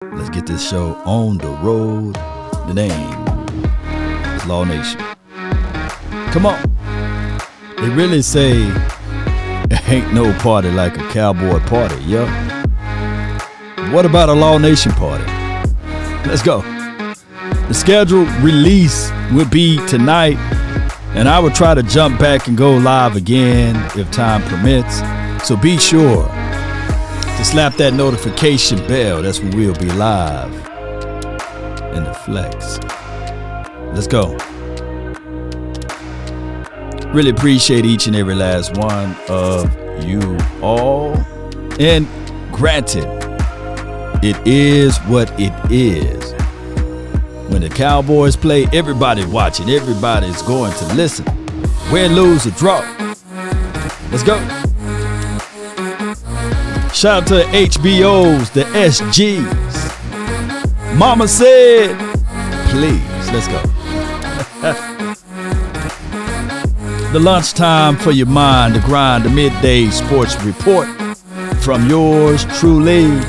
Let's get this show on the road. The name is Law Nation. Come on. They really say there ain't no party like a cowboy party, yo. What about a Law Nation party? Let's go. The scheduled release would be tonight, and I will try to jump back and go live again if time permits. So be sure to slap that notification bell. That's when we'll be live in the flex. Let's go. Really appreciate each and every last one of you all. And granted, it is what it is. When the Cowboys play, everybody's watching. Everybody's going to listen. Win, lose, or draw. Let's go. Shout out to the HBOs, the SGs. Mama said, please, let's go. The lunchtime for your mind, the grind, the midday sports report from yours truly.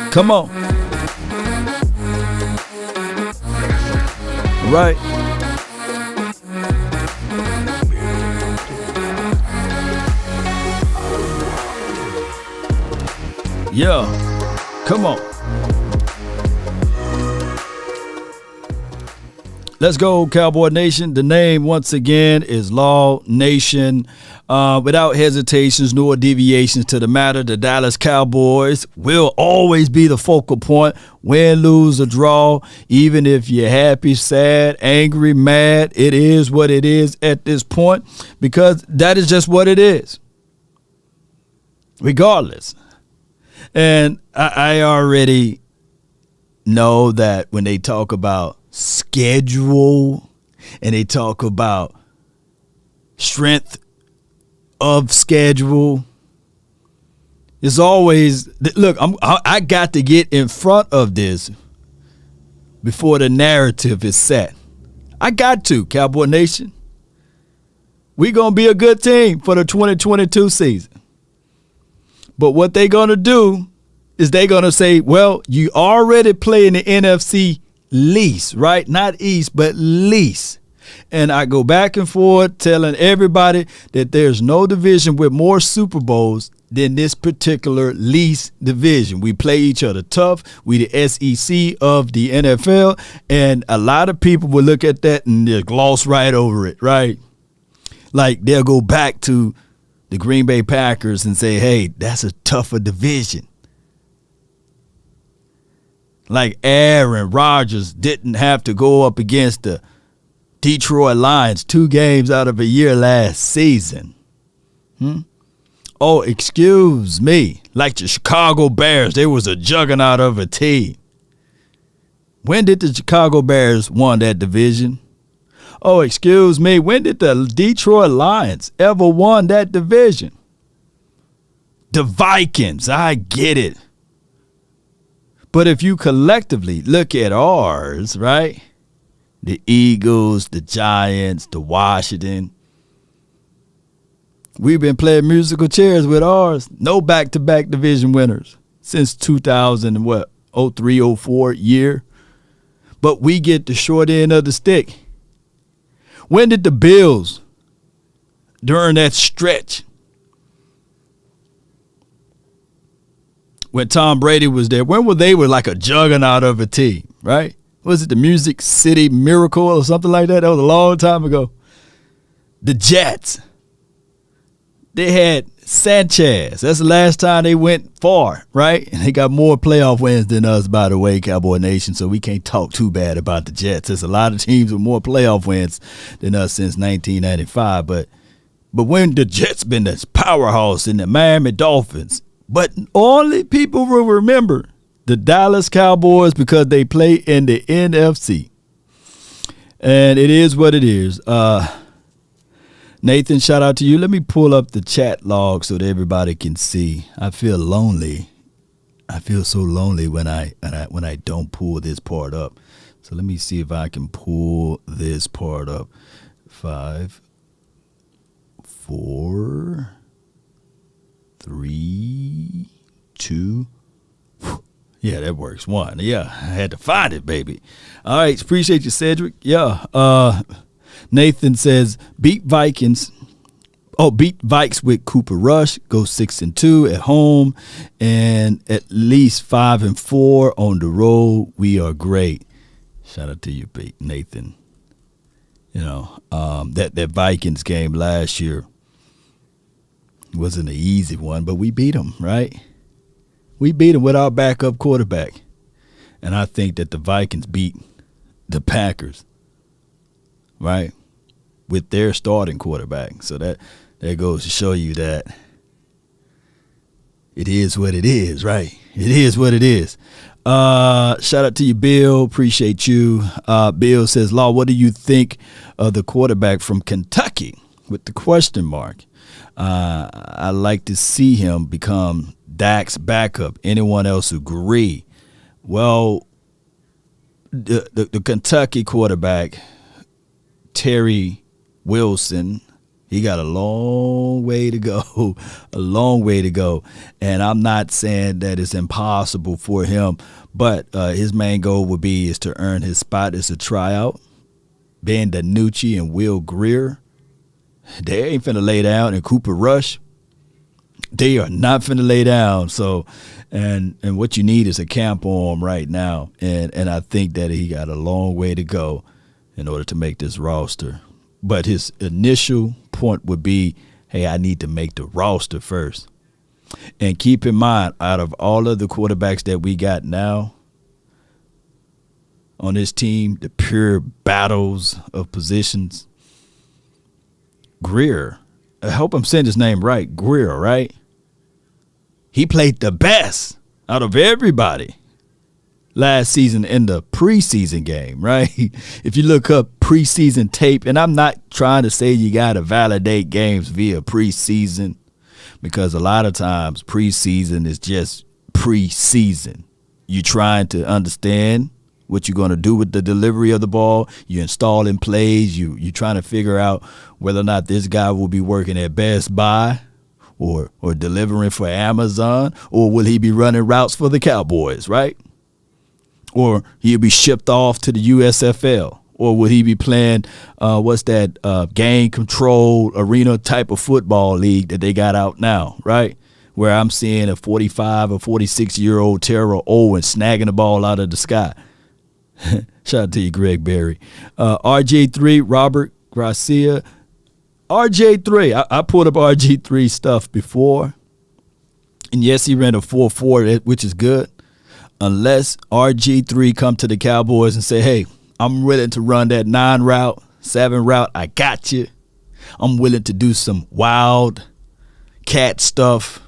Come on. All right. Yeah. Come on. Let's go, Cowboy Nation. The name, once again, is Law Nation. Without hesitations nor deviations to the matter, the Dallas Cowboys will always be the focal point. Win, lose, or draw. Even if you're happy, sad, angry, mad, it is what it is at this point, because that is just what it is. Regardless. And I already know that when they talk about schedule and they talk about strength of schedule, it's always, look, I got to get in front of this before the narrative is set. I got to, Cowboy Nation. We're going to be a good team for the 2022 season. But what they're going to do is they're going to say, well, you already play in the NFC least, right? Not East, but least. And I go back and forth telling everybody that there's no division with more Super Bowls than this particular least division. We play each other tough. We the SEC of the NFL. And a lot of people will look at that and they'll gloss right over it, right? Like they'll go back to the Green Bay Packers and say, hey, that's a tougher division. Like Aaron Rodgers didn't have to go up against the Detroit Lions 2 games out of a year last season. Oh, excuse me. Like the Chicago Bears, they was a juggernaut of a team. When did the Chicago Bears won that division? Oh, excuse me. When did the Detroit Lions ever won that division? The Vikings, I get it. But if you collectively look at ours, right? The Eagles, the Giants, the Washington. We've been playing musical chairs with ours. No back-to-back division winners since 2003-04 year. But we get the short end of the stick. When did the Bills, during that stretch, when Tom Brady was there, when were they like a juggernaut of a team, right? Was it the Music City Miracle or something like that? That was a long time ago. The Jets, they had Sanchez. That's the last time they went far, right? And they got more playoff wins than us, by the way, Cowboy Nation, so we can't talk too bad about the Jets. There's a lot of teams with more playoff wins than us since 1995. But when the Jets been this powerhouse in the Miami Dolphins, but only people will remember the Dallas Cowboys because they play in the NFC. And it is what it is. Nathan, shout out to you. Let me pull up the chat log so that everybody can see. I feel lonely. I feel so lonely when I don't pull this part up. So let me see if I can pull this part up. 5, 4, 3, 2. Yeah, that works. 1. Yeah, I had to find it, baby. All right, appreciate you, Cedric. Yeah. Nathan says, beat Vikings. Oh, beat Vikes with Cooper Rush. Go 6-2 at home, and at least 5-4 on the road. We are great. Shout out to you, Nathan. You know, that Vikings game last year wasn't an easy one, but we beat them, right? We beat them with our backup quarterback. And I think that the Vikings beat the Packers, right, with their starting quarterback. So that goes to show you that it is what it is, right? It is what it is. Shout out to you, Bill. Appreciate you. Bill says, Law, what do you think of the quarterback from Kentucky with the question mark? I like to see him become Dak's backup. Anyone else agree? Well, the Kentucky quarterback, Terry Wilson, he got a long way to go, And I'm not saying that it's impossible for him, but his main goal is to earn his spot as a tryout. Ben DiNucci and Will Grier, they ain't finna lay down. And Cooper Rush, they are not finna lay down. So, and what you need is a camp arm right now. And I think that he got a long way to go in order to make this roster. But his initial point would be, hey, I need to make the roster first. And keep in mind, out of all of the quarterbacks that we got now on this team, the pure battles of positions, Grier, I hope I'm saying his name right, Grier, right? He played the best out of everybody last season in the preseason game, right? If you look up preseason tape, and I'm not trying to say you got to validate games via preseason, because a lot of times preseason is just preseason. You're trying to understand what you're going to do with the delivery of the ball. You're installing plays. You're trying to figure out whether or not this guy will be working at Best Buy or delivering for Amazon, or will he be running routes for the Cowboys, right? Or he'll be shipped off to the USFL, or would he be playing game control arena type of football league that they got out now, right? Where I'm seeing a 45 or 46-year-old Terrell Owens snagging the ball out of the sky. Shout out to you, Greg Berry. RJ3, Robert Garcia. RJ3, I pulled up RG3 stuff before. And yes, he ran a 4.4, which is good. Unless RG3 come to the Cowboys and say, hey, I'm willing to run that 9 route, 7 route, I got you. I'm willing to do some wild cat stuff.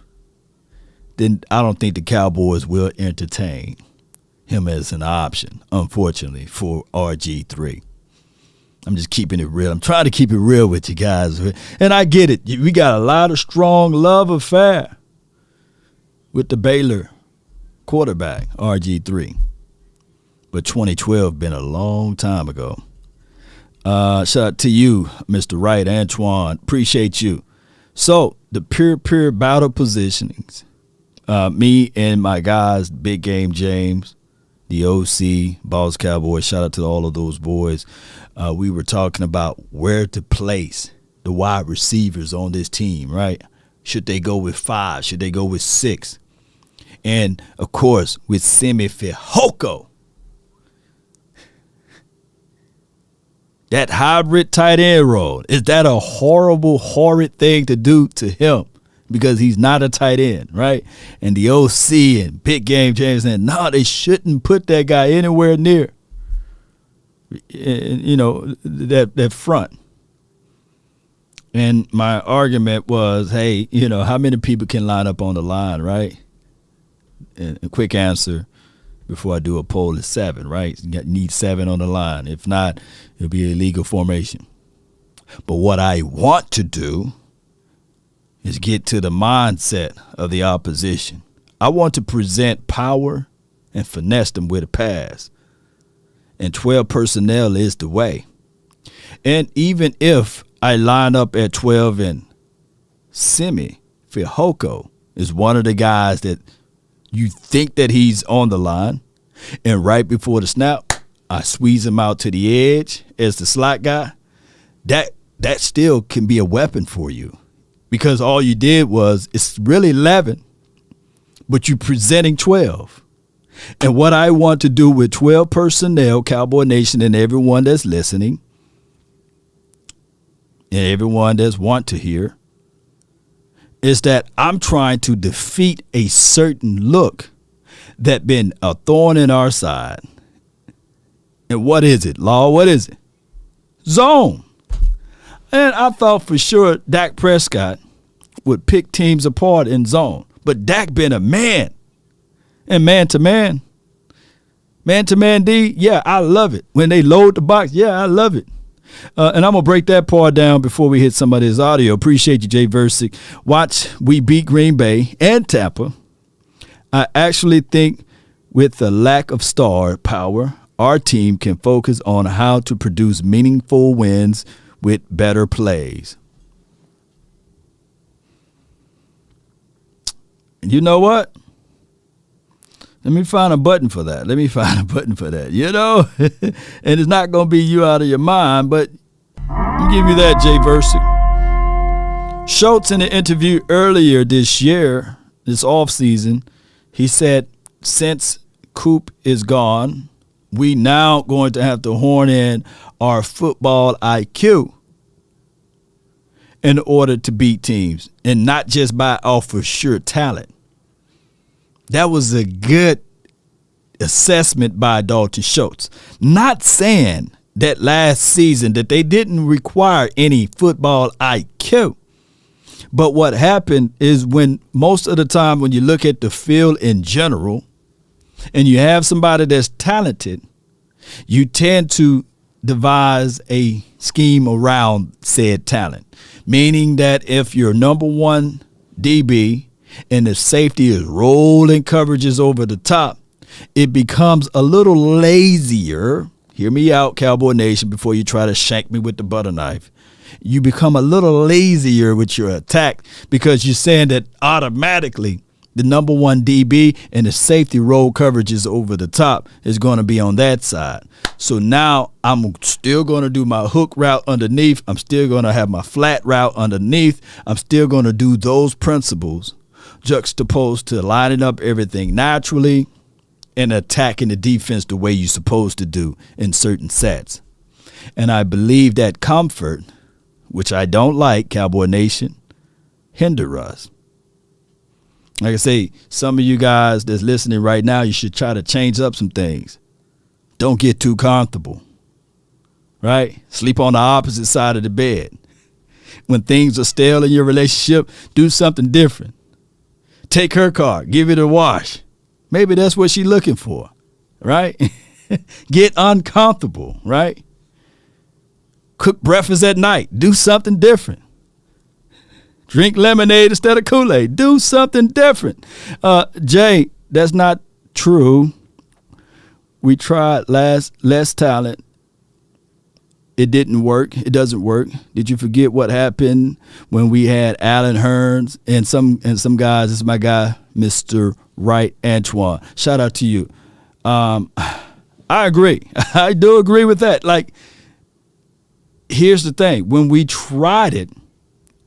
Then I don't think the Cowboys will entertain him as an option, unfortunately, for RG3. I'm just keeping it real. I'm trying to keep it real with you guys. And I get it. We got a lot of strong love affair with the Baylor quarterback, RG3. But 2012 been a long time ago. Shout out to you, Mr. Wright, Antoine. Appreciate you. So the pure battle positionings. Me and my guys, Big Game James, the OC, Balls Cowboys, shout out to all of those boys. We were talking about where to place the wide receivers on this team, right? Should they go with 5? Should they go with 6? And, of course, with Simi Fehoko, that hybrid tight end role, is that a horrid thing to do to him? Because he's not a tight end, right? And the OC and Big Game James said, no, they shouldn't put that guy anywhere near, that front. And my argument was, hey, how many people can line up on the line, right? And a quick answer before I do a poll is 7, right? You need 7 on the line. If not, it'll be a illegal formation. But what I want to do is get to the mindset of the opposition. I want to present power and finesse them with a pass. And 12 personnel is the way. And even if I line up at 12 and Simi Fehoko is one of the guys that You think that he's on the line, and right before the snap, I squeeze him out to the edge as the slot guy. That still can be a weapon for you, because all you did was, it's really 11, but you're presenting 12. And what I want to do with 12 personnel, Cowboy Nation, and everyone that's listening, and everyone that's want to hear, is that I'm trying to defeat a certain look that been a thorn in our side. And what is it, Law? What is it? Zone. And I thought for sure Dak Prescott would pick teams apart in zone. But Dak been a man. And man-to-man D, yeah, I love it. When they load the box, yeah, I love it. And I'm going to break that part down before we hit some of this audio. Appreciate you, Jay Versick. Watch, we beat Green Bay and Tampa. I actually think with the lack of star power, our team can focus on how to produce meaningful wins with better plays. And you know what? Let me find a button for that. You know? And it's not going to be you out of your mind, but I'll give you that, Jay Versick. Schultz, in an interview earlier this year, this offseason, he said, since Coop is gone, we now going to have to horn in our football IQ in order to beat teams, and not just by off of sheer talent. That was a good assessment by Dalton Schultz. Not saying that last season that they didn't require any football IQ. But what happened is, when most of the time when you look at the field in general and you have somebody that's talented, you tend to devise a scheme around said talent. Meaning that if your number one DB and the safety is rolling coverages over the top, it becomes a little lazier. Hear me out, Cowboy Nation, before you try to shank me with the butter knife. You become a little lazier with your attack, because you're saying that automatically the number one DB and the safety roll coverages over the top is going to be on that side. So now I'm still going to do my hook route underneath. I'm still going to have my flat route underneath. I'm still going to do those principles juxtaposed to lining up everything naturally and attacking the defense the way you're supposed to do in certain sets. And I believe that comfort, which I don't like, Cowboy Nation, hinder us. Like I say, some of you guys that's listening right now, you should try to change up some things. Don't get too comfortable, right? Sleep on the opposite side of the bed. When things are stale in your relationship, do something different. Take her car, give it a wash. Maybe that's what she's looking for, right? Get uncomfortable, right? Cook breakfast at night. Do something different. Drink lemonade instead of Kool-Aid. Do something different. Jay, that's not true. We tried less talent. It didn't work. It doesn't work. Did you forget what happened when we had Allen Hurns and some guys? This is my guy, Mr. Wright Antoine. Shout out to you. I agree. I do agree with that. Like, here's the thing. When we tried it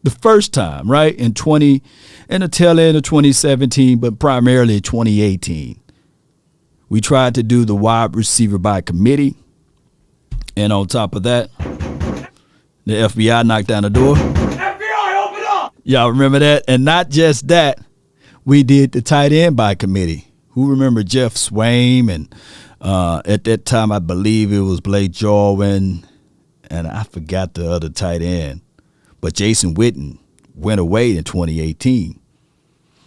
the first time, right, in the tail end of 2017, but primarily 2018, we tried to do the wide receiver by committee. And on top of that, the FBI knocked down the door. FBI, open up! Y'all remember that? And not just that, we did the tight end by committee. Who remember Jeff Swaim? And at that time, I believe it was Blake Jarwin, and I forgot the other tight end. But Jason Witten went away in 2018.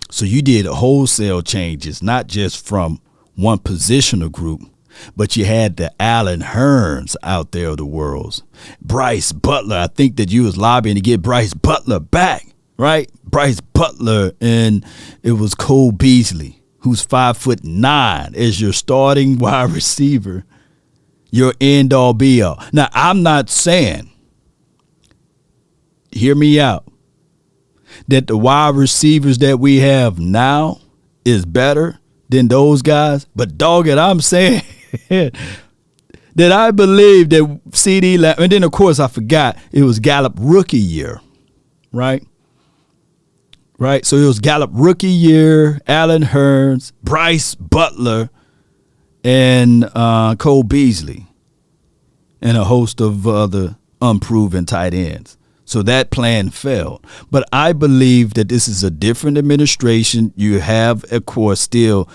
So you did wholesale changes, not just from one positional group, but you had the Allen Hurns out there of the world. Bryce Butler, I think that you was lobbying to get Bryce Butler back, right? Bryce Butler, and it was Cole Beasley, who's 5'9", as your starting wide receiver, your end-all be-all. Now, I'm not saying, hear me out, that the wide receivers that we have now is better than those guys. But dog it, I'm saying that I believe that CD Lamb, and then of course I forgot it was Gallup rookie year, right? Right. So it was Gallup rookie year, Allen Hurns, Bryce Butler, and Cole Beasley, and a host of other unproven tight ends. So that plan failed. But I believe that this is a different administration. You have, of course, you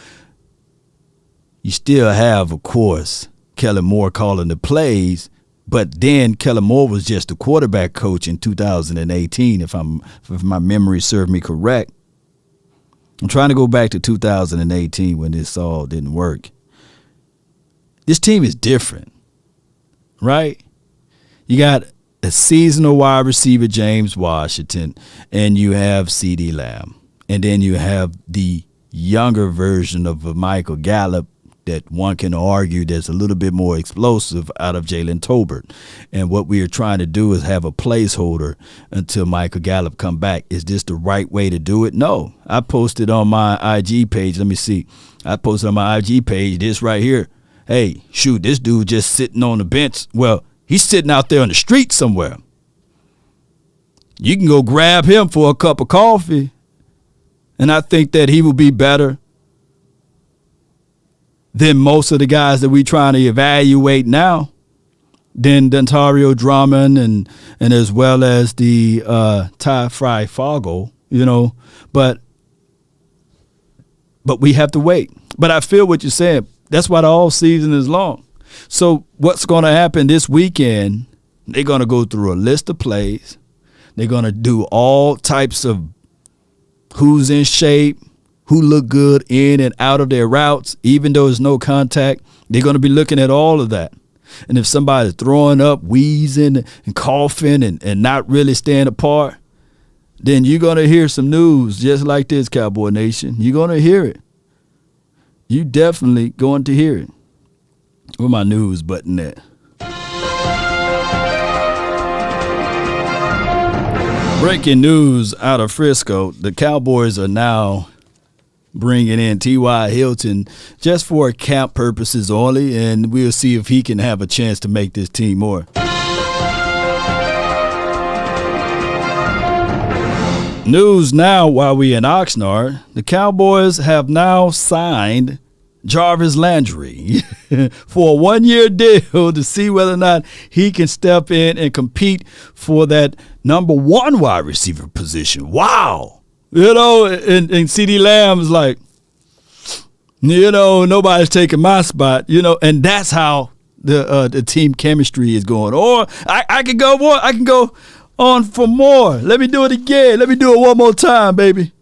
still have, of course, Kellen Moore calling the plays, but then Kellen Moore was just the quarterback coach in 2018, if my memory serves me correct. I'm trying to go back to 2018 when this all didn't work. This team is different, right? You got a seasonal wide receiver, James Washington, and you have CD Lamb. And then you have the younger version of Michael Gallup that one can argue that's a little bit more explosive out of Jalen Tolbert. And what we are trying to do is have a placeholder until Michael Gallup come back. Is this the right way to do it? No. I posted on my IG page. Let me see. I posted on my IG page this right here. Hey, shoot, this dude just sitting on the bench. Well, he's sitting out there on the street somewhere. You can go grab him for a cup of coffee, and I think that he will be better than most of the guys that we trying to evaluate now, than Dontario Drummond and as well as the Ty Fry-Fargo, But we have to wait. But I feel what you're saying. That's why the all season is long. So what's going to happen this weekend, they're going to go through a list of plays. They're going to do all types of who's in shape, who look good in and out of their routes, even though there's no contact. They're going to be looking at all of that. And if somebody's throwing up, wheezing and coughing and not really staying apart, then you're going to hear some news just like this, Cowboy Nation. You're going to hear it. You definitely going to hear it. Where my news button at? Breaking news out of Frisco. The Cowboys are now bringing in T.Y. Hilton just for camp purposes only, and we'll see if he can have a chance to make this team more. News now while we in Oxnard, the Cowboys have now signed Jarvis Landry for a 1-year deal to see whether or not he can step in and compete for that number one wide receiver position. Wow. And CD Lamb's like, nobody's taking my spot, and that's how the team chemistry is going. Or I can go more. I can go on for more. Let me do it again. Let me do it one more time, baby.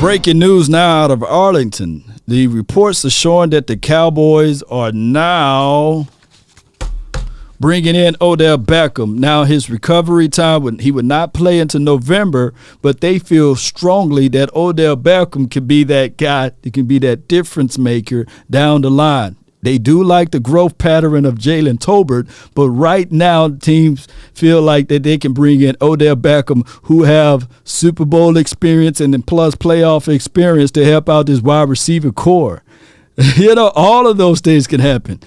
Breaking news now out of Arlington. The reports are showing that the Cowboys are now bringing in Odell Beckham. Now his recovery time, he would not play until November, but they feel strongly that Odell Beckham can be that guy that can be that difference maker down the line. They do like the growth pattern of Jalen Tolbert, but right now teams feel like that they can bring in Odell Beckham, who have Super Bowl experience and plus playoff experience to help out this wide receiver core. All of those things can happen.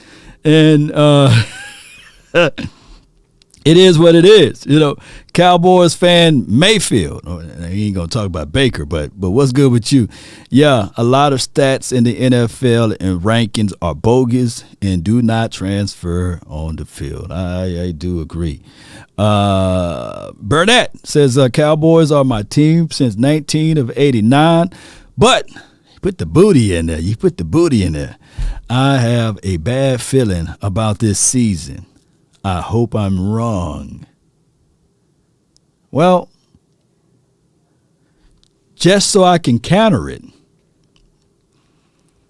And it is what it is. Cowboys fan Mayfield. He ain't going to talk about Baker, but what's good with you? Yeah, a lot of stats in the NFL and rankings are bogus and do not transfer on the field. I do agree. Burnett says Cowboys are my team since 1989, but you put the booty in there. I have a bad feeling about this season. I hope I'm wrong. Well, just so I can counter it,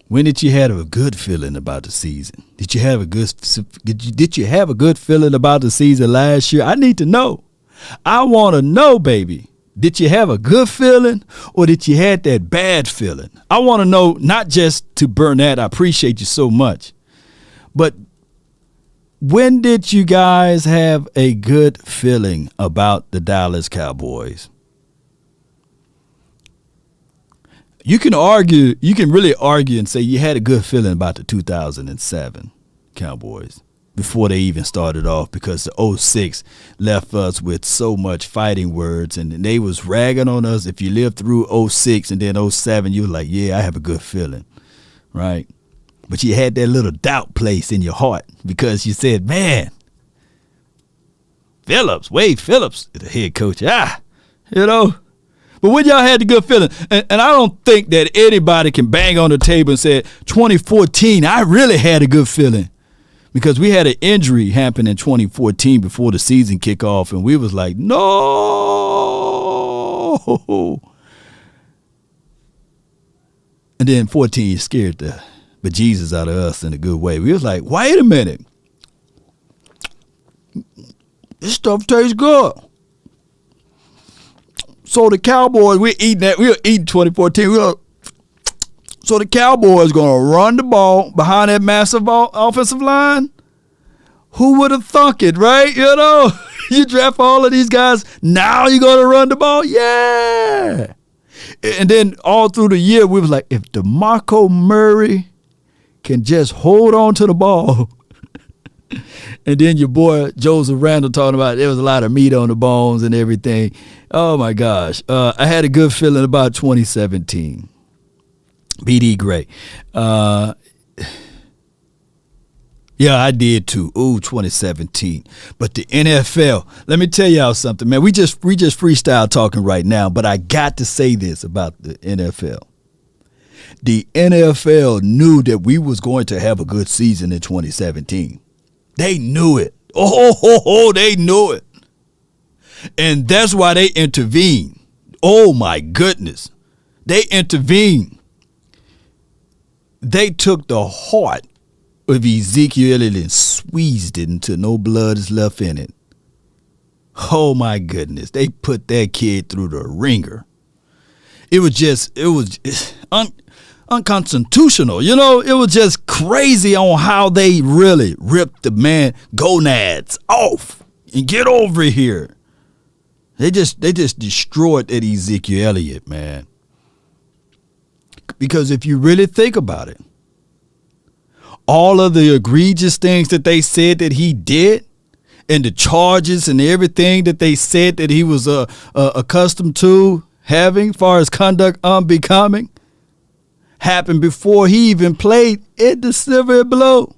when did you have a good feeling about the season? Did you have a good feeling about the season last year? I need to know. I want to know, baby. Did you have a good feeling or did you have that bad feeling? I want to know, not just to Burnett, I appreciate you so much, but when did you guys have a good feeling about the Dallas Cowboys? You can really argue and say you had a good feeling about the 2007 Cowboys before they even started off, because the 06 left us with so much fighting words, and they was ragging on us. If you lived through 06 and then 07, you were like, yeah, I have a good feeling, right? But you had that little doubt place in your heart because you said, man, Wade Phillips, the head coach, you know. But when y'all had the good feeling, and I don't think that anybody can bang on the table and say, 2014, I really had a good feeling. Because we had an injury happen in 2014 before the season kicked off, and we was like, no. And then 14 scared the bejesus out of us in a good way. We was like, wait a minute. This stuff tastes good. So the Cowboys, we were eating 2014. So the Cowboys going to run the ball behind that massive offensive line? Who would have thunk it, right? You know, you draft all of these guys. Now you're going to run the ball? Yeah. And then all through the year, we was like, if DeMarco Murray can just hold on to the ball. And then your boy Joseph Randall talking about there was a lot of meat on the bones and everything. Oh, my gosh. I had a good feeling about 2017. BD Gray. Yeah, I did too. Ooh, 2017. But the NFL, let me tell y'all something, man. We just freestyle talking right now, but I got to say this about the NFL. The NFL knew that we was going to have a good season in 2017. They knew it. They knew it. And that's why they intervened. Oh, my goodness. They intervened. They took the heart of Ezekiel Elliott and squeezed it until no blood is left in it. Oh, my goodness. They put that kid through the ringer. It was unconstitutional. You know, it was just crazy on how they really ripped the man gonads off and get over here. They just destroyed that Ezekiel Elliott, man. Because if you really think about it, all of the egregious things that they said that he did and the charges and everything that they said that he was accustomed to having as far as conduct unbecoming happened before he even played in the Silver and Blue.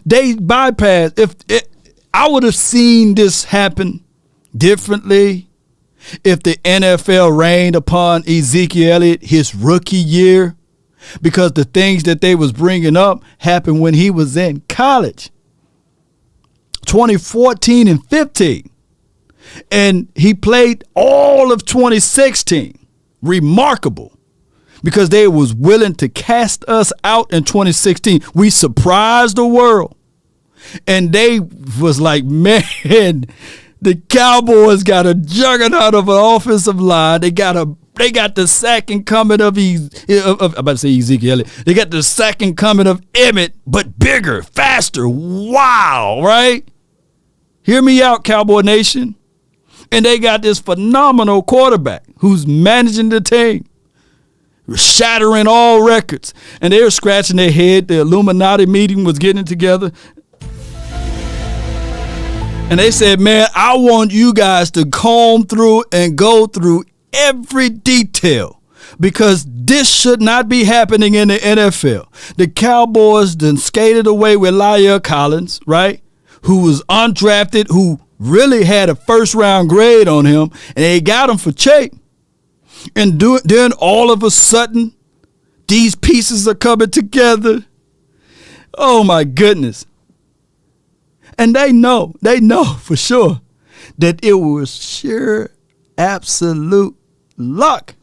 They bypassed. I would have seen this happen differently if the NFL rained upon Ezekiel Elliott his rookie year, because the things that they was bringing up happened when he was in college, 2014 and 15. And he played all of 2016. Remarkable. Because they was willing to cast us out in 2016. We surprised the world. And they was like, man, the Cowboys got a juggernaut of an offensive line. They got the second coming of I'm about to say Ezekiel Elliott. They got the second coming of Emmett, but bigger, faster. Wow, right? Hear me out, Cowboy Nation. And they got this phenomenal quarterback who's managing the team, shattering all records. And they were scratching their head. The Illuminati meeting was getting together. And they said, man, I want you guys to comb through and go through every detail, because this should not be happening in the NFL. The Cowboys then skated away with La'el Collins, right, who was undrafted, who really had a first-round grade on him, and they got him for cheap. And then all of a sudden, these pieces are coming together. Oh, my goodness. And they know for sure that it was sheer absolute luck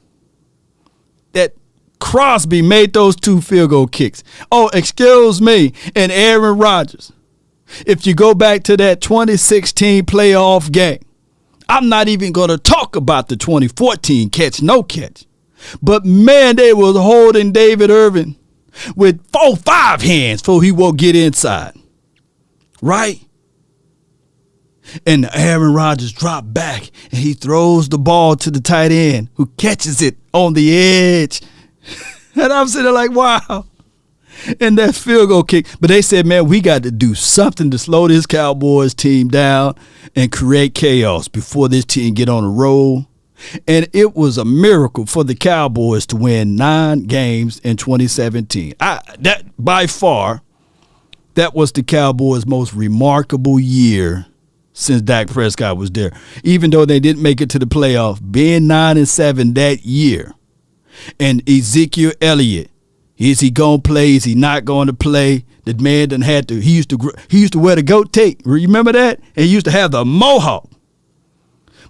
that Crosby made those 2 field goal kicks. Oh, excuse me, and Aaron Rodgers. If you go back to that 2016 playoff game, I'm not even going to talk about the 2014 catch, no catch. But, man, they was holding David Irving with 4-5 hands before he won't get inside. Right? And Aaron Rodgers dropped back and he throws the ball to the tight end who catches it on the edge. And I'm sitting there like, wow. And that field goal kick. But they said, man, we got to do something to slow this Cowboys team down and create chaos before this team get on a roll. And it was a miracle for the Cowboys to win 9 games in 2017. That by far, that was the Cowboys' most remarkable year since Dak Prescott was there. Even though they didn't make it to the playoff, being 9-7 that year. And Ezekiel Elliott, is he going to play? Is he not going to play? The man done had to. He used to wear the goat tape. Remember that? And he used to have the mohawk.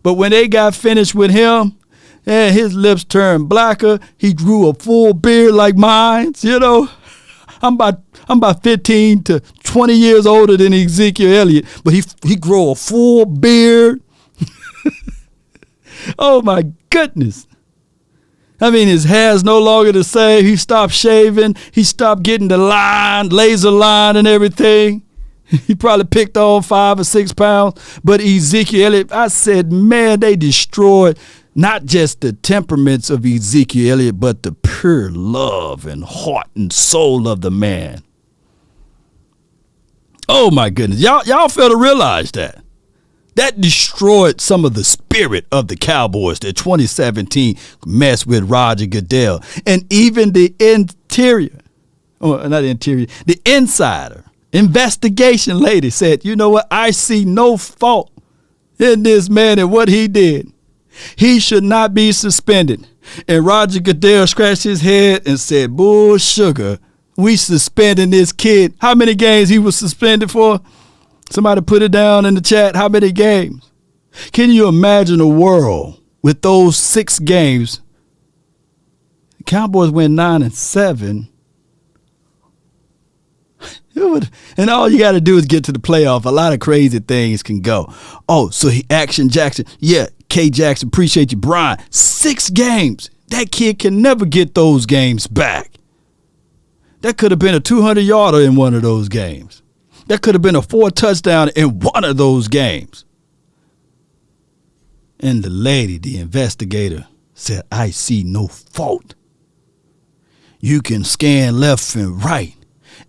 But when they got finished with him, and his lips turned blacker. He grew a full beard like mine. You know, I'm about 15 to 20 years older than Ezekiel Elliott, but he grew a full beard. Oh my goodness. I mean, his hair's no longer the same. He stopped shaving. He stopped getting the laser line and everything. He probably picked on 5 or 6 pounds. But Ezekiel Elliott, I said, man, they destroyed not just the temperaments of Ezekiel Elliott, but the pure love and heart and soul of the man. Oh, my goodness. Y'all fail to realize that. That destroyed some of the spirit of the Cowboys, the 2017 mess with Roger Goodell. And even the insider investigation lady said, you know what? I see no fault in this man and what he did. He should not be suspended. And Roger Goodell scratched his head and said, bull sugar, we suspending this kid. How many games he was suspended for? Somebody put it down in the chat. How many games? Can you imagine a world with those 6 games? The Cowboys win 9-7. And all you got to do is get to the playoff. A lot of crazy things can go. Oh, so Action Jackson. Yeah, K. Jackson, appreciate you. Brian, 6 games. That kid can never get those games back. That could have been a 200-yarder in one of those games. That could have been a 4 touchdown in one of those games. And the lady, the investigator, said, I see no fault. You can scan left and right,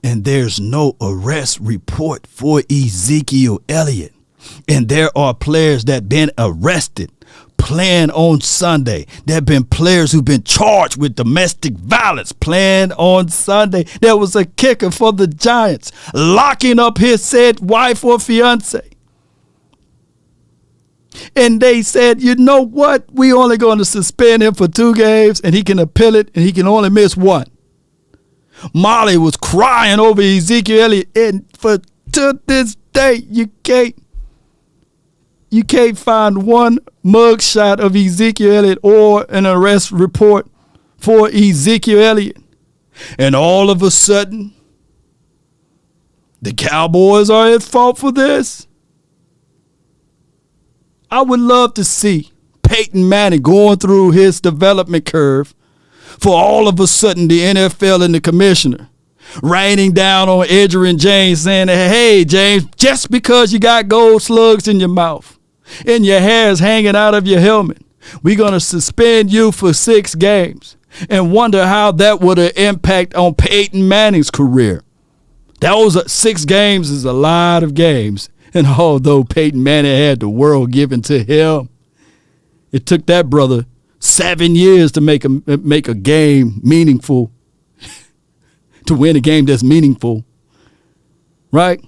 and there's no arrest report for Ezekiel Elliott. And there are players that been arrested playing on Sunday. There have been players who've been charged with domestic violence playing on Sunday. There was a kicker for the Giants locking up his said wife or fiance. And they said, you know what? We only going to suspend him for 2 games and he can appeal it and he can only miss 1. Molly was crying over Ezekiel Elliott, and to this day, you can't find one mugshot of Ezekiel Elliott or an arrest report for Ezekiel Elliott. And all of a sudden, the Cowboys are at fault for this. I would love to see Peyton Manning going through his development curve for all of a sudden the NFL and the commissioner raining down on Edgerrin James saying, hey, James, just because you got gold slugs in your mouth and your hair is hanging out of your helmet, we're going to suspend you for 6 games, and wonder how that would have impact on Peyton Manning's career. That was 6 games is a lot of games. And although Peyton Manning had the world given to him, it took that brother 7 years to make a game meaningful, to win a game that's meaningful, right?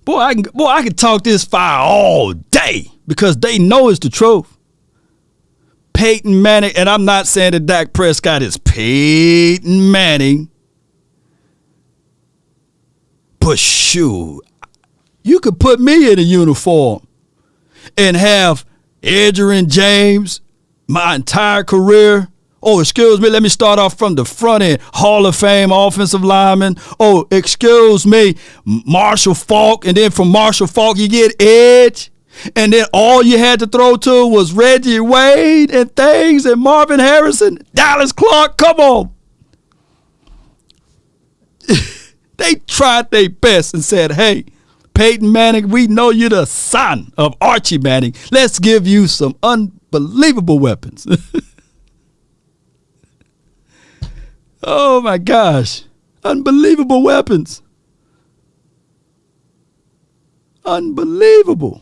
Boy, I can talk this fire all day because they know it's the truth. Peyton Manning, and I'm not saying that Dak Prescott is Peyton Manning, but shoot, you could put me in a uniform and have Edgerrin James my entire career. Oh, excuse me, let me start off from the front end. Hall of Fame offensive lineman. Oh, excuse me, Marshall Faulk. And then from Marshall Faulk, you get Edge. And then all you had to throw to was Reggie Wade and things and Marvin Harrison, Dallas Clark. Come on. They tried their best and said, hey, Peyton Manning, we know you're the son of Archie Manning. Let's give you some unbelievable weapons. Oh my gosh. Unbelievable weapons. Unbelievable.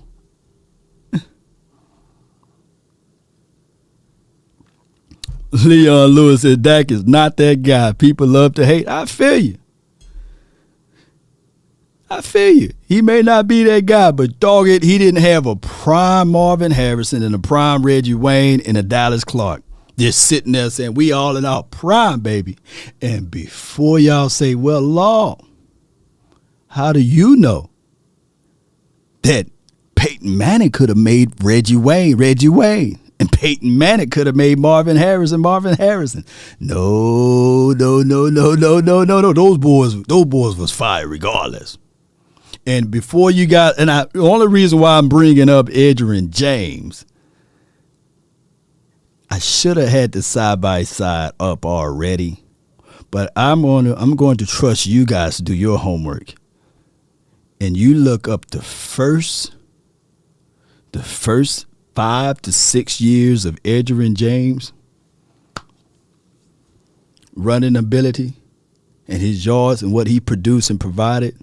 Leon Lewis said Dak is not that guy. People love to hate. I feel you. He may not be that guy, but dog it, he didn't have a prime Marvin Harrison and a prime Reggie Wayne and a Dallas Clark. Just sitting there saying, we all in our prime, baby. And before y'all say, well, Lord, how do you know that Peyton Manning could have made Reggie Wayne, and Peyton Manning could have made Marvin Harrison. No. Those boys was fired regardless. And before you got, the only reason why I'm bringing up Edgerrin James, I should have had the side by side up already, but I'm going to trust you guys to do your homework. And you look up the first 5 to 6 years of Edgerrin James running ability and his yards and what he produced and provided.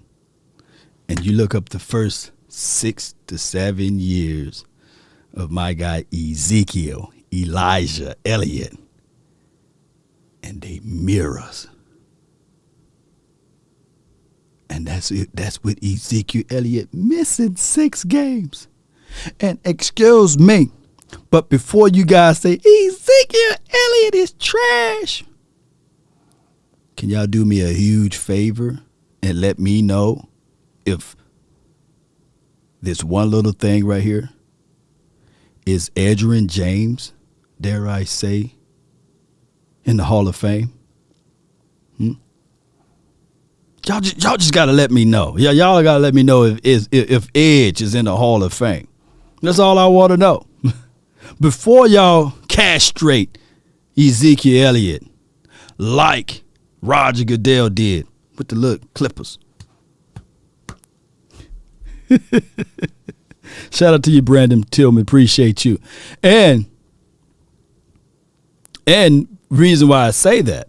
And you look up the first 6 to 7 years of my guy Ezekiel Elliott, and they mirror us. And that's it. That's with Ezekiel Elliott missing 6 games. And excuse me, but before you guys say Ezekiel Elliott is trash, can y'all do me a huge favor and let me know if this one little thing right here is Edgerrin James, dare I say, in the Hall of Fame? Y'all just gotta let me know. Y'all gotta let me know if Edge is in the Hall of Fame. That's all I want to know. Before y'all castrate Ezekiel Elliott like Roger Goodell did with the little Clippers. Shout out to you, Brandon Tillman. Appreciate you. And reason why I say that,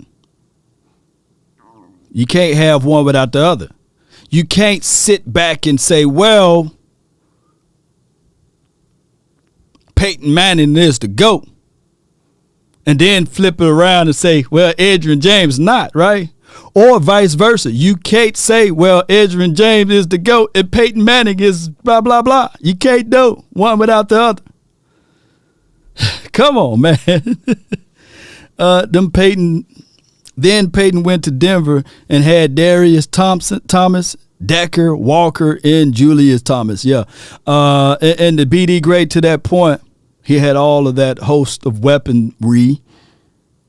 you can't have one without the other. You can't sit back and say, well, Peyton Manning is the GOAT, and then flip it around and say, well, Edgerrin James not, right? Or vice versa. You can't say, well, Edgerrin James is the GOAT and Peyton Manning is blah, blah, blah. You can't do one without the other. Come on, man. Then Peyton went to Denver and had Darius Thomas, Decker, Walker, and Julius Thomas. Yeah. And the BD grade to that point, he had all of that host of weaponry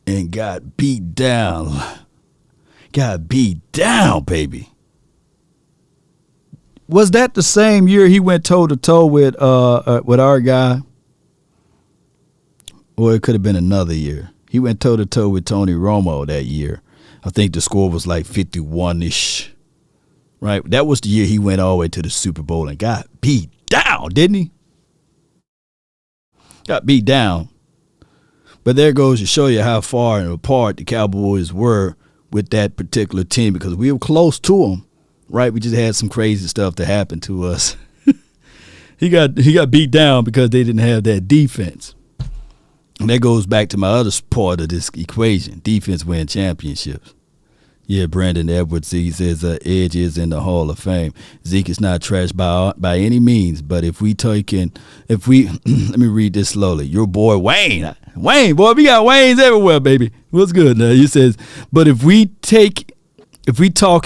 and got beat down. Got beat down, baby. Was that the same year he went toe-to-toe with our guy? Or it could have been another year. He went toe-to-toe with Tony Romo that year. I think the score was like 51-ish. Right? That was the year he went all the way to the Super Bowl and got beat down, didn't he? Got beat down. But there goes to show you how far and apart the Cowboys were with that particular team, because we were close to them, right? We just had some crazy stuff that happened to us. He got beat down because they didn't have that defense. And that goes back to my other part of this equation. Defense win championships. Yeah, Brandon Edwards, he says Edge is in the Hall of Fame. Zeke is not trash by any means, but if we let me read this slowly. Your boy Wayne, boy, we got Waynes everywhere, baby. What's good now? He says, but if we talk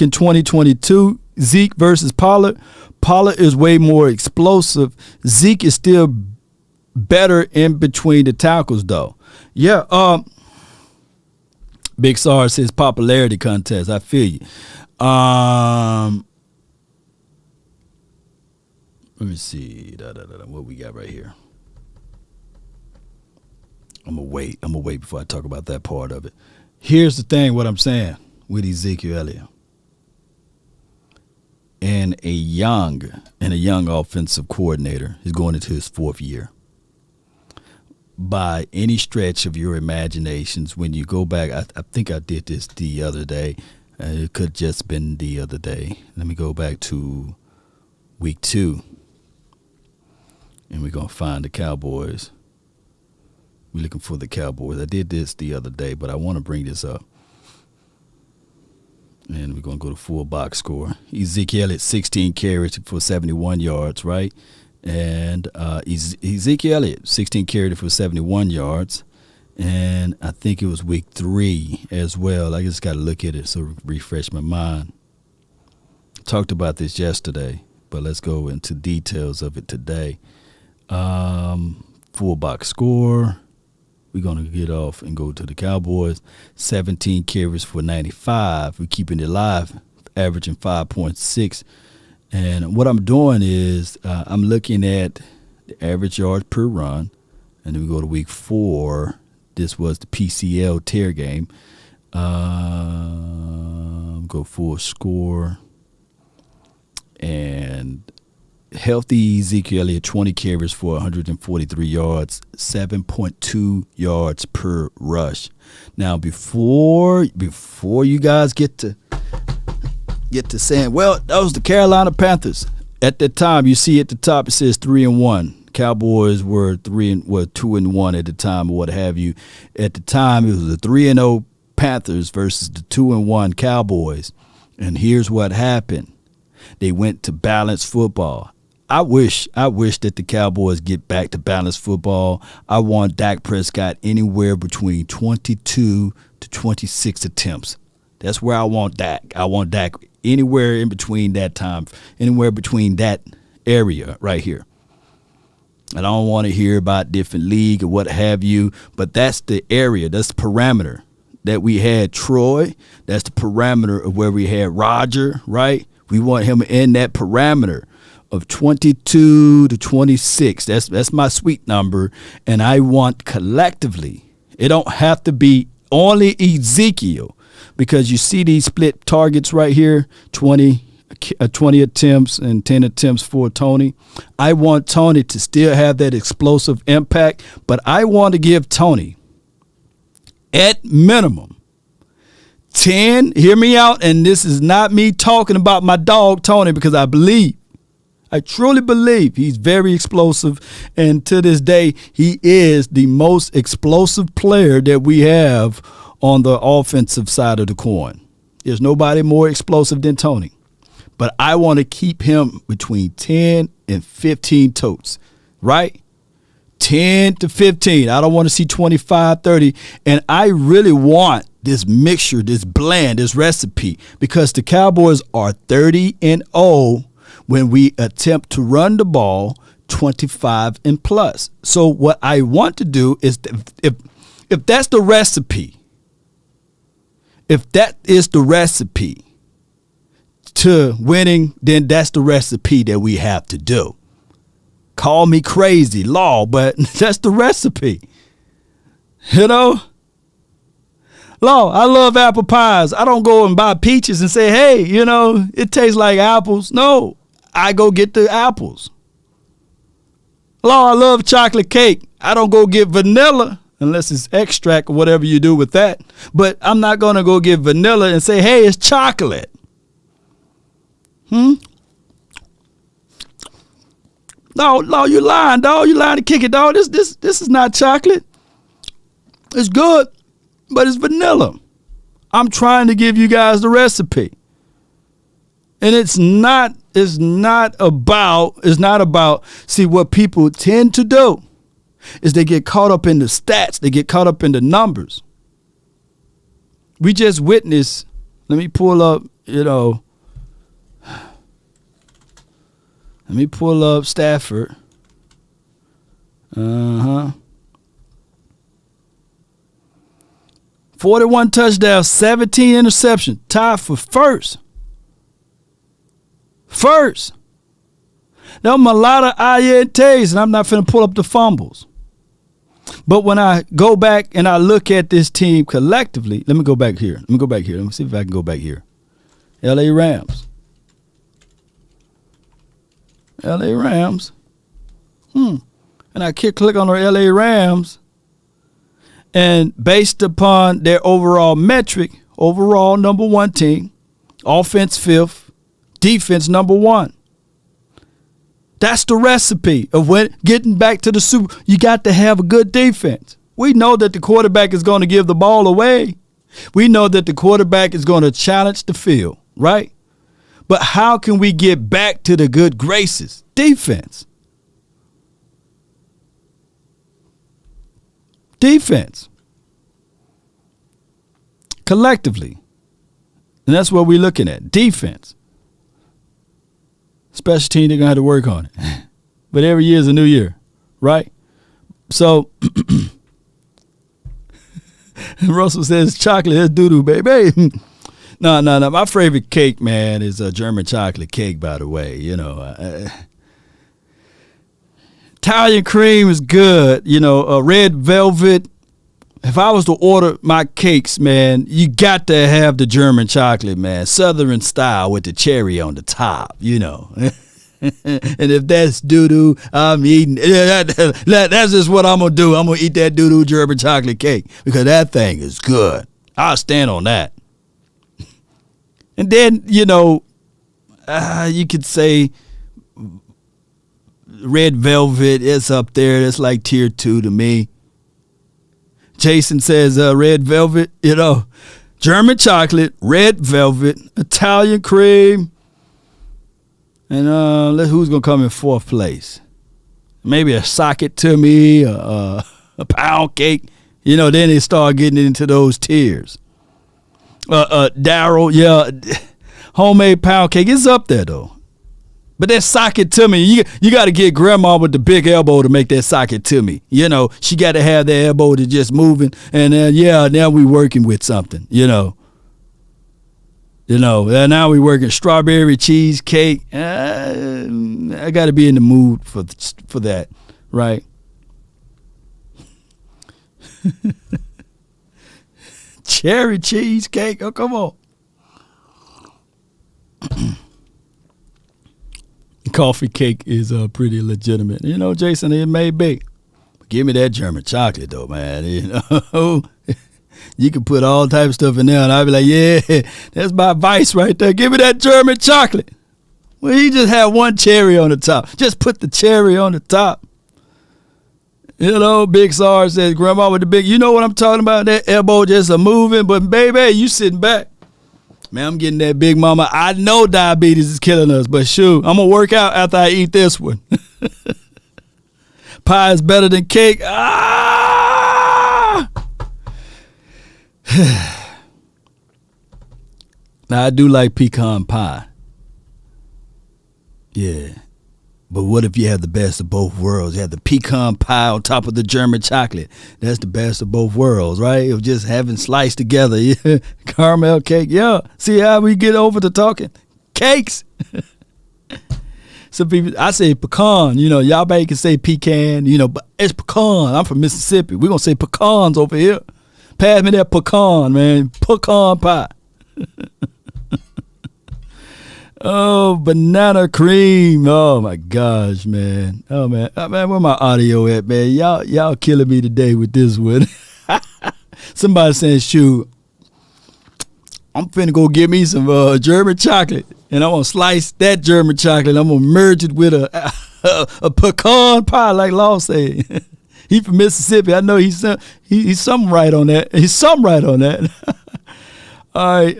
in 2022, Zeke versus Pollard is way more explosive. Zeke is still better in between the tackles, though. Yeah, Big Sar says popularity contest. I feel you. Let me see. What we got right here? I'm gonna wait before I talk about that part of it. Here's the thing, what I'm saying with Ezekiel Elliott. And a young offensive coordinator is going into his 4th year. by any stretch of your imaginations. When you go back, I think I did this the other day. It could have just been the other day. Let me go back to week 2. And we're going to find the Cowboys. We're looking for the Cowboys. I did this the other day, but I want to bring this up. And we're going to go to full box score. Ezekiel Elliott, 16 carries for 71 yards, right? And Ezekiel Elliott, 16 carries for 71 yards. And I think it was week 3 as well. I just got to look at it so refresh my mind. Talked about this yesterday, but let's go into details of it today. Full box score. We're going to get off and go to the Cowboys. 17 carries for 95. We're keeping it live, averaging 5.6. And what I'm doing is I'm looking at the average yards per run. And then we go to week 4. This was the PCL tear game. Go full score. And healthy Ezekiel Elliott, 20 carries for 143 yards, 7.2 yards per rush. Now, before you guys get to saying, well, that was the Carolina Panthers. At that time, you see at the top it says 3-1. Cowboys were 2-1 at the time, or what have you. At the time, it was the 3-0 Panthers versus the 2-1 Cowboys. And here's what happened: they went to balanced football. I wish that the Cowboys get back to balanced football. I want Dak Prescott anywhere between 22 to 26 attempts. That's where I want Dak. I want Dak anywhere in between that time, anywhere between that area right here. I don't want to hear about different league or what have you, but that's the area, that's the parameter that we had Troy. That's the parameter of where we had Roger, right? We want him in that parameter of 22 to 26. That's my sweet number. And I want collectively, it don't have to be only Ezekiel, because you see these split targets right here, 20 attempts and 10 attempts for Tony. I want Tony to still have that explosive impact, but I want to give Tony at minimum 10, hear me out, and this is not me talking about my dog Tony, because I truly believe he's very explosive, and to this day, he is the most explosive player that we have on the offensive side of the coin. There's nobody more explosive than Tony. But I want to keep him between 10 and 15 totes, right? 10 to 15. I don't want to see 25, 30. And I really want this mixture, this blend, this recipe, because the Cowboys are 30-0 when we attempt to run the ball 25 and plus. So what I want to do is, if that's the recipe, if that is the recipe to winning, then that's the recipe that we have to do. Call me crazy, Law, but that's the recipe. You know? Law, I love apple pies. I don't go and buy peaches and say, hey, it tastes like apples. No, I go get the apples. Law, I love chocolate cake. I don't go get vanilla unless it's extract or whatever you do with that. But I'm not going to go get vanilla and say, hey, it's chocolate. No, you lying, dog. You lying to kick it, dog. This is not chocolate. It's good, but it's vanilla. I'm trying to give you guys the recipe. And it's not about, see, what people tend to do is they get caught up in the stats. They get caught up in the numbers. We just witnessed, let me pull up, let me pull up Stafford. 41 touchdowns, 17 interceptions, tied for first. There were a lot of INTs, and I'm not finna pull up the fumbles. But when I go back and I look at this team collectively, let me go back here. Let me see if I can go back here. LA Rams. And I click on the LA Rams, And based upon their overall metric, overall number one team, offense fifth, defense number one. That's the recipe of when getting back to the Super. You got to have a good defense. We know that the quarterback is going to give the ball away. We know that the quarterback is going to challenge the field, right? But how can we get back to the good graces? Defense. Defense. Collectively. And that's what we're looking at. Defense. Special team, they're going to have to work on it. But every year is a new year, right? So, Russell says chocolate, that's doo-doo, baby. No. My favorite cake, man, is a German chocolate cake, by the way. You know, Italian cream is good. You know, red velvet. If I was to order my cakes, man, you got to have the German chocolate, man. Southern style with the cherry on the top, you know. And if that's doo-doo, I'm eating. That's just what I'm going to do. I'm going to eat that doo-doo German chocolate cake because that thing is good. I'll stand on that. And then, you know, you could say red velvet is up there. That's like tier 2 to me. Jason says red velvet, you know, German chocolate, red velvet, Italian cream. And who's going to come in fourth place? Maybe a socket to me, a pound cake. You know, then they start getting into those tiers. Darryl, yeah, homemade pound cake is up there, though. But that socket to me, you got to get grandma with the big elbow to make that socket to me. You know, she got to have the elbow to just moving. And now we working with something, you know. Now we working strawberry cheesecake. I got to be in the mood for that, right? Cherry cheesecake. Oh, come on. Coffee cake is pretty legitimate. You know, Jason, it may be. Give me that German chocolate, though, man. You know, you can put all type of stuff in there, and I'll be like, yeah, that's my vice right there. Give me that German chocolate. Well, you just have one cherry on the top. Just put the cherry on the top. You know, Big Sar says, Grandma with the big, you know what I'm talking about? That elbow just a moving, but baby, you sitting back. Man, I'm getting that Big Mama. I know diabetes is killing us, but shoot, I'm going to work out after I eat this one. Pie is better than cake. Ah! Now, I do like pecan pie. Yeah. But what if you have the best of both worlds? You have the pecan pie on top of the German chocolate. That's the best of both worlds, right? Of just having sliced together. Yeah. Caramel cake. Yeah. See how we get over to talking? Cakes. Some people, I say pecan. You know, y'all back can say pecan, you know, but it's pecan. I'm from Mississippi. We're going to say pecans over here. Pass me that pecan, man. Pecan pie. Oh, banana cream. Oh, my gosh, man. Oh, man. Where my audio at, man? Y'all killing me today with this one. Somebody saying, shoot, I'm finna go get me some German chocolate, and I'm going to slice that German chocolate. I'm going to merge it with a pecan pie, like Law said. He from Mississippi. I know he's something right on that. He's something right on that. All right,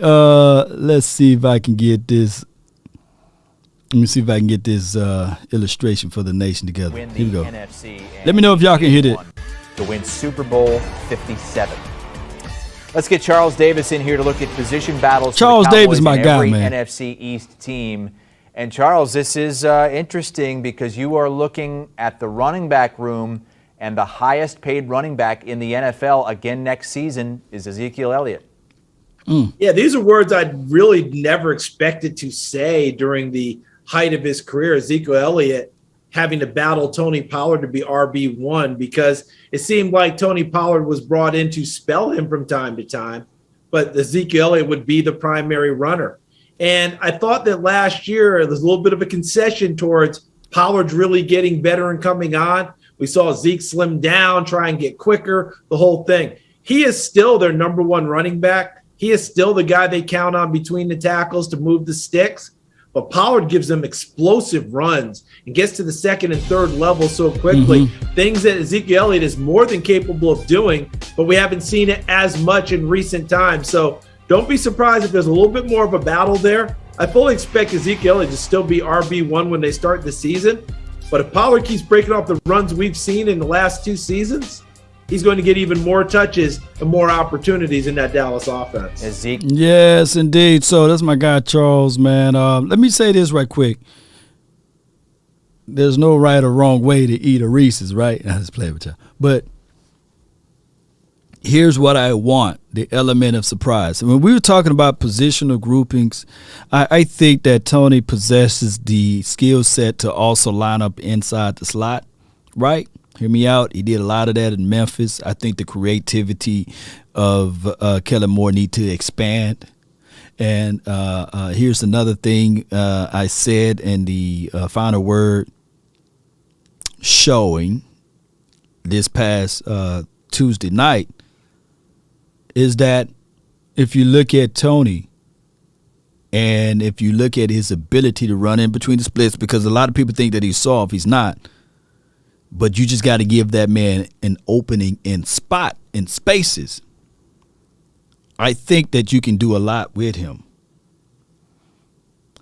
let's see if I can get this. Let me see if I can get this illustration for the nation together. Here we go. Let me know if y'all can hit it. To win Super Bowl 57. Let's get Charles Davis in here to look at position battles. Charles Davis, my guy, every man. NFC East team. And Charles, this is interesting because you are looking at the running back room, and the highest paid running back in the NFL again next season is Ezekiel Elliott. Yeah, these are words I really never expected to say during the height of his career. Ezekiel Elliott having to battle Tony Pollard to be RB1, because it seemed like Tony Pollard was brought in to spell him from time to time, but Ezekiel Elliott would be the primary runner. And I thought that last year there was a little bit of a concession towards Pollard's really getting better and coming on. We saw Zeke slim down, try and get quicker, the whole thing. He is still their number one running back. He is still the guy they count on between the tackles to move the sticks. But Pollard gives them explosive runs and gets to the second and third level so quickly. Things that Ezekiel Elliott is more than capable of doing, but we haven't seen it as much in recent times. So don't be surprised if there's a little bit more of a battle there. I fully expect Ezekiel Elliott to still be RB1 when they start the season. But if Pollard keeps breaking off the runs we've seen in the last 2 seasons, he's going to get even more touches and more opportunities in that Dallas offense. Yes, indeed. So that's my guy, Charles, man. Let me say this right quick. There's no right or wrong way to eat a Reese's, right? I just play with you. But here's what I want, the element of surprise. When we were talking about positional groupings, I think that Tony possesses the skill set to also line up inside the slot, right? Hear me out. He did a lot of that in Memphis. I think the creativity of Kellen Moore need to expand. And here's another thing I said in the final word showing this past Tuesday night is that if you look at Tony and if you look at his ability to run in between the splits, because a lot of people think that he's soft, he's not. But you just got to give that man an opening in spaces. I think that you can do a lot with him.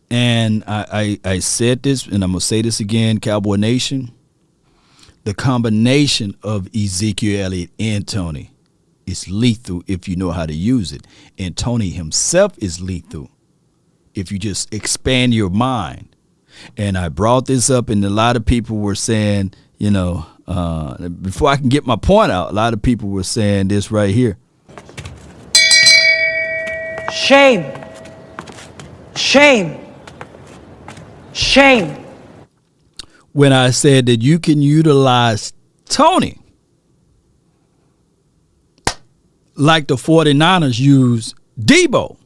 And I said this, and I'm going to say this again, Cowboy Nation. The combination of Ezekiel Elliott and Tony is lethal if you know how to use it. And Tony himself is lethal if you just expand your mind. And I brought this up, and a lot of people were saying, before I can get my point out, a lot of people were saying this right here. Shame. Shame. Shame. When I said that you can utilize Tony like the 49ers use Debo.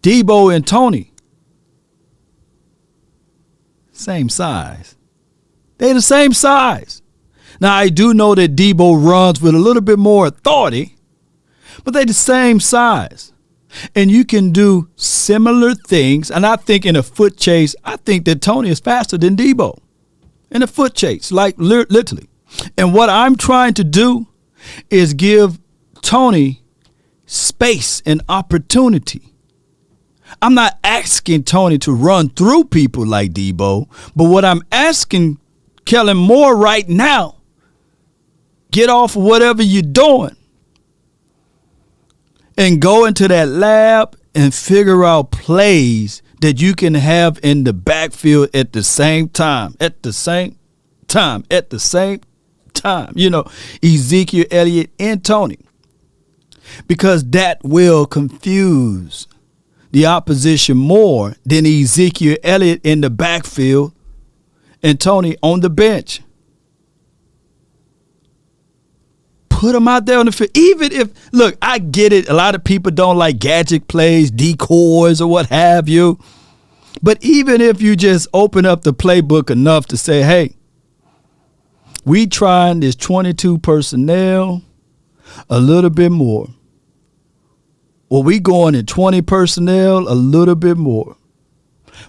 Debo and Tony, same size. They're the same size. Now, I do know that Debo runs with a little bit more authority, but they're the same size. And you can do similar things. And I think in a foot chase, I think that Tony is faster than Debo in a foot chase, like literally. And what I'm trying to do is give Tony space and opportunity. I'm not asking Tony to run through people like Debo, but what I'm asking Kellen Moore right now, get off of whatever you're doing and go into that lab and figure out plays that you can have in the backfield at the same time. Ezekiel Elliott and Tony. Because that will confuse the opposition more than Ezekiel Elliott in the backfield and Tony on the bench. Put them out there on the field. Even if, look, I get it. A lot of people don't like gadget plays, decoys, or what have you. But even if you just open up the playbook enough to say, hey, we trying this 22 personnel a little bit more. Or we going in 20 personnel a little bit more.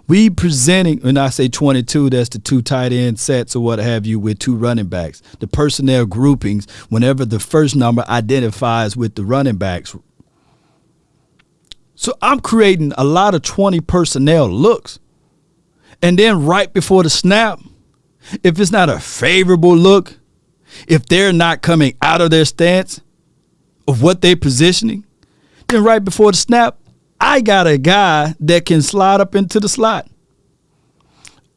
We presenting, when I say 22, that's the 2 tight end sets or what have you with 2 running backs. The personnel groupings, whenever the first number identifies with the running backs. So I'm creating a lot of 20 personnel looks. And then right before the snap, if it's not a favorable look, if they're not coming out of their stance of what they're positioning, then right before the snap, I got a guy that can slide up into the slot.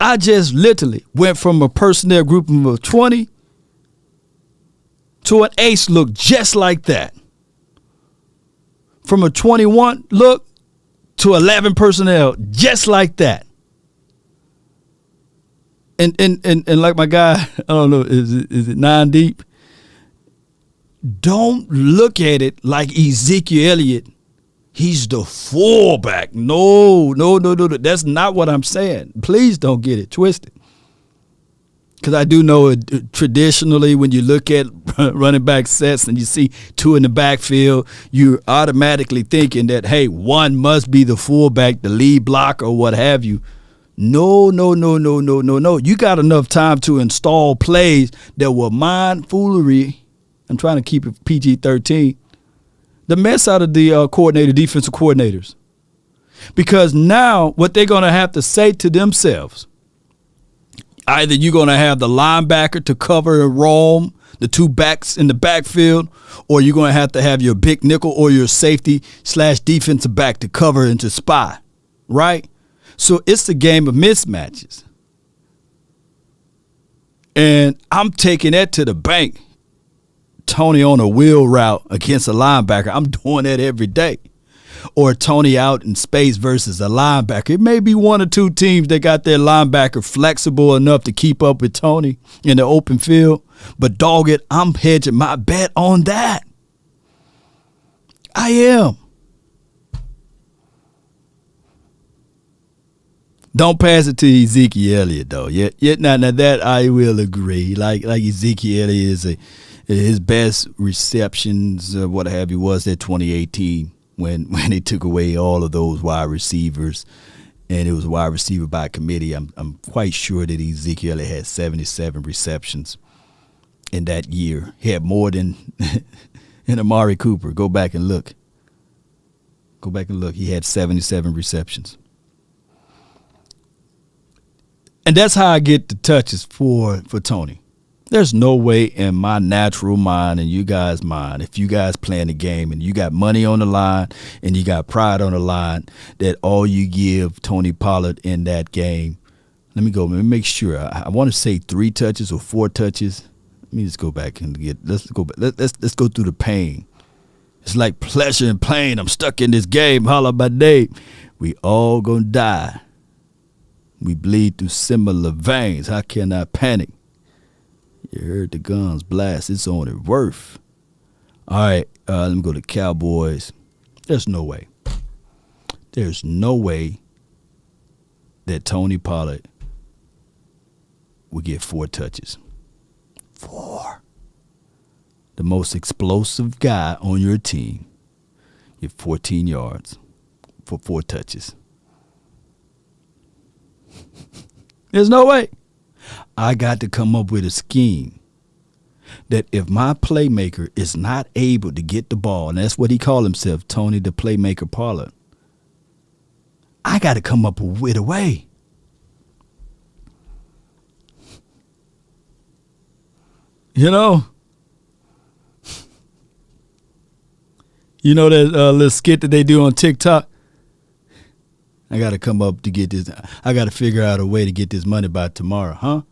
I just literally went from a personnel grouping of 20 to an ace look just like that. From a 21 look to 11 personnel just like that. And like my guy, I don't know, is it 9 deep? Don't look at it like Ezekiel Elliott. He's the fullback. No. That's not what I'm saying. Please don't get it twisted. Because I do know traditionally when you look at running back sets and you see two in the backfield, you're automatically thinking that, hey, one must be the fullback, the lead blocker, or what have you. No. You got enough time to install plays that will mind foolery. I'm trying to keep it PG-13. The mess out of the defensive coordinators. Because now what they're going to have to say to themselves, either you're going to have the linebacker to cover and roam the two backs in the backfield, or you're going to have your big nickel or your safety / defensive back to cover and to spy, right? So it's a game of mismatches. And I'm taking that to the bank. Tony on a wheel route against a linebacker. I'm doing that every day. Or Tony out in space versus a linebacker. It may be one or two teams that got their linebacker flexible enough to keep up with Tony in the open field. But dog it, I'm hedging my bet on that. I am. Don't pass it to Ezekiel Elliott, though. Now that I will agree. Like Ezekiel Elliott his best receptions, what have you, was that 2018. When they took away all of those wide receivers, and it was wide receiver by committee. I'm quite sure that Ezekiel had 77 receptions in that year. He had more than Amari Cooper. Go back and look. He had 77 receptions. And that's how I get the touches for Tony. There's no way in my natural mind and you guys' mind, if you guys playing the game and you got money on the line and you got pride on the line, that all you give Tony Pollard in that game. Let me make sure. I want to say 3 touches or 4 touches. Let me just go back and let's go through the pain. It's like pleasure and pain. I'm stuck in this game. Holla by day. We all gonna die. We bleed through similar veins. How can I panic? You heard the guns blast. It's on it worth. All right, let me go to Cowboys. There's no way. There's no way that Tony Pollard would get 4 touches. 4. The most explosive guy on your team get 14 yards for 4 touches. There's no way. I got to come up with a scheme that if my playmaker is not able to get the ball, and that's what he called himself, Tony the Playmaker Pollard, I got to come up with a way. You know that little skit that they do on TikTok? I got to come up to get this. I got to figure out a way to get this money by tomorrow, huh?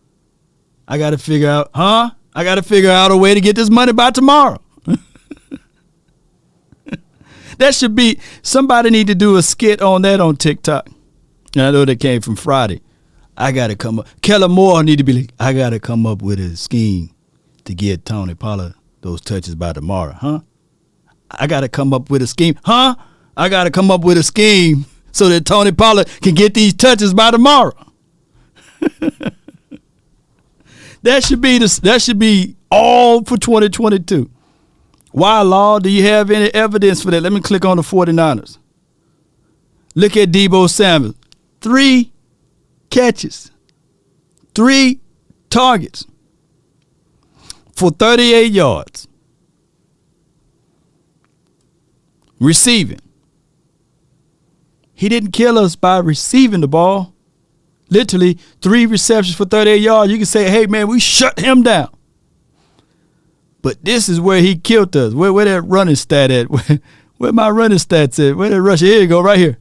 I got to figure out a way to get this money by tomorrow. That should be, somebody need to do a skit on that on TikTok. And I know that came from Friday. I got to come up. Kellen Moore need to be like, I got to come up with a scheme to get Tony Pollard those touches by tomorrow, huh? I got to come up with a scheme, huh? I got to come up with a scheme so that Tony Pollard can get these touches by tomorrow. That should be all for 2022. Why, Law? Do you have any evidence for that? Let me click on the 49ers. Look at Deebo Samuel. 3 catches. 3 targets for 38 yards. Receiving. He didn't kill us by receiving the ball. Literally 3 receptions for 38 yards. You can say, hey, man, we shut him down. But this is where he killed us. Where that running stat at? Where my running stats at? Where that rush? Here you go, right here.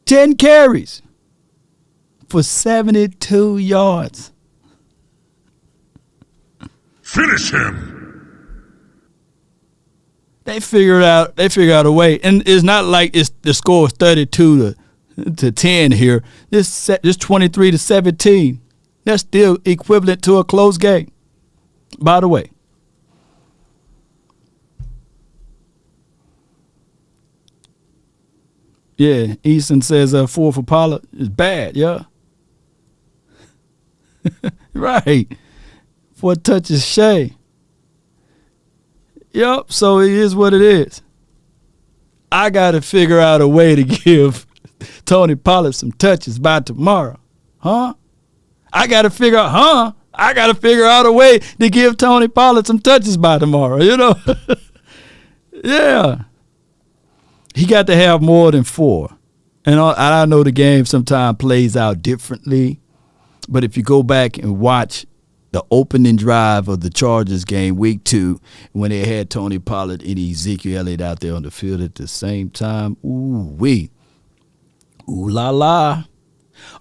10 carries for 72 yards. Finish him. They figure out a way. And it's not like the score is 32 to 10 here. This 23 to 17. That's still equivalent to a close game. By the way. Yeah, Easton says 4 for Pollard is bad, yeah. Right. 4 touches shy. Yep, so it is what it is. I got to figure out a way to give Tony Pollard some touches by tomorrow. I got to figure out a way to give Tony Pollard some touches by tomorrow, Yeah. He got to have more than 4. And I know the game sometimes plays out differently, but if you go back and watch the opening drive of the Chargers game, week 2, when they had Tony Pollard and Ezekiel Elliott out there on the field at the same time, ooh la la.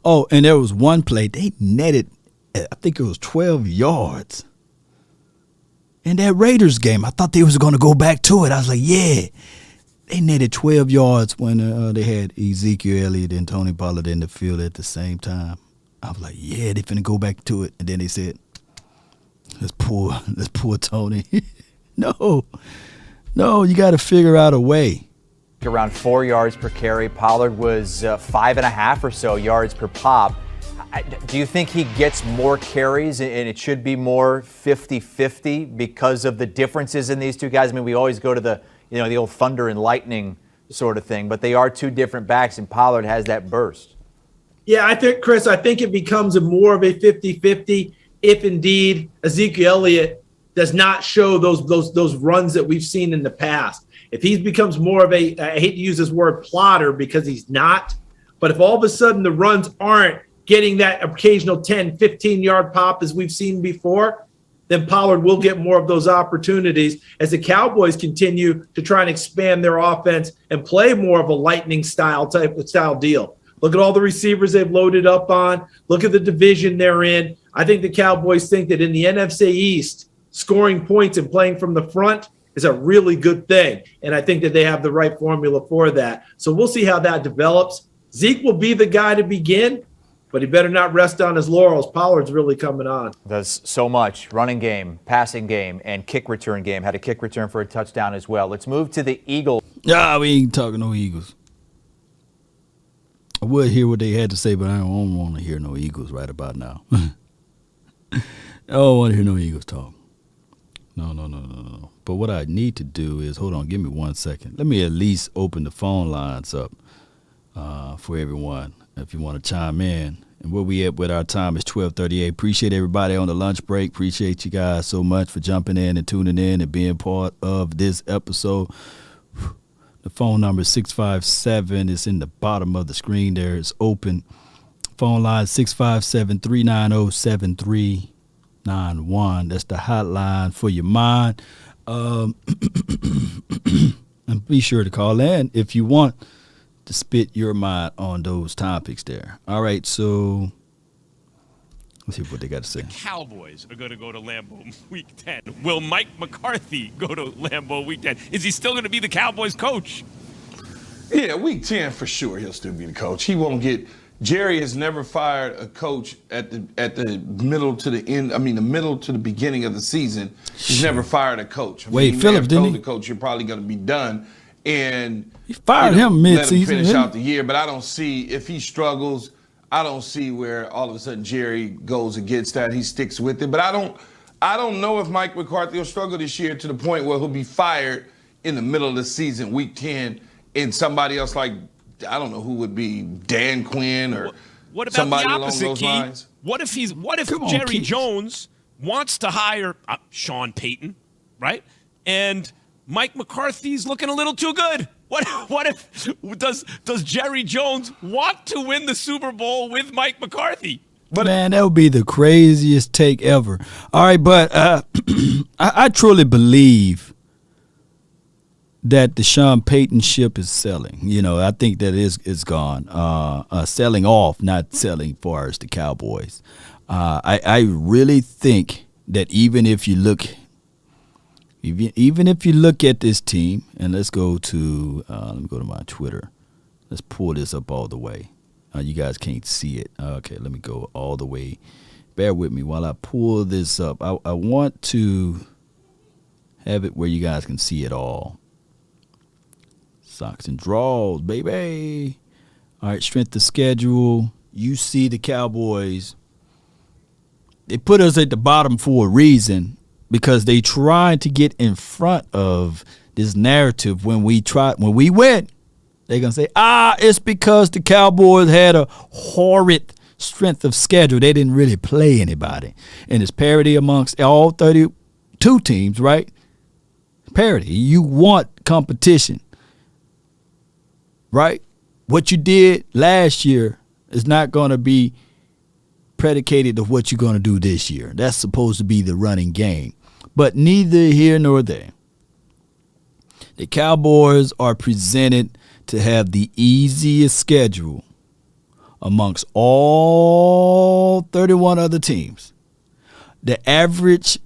Oh, and there was one play, they netted, I think it was 12 yards. In that Raiders game, I thought they was going to go back to it. I was like, yeah. They netted 12 yards when they had Ezekiel Elliott and Tony Pollard in the field at the same time. I was like, yeah, they finna go back to it. And then they said, let's pull Tony. No, you got to figure out a way. Around 4 yards per carry. Pollard was 5.5 or so yards per pop. Do you think he gets more carries and it should be more 50-50 because of the differences in these two guys? I mean, we always go to the old thunder and lightning sort of thing, but they are 2 different backs, and Pollard has that burst. Yeah, I think it becomes more of a 50-50 if indeed Ezekiel Elliott does not show those runs that we've seen in the past. If he becomes more of I hate to use this word plotter because he's not, but if all of a sudden the runs aren't getting that occasional 10, 15-yard pop as we've seen before, then Pollard will get more of those opportunities as the Cowboys continue to try and expand their offense and play more of a lightning style deal. Look at all the receivers they've loaded up on. Look at the division they're in. I think the Cowboys think that in the NFC East, scoring points and playing from the front is a really good thing. And I think that they have the right formula for that. So we'll see how that develops. Zeke will be the guy to begin, but he better not rest on his laurels. Pollard's really coming on. Does so much. Running game, passing game, and kick return game. Had a kick return for a touchdown as well. Let's move to the Eagles. Nah, we ain't talking no Eagles. I would hear what they had to say, but I don't want to hear no Eagles right about now. I don't want to hear no Eagles talk. No. But what I need to do is, hold on, give me 1 second. Let me at least open the phone lines up for everyone if you want to chime in. And where we at with our time is 12:38. Appreciate everybody on the lunch break. Appreciate you guys so much for jumping in and tuning in and being part of this episode. The phone number is 657. It's in the bottom of the screen there. It's open. Phone line 657-390-7391. That's the hotline for your mind. And be sure to call in if you want to spit your mind on those topics there. All right, so let's see what they got to say. The Cowboys are going to go to Lambeau Week 10. Will Mike McCarthy go to Lambeau Week 10? Is he still going to be the Cowboys coach? Yeah, Week 10 for sure he'll still be the coach. He won't get – Jerry has never fired a coach at the middle to the end – the middle to the beginning of the season. He's never fired a coach. Wade Phillips, didn't he? The coach, you're probably going to be done. And he fired him mid-season. Let him finish out the year. But I don't see – if he struggles – I don't see where all of a sudden Jerry goes against that. He sticks with it. But I don't know if Mike McCarthy will struggle this year to the point where he'll be fired in the middle of the season, Week 10, and somebody else like, I don't know who would be, Dan Quinn or what about somebody the along opposite, those Keith? lines. What if Jerry Jones wants to hire Sean Payton, right? And Mike McCarthy's looking a little too good. What if does Jerry Jones want to win the Super Bowl with Mike McCarthy? But man, that would be the craziest take ever. All right, but I truly believe that the Sean Payton ship is selling. You know, I think that it's gone. Selling off, not selling far as the Cowboys. I really think that even if you look at this team, and let's go to let me go to my Twitter. Let's pull this up all the way. You guys can't see it. Okay, let me go all the way. Bear with me while I pull this up. I want to have it where you guys can see it all. Socks and draws, baby. All right, strength of schedule. You see the Cowboys they put us at the bottom for a reason, because they trying to get in front of this narrative. When we win, they're going to say, it's because the Cowboys had a horrid strength of schedule. They didn't really play anybody. And it's parity amongst all 32 teams, right? Parity. You want competition, right? What you did last year is not going to be predicated of what you're going to do this year. That's supposed to be the running game. But neither here nor there. The Cowboys are presented to have the easiest schedule amongst all 31 other teams. The average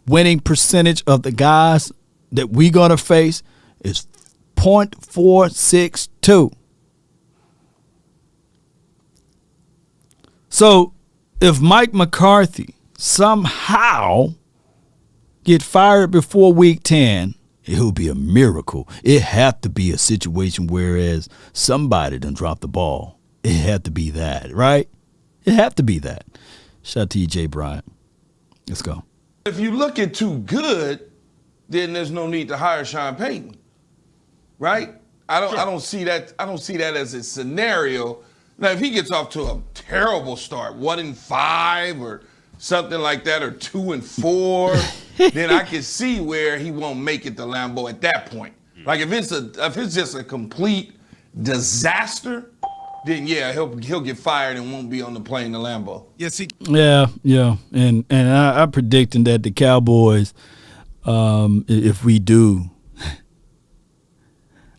winning percentage of the guys that we're going to face is .462. So if Mike McCarthy somehow get fired before week 10, it will be a miracle. It have to be a situation whereas somebody done dropped the ball. It had to be that, right? It have to be that. Shout out to you, Jay Bryant. Let's go. If you look at too good, then there's no need to hire Sean Payton, right? I don't see that. I don't see that as a scenario. Now, if he gets off to a terrible start, 1-5 or something like that, or 2-4, then I can see where he won't make it to Lambeau at that point. Like if it's just a complete disaster, then yeah, he'll get fired and won't be on the plane to Lambeau. Yeah, and I'm predicting that the Cowboys, if we do,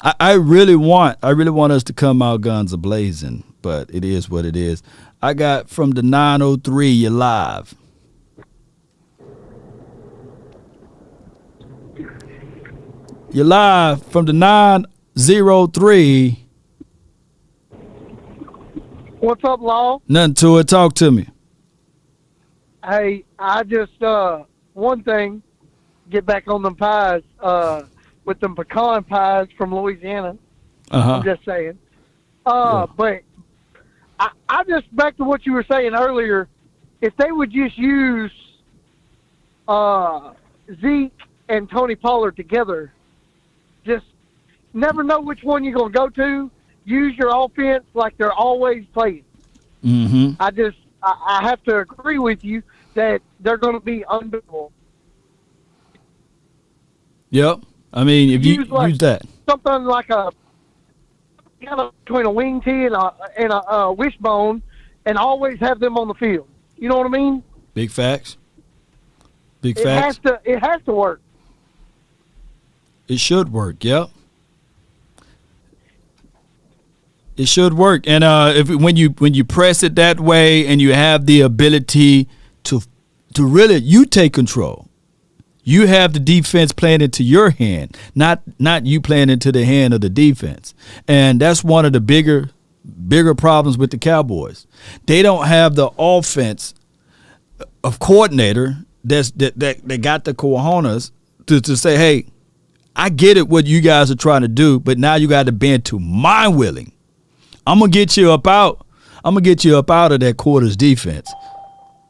I really want us to come out guns a blazing, but it is what it is. I got from the 903, you're live. You're live from the 903. What's up, Law? Nothing to it. Talk to me. Hey, I just, one thing, get back on them pies, with them pecan pies from Louisiana. I'm just saying. But I just, back to what you were saying earlier, if they would just use Zeke and Tony Pollard together, just never know which one you're going to go to. Use your offense like they're always playing. Mm-hmm. I have to agree with you that they're going to be unbeatable. Yep. I mean, if you use that. Something like a kind of between a wing tee and a wishbone, and always have them on the field. You know what I mean? Big facts. Big facts. It has to work. It should work. Yep. It should work. And when you press it that way, and you have the ability to really you take control. You have the defense playing into your hand, not you playing into the hand of the defense. And that's one of the bigger problems with the Cowboys. They don't have the offense of coordinator that got the cojones to say, hey, I get it what you guys are trying to do, but now you got to bend to my willing. I'm gonna get you up out. I'm gonna get you up out of that quarters defense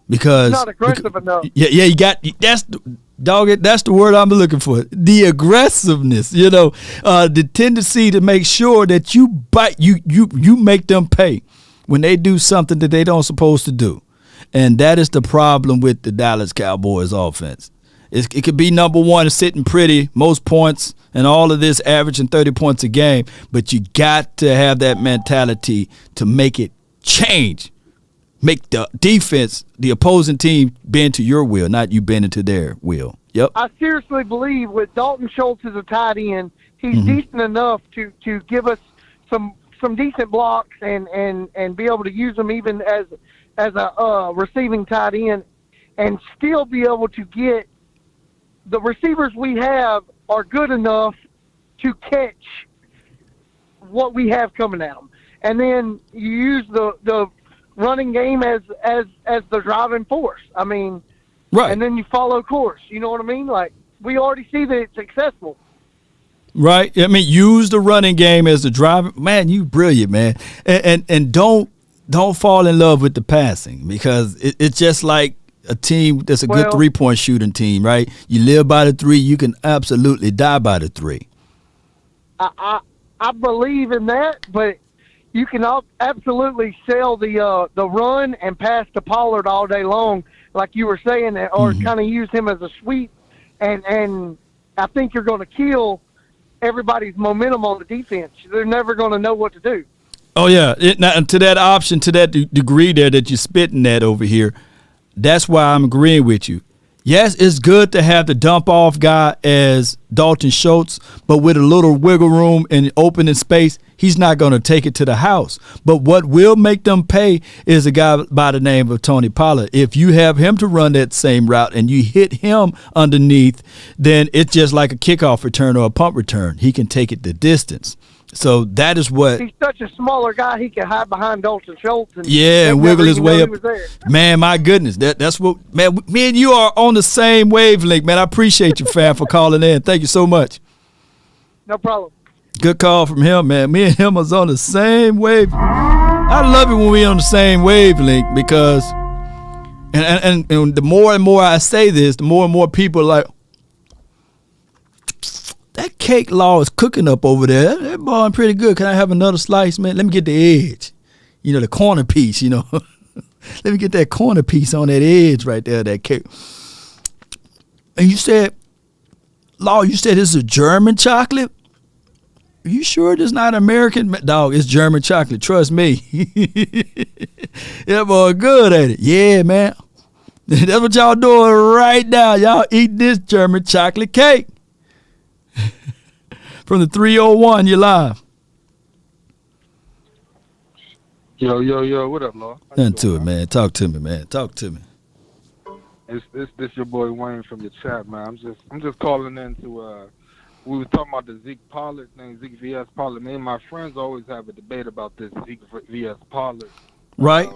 because not aggressive enough. Yeah, you got that's the word I'm looking for. The aggressiveness, the tendency to make sure that you make them pay when they do something that they don't supposed to do, and that is the problem with the Dallas Cowboys offense. It could be number one, sitting pretty, most points, and all of this, averaging 30 points a game. But you got to have that mentality to make it change. Make the defense, the opposing team, bend to your will, not you bending to their will. Yep. I seriously believe with Dalton Schultz as a tight end, he's decent enough to give us some decent blocks and be able to use them even as a receiving tight end, and still be able to get the receivers we have are good enough to catch what we have coming at them. And then you use the running game as the driving force. I mean, right. And then you follow course. You know what I mean? Like, we already see that it's successful. Right. I mean, use the running game as the driver. Man, you brilliant, man. And don't fall in love with the passing, because it's just like a team that's a good Well- 3-point shooting team, right? You live by the 3, you can absolutely die by the 3. I believe in that, but you can absolutely sell the run and pass to Pollard all day long, like you were saying, or kind of use him as a sweep, and I think you're going to kill everybody's momentum on the defense. They're never going to know what to do. Oh, yeah. And to that option, to that degree there that you're spitting at over here, that's why I'm agreeing with you. Yes, it's good to have the dump-off guy as Dalton Schultz, but with a little wiggle room and opening space, he's not going to take it to the house. But what will make them pay is a guy by the name of Tony Pollard. If you have him to run that same route and you hit him underneath, then it's just like a kickoff return or a punt return. He can take it the distance. So that is what. He's such a smaller guy; he can hide behind Dalton Schultz and and wiggle his way up. He was there. Man, my goodness, that's what. Man, me and you are on the same wavelength, man. I appreciate you, fam, for calling in. Thank you so much. No problem. Good call from him, man. Me and him was on the same wave. I love it when we on the same wavelength because, and the more and more I say this, the more and more people are like, that cake law is cooking up over there. That boy pretty good. Can I have another slice, man? Let me get the edge. You know, the corner piece, you know. Let me get that corner piece on that edge right there, that cake. And you said, Law, you said this is a German chocolate? Are you sure this not American? Dog, it's German chocolate. Trust me. That boy good at it. Yeah, man. That's what y'all doing right now. Y'all eat this German chocolate cake. From the 301, you're live. Yo, what up, Law? Nothing to it, man. Talk to me, man. Talk to me. It's your boy Wayne from the chat, man. I'm just calling in to we were talking about the Zeke Pollard thing, Zeke vs. Pollard. Me and my friends always have a debate about this Zeke vs. Pollard. Right.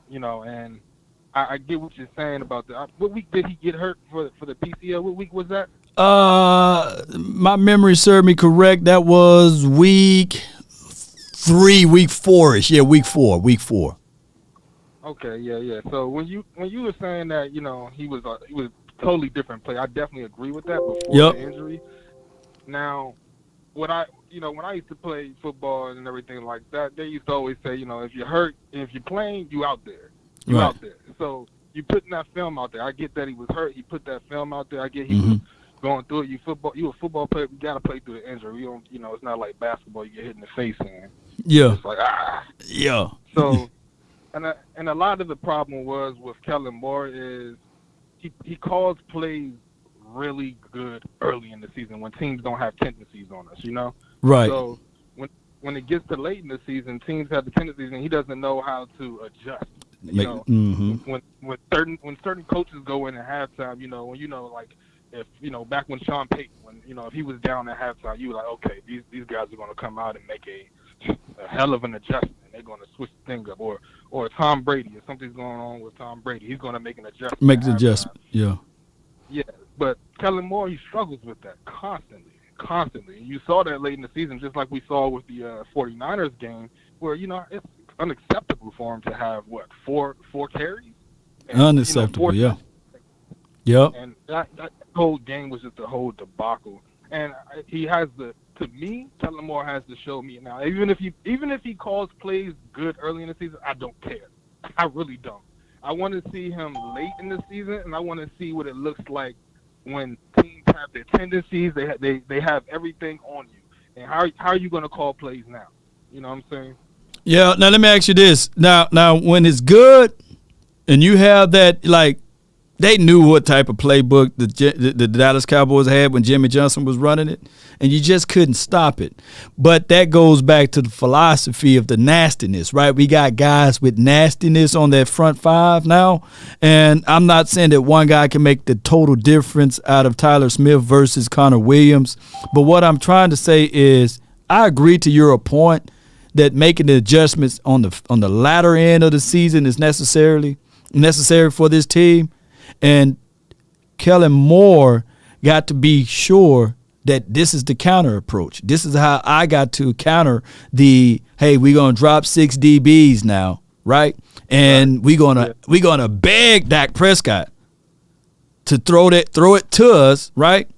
You know, and I get what you're saying about that. What week did he get hurt for the PCL? What week was that? My memory served me correct. That was week 3, week 4-ish. Yeah, week 4. Okay, yeah. So when you were saying that, you know, he was totally different play, I definitely agree with that before the injury. Now, when I used to play football and everything like that, they used to always say, you know, if you're hurt, if you're playing, you out there. You out there. So you putting that film out there. I get that he was hurt. He put that film out there. I get he was going through it. You a football player. You gotta play through the injury. You don't. You know, it's not like basketball. You get hit in the face and it's like Yeah. So, and a lot of the problem was with Kellen Moore is he calls plays really good early in the season when teams don't have tendencies on us. You know. Right. So when it gets to late in the season, teams have the tendencies and he doesn't know how to adjust. You know, when certain coaches go in at halftime, you know, like if back when Sean Payton, when if he was down at halftime, you were like, okay, these guys are going to come out and make a hell of an adjustment. They're going to switch the thing up, or Tom Brady, if something's going on with Tom Brady, he's going to make an adjustment. Make the adjustment, yeah. But Kellen Moore, he struggles with that constantly. And you saw that late in the season, just like we saw with the 49ers game, where it's unacceptable for him to have four carries. And, unacceptable, yeah. Yep. And that whole game was just a whole debacle. And he has to me, Kellen Moore has to show me now. Even if he calls plays good early in the season, I don't care. I really don't. I want to see him late in the season, and I want to see what it looks like when teams have their tendencies. They have everything on you. And how are you going to call plays now? You know what I'm saying? Yeah. Now let me ask you this. Now when it's good, and you have that, like, they knew what type of playbook the Dallas Cowboys had when Jimmy Johnson was running it, and you just couldn't stop it. But that goes back to the philosophy of the nastiness, right? We got guys with nastiness on that front five now, and I'm not saying that one guy can make the total difference out of Tyler Smith versus Connor Williams, but what I'm trying to say is I agree to your point that making the adjustments on the latter end of the season is necessary for this team. And Kellen Moore got to be sure that this is the counter approach. This is how I got to counter hey, we're going to drop 6 DBs now. right? And we're gonna beg Dak Prescott to throw it to us, right?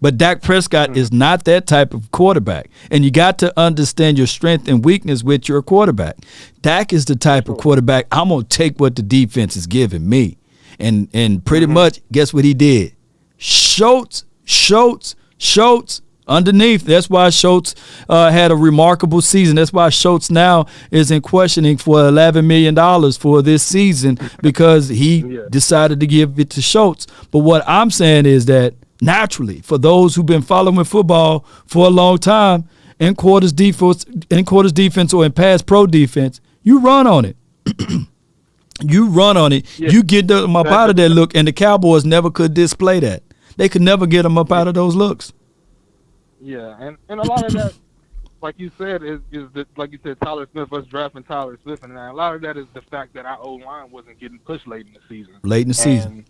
But Dak Prescott is not that type of quarterback. And you got to understand your strength and weakness with your quarterback. Dak is the type of quarterback, I'm going to take what the defense is giving me. And pretty much, guess what he did? Schultz, underneath. That's why Schultz had a remarkable season. That's why Schultz now is in questioning for $11 million for this season because he decided to give it to Schultz. But what I'm saying is that naturally, for those who've been following football for a long time, in quarters defense or in pass pro defense, you run on it. You run on it. Yeah. You get them up out of that look, and the Cowboys never could display that. They could never get them up out of those looks. Yeah, and a lot of that, like you said, is that, like you said, Tyler Smith, us drafting Tyler Smith, and a lot of that is the fact that our O-line wasn't getting pushed late in the season.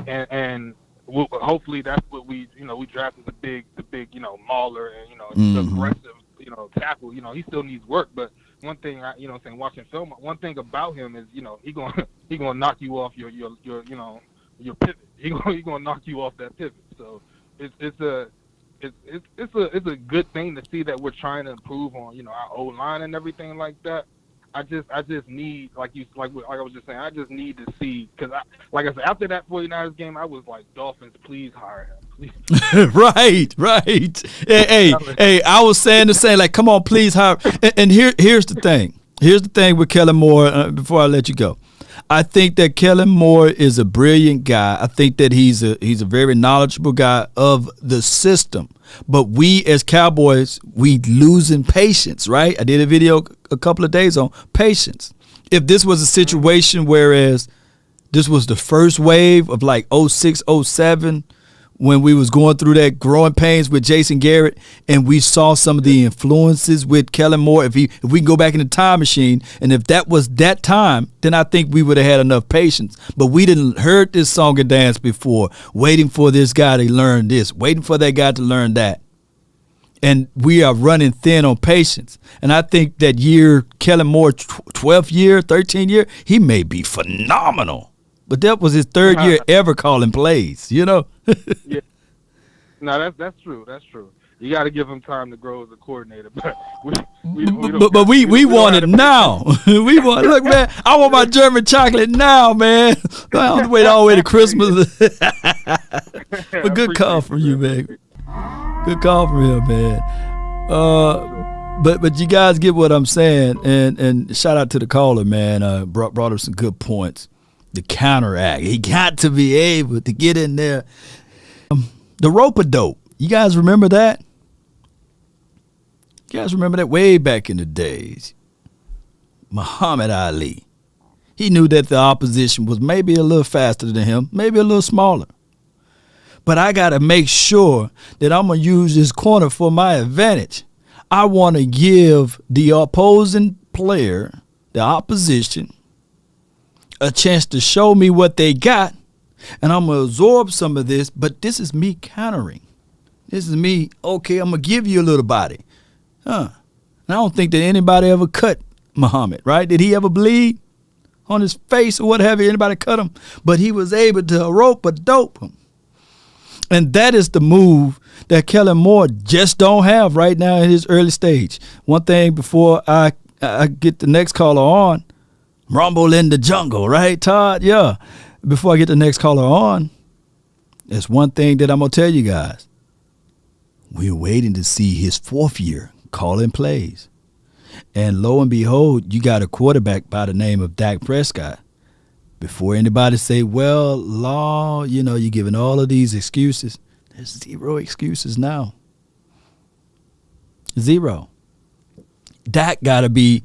And hopefully that's what we drafted the big, mauler and, aggressive, tackle. He still needs work, but one thing watching film, one thing about him is, he gonna knock you off your pivot. He gonna knock you off that pivot. So it's a good thing to see that we're trying to improve on, our O-line and everything like that. I just need, like I was just saying, I just need to see, because like I said, after that 49ers game, I was like, Dolphins, please hire him. Right. Hey, I was saying the same, like, come on, please hire. And here's the thing. Here's the thing with Kellen Moore, before I let you go. I think that Kellen Moore is a brilliant guy. I think that he's a very knowledgeable guy of the system. But we as Cowboys, we losing patience, right? I did a video a couple of days on patience. If this was a situation whereas this was the first wave of like 06, 07, when we was going through that growing pains with Jason Garrett, and we saw some of the influences with Kellen Moore, if we can go back in the time machine, and if that was that time, then I think we would have had enough patience. But we didn't heard this song and dance before, waiting for this guy to learn this, waiting for that guy to learn that. And we are running thin on patience. And I think that year, Kellen Moore, 12th year, 13th year, he may be phenomenal. But that was his third year ever calling plays, Yeah. No, that's true. That's true. You got to give him time to grow as a coordinator. But we want it now. We want, look, man, I want my German chocolate now, man. I don't wait all the way to Christmas. But good call from you, man. Good call from him, man. But you guys get what I'm saying, and shout out to the caller, man. Brought up some good points. The counteract. He got to be able to get in there. The rope-a-dope. You guys remember that? You guys remember that way back in the days? Muhammad Ali. He knew that the opposition was maybe a little faster than him, maybe a little smaller. But I got to make sure that I'm going to use this corner for my advantage. I want to give the opposing player, the opposition, a chance to show me what they got, and I'm going to absorb some of this, but this is me countering. This is me, okay, I'm going to give you a little body. And I don't think that anybody ever cut Muhammad, right? Did he ever bleed on his face or what have you? Anybody cut him? But he was able to rope-a-dope him. And that is the move that Kellen Moore just don't have right now in his early stage. One thing before I get the next caller on, rumble in the jungle, right, Todd? Yeah. Before I get the next caller on, there's one thing that I'm going to tell you guys. We're waiting to see his fourth year calling plays. And lo and behold, you got a quarterback by the name of Dak Prescott. Before anybody say, well, Law, you're giving all of these excuses. There's zero excuses now. Zero. Dak got to be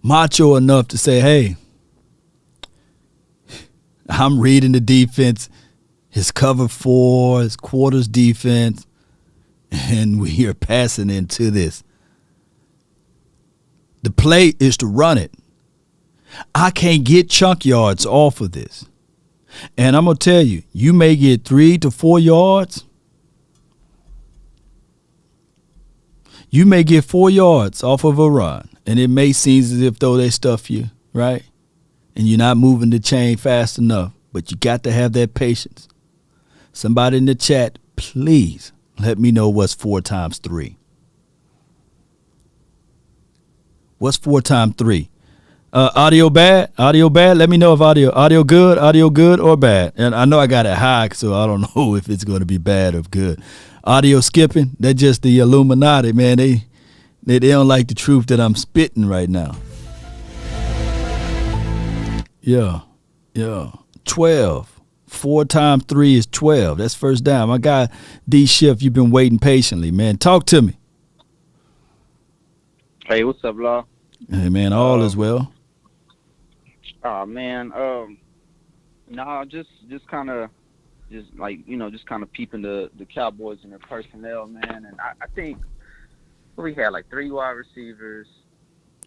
macho enough to say, hey, I'm reading the defense, his cover 4, his quarters defense, and we are passing into this. The play is to run it. I can't get chunk yards off of this. And I'm going to tell you, you may get 3 to 4 yards. You may get 4 yards off of a run, and it may seem as if though they stuff you, right? And you're not moving the chain fast enough, but you got to have that patience. Somebody in the chat, please let me know what's 4 times 3. What's 4 times 3? Audio bad? Audio bad? Let me know if audio good or bad. And I know I got it high, so I don't know if it's going to be bad or good. Audio skipping? They're just the Illuminati, man. They don't like the truth that I'm spitting right now. Yeah. 12. 4 times 3 is 12. That's first down. My guy, D Shift, you've been waiting patiently, man. Talk to me. Hey, what's up, Law? Hey, man, all is well. Oh, man. No, just kind of peeping the Cowboys and their personnel, man. And I think we had like 3 wide receivers.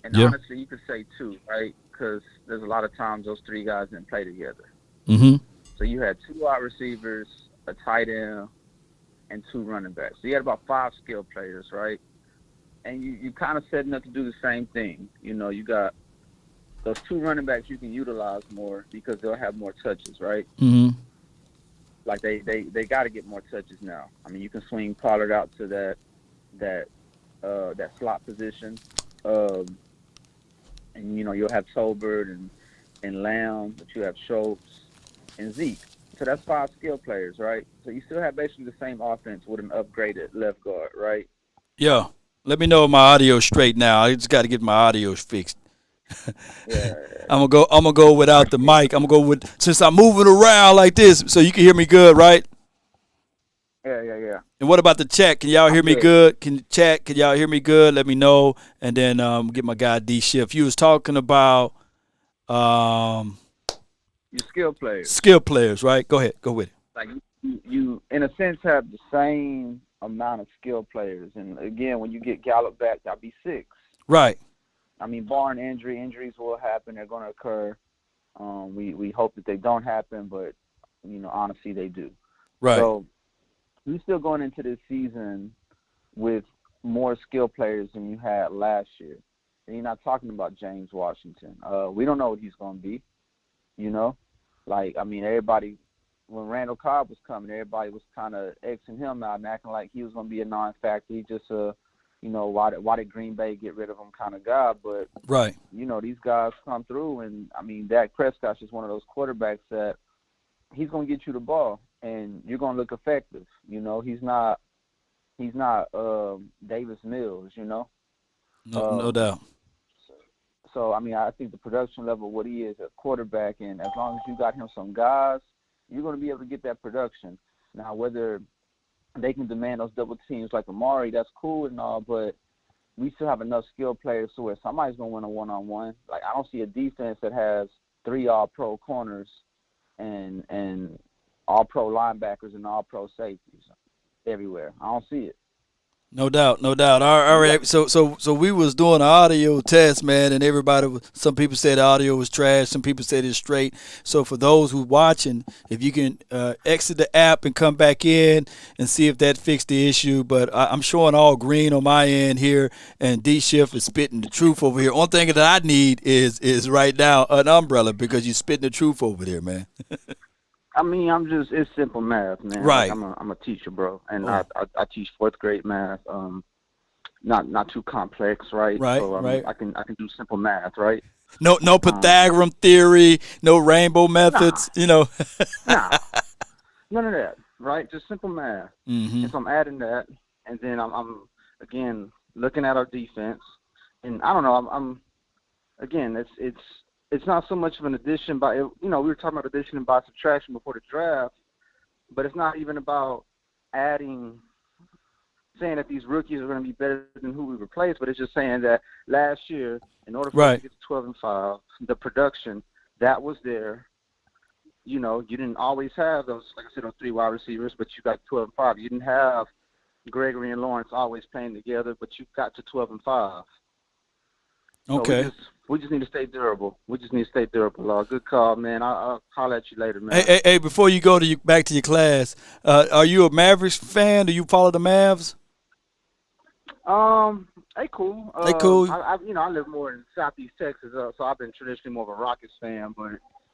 And honestly, you could say 2, right? Because there's a lot of times those 3 guys didn't play together. Mm-hmm. So you had 2 wide receivers, a tight end, and 2 running backs. So you had about 5 skill players, right? And you kind of setting up to do the same thing. You know, you got those 2 running backs you can utilize more because they'll have more touches, right? Mm-hmm. Like they got to get more touches now. I mean, you can swing Pollard out to that slot position, and you know you'll have Tolbert and Lamb, but you have Schultz and Zeke. So that's 5 skill players, right? So you still have basically the same offense with an upgraded left guard, right? Yeah. Let me know if my audio's straight now. I just got to get my audio fixed. Yeah. I'm gonna go without the mic. I'm gonna go with, since I'm moving around like this, so you can hear me good, right? Yeah. And what about the chat? Can y'all hear me good? Can y'all hear me good? Let me know, and then get my guy D Shift. You was talking about Your skill players. Skill players, right? Go ahead. Go with it. Like you in a sense have the same amount of skill players, and again, when you get Gallup back, that'll be 6. Right. I mean, barring injuries will happen. They're going to occur. We hope that they don't happen, but you know, honestly, they do. Right. So you're still going into this season with more skill players than you had last year. And you're not talking about James Washington. We don't know what he's going to be. You know, like I mean, everybody. When Randall Cobb was coming, everybody was kind of Xing him out and acting like he was going to be a non-factor. He just you know, why did Green Bay get rid of him kind of guy? But, right, you know, these guys come through, and, I mean, Dak Prescott's just one of those quarterbacks that he's going to get you the ball, and you're going to look effective. You know, he's not Davis Mills, you know? No doubt. So, I mean, I think the production level of what he is at quarterback, and as long as you got him some guys, you're going to be able to get that production. Now, whether they can demand those double teams like Amari, that's cool and all, but we still have enough skilled players to where somebody's going to win a one-on-one. Like, I don't see a defense that has 3 all-pro corners and all-pro linebackers and all-pro safeties everywhere. I don't see it. No doubt. All right. So we was doing an audio test, man, and some people said the audio was trash. Some people said it's straight. So for those who watching, if you can exit the app and come back in and see if that fixed the issue. But I'm showing all green on my end here, and D Shift is spitting the truth over here. One thing that I need is right now an umbrella because you're spitting the truth over there, man. I mean, it's simple math, man. Right. Like, I'm a teacher, bro, and I teach 4th grade math. Not too complex, right? Right. So, right. I can do simple math, right? No Pythagorean theory, no rainbow methods, you know. Nah, none of that, right? Just simple math. Mm-hmm. And so I'm adding that, and then I'm again looking at our defense, and I don't know. I'm again, it's not so much of an addition by, you know, we were talking about addition by subtraction before the draft, but it's not even about saying that these rookies are going to be better than who we replaced, but it's just saying that last year, in order for us to get to 12-5, the production that was there, you know, you didn't always have those, like I said, those 3 wide receivers, but you got 12-5. You didn't have Gregory and Lawrence always playing together, but you got to 12-5. Okay. So we just need to stay durable. Good call, man. I'll holler at you later, man. Hey, before you go back to your class, are you a Mavericks fan? Do you follow the Mavs? They cool. They cool. I live more in Southeast Texas, so I've been traditionally more of a Rockets fan, but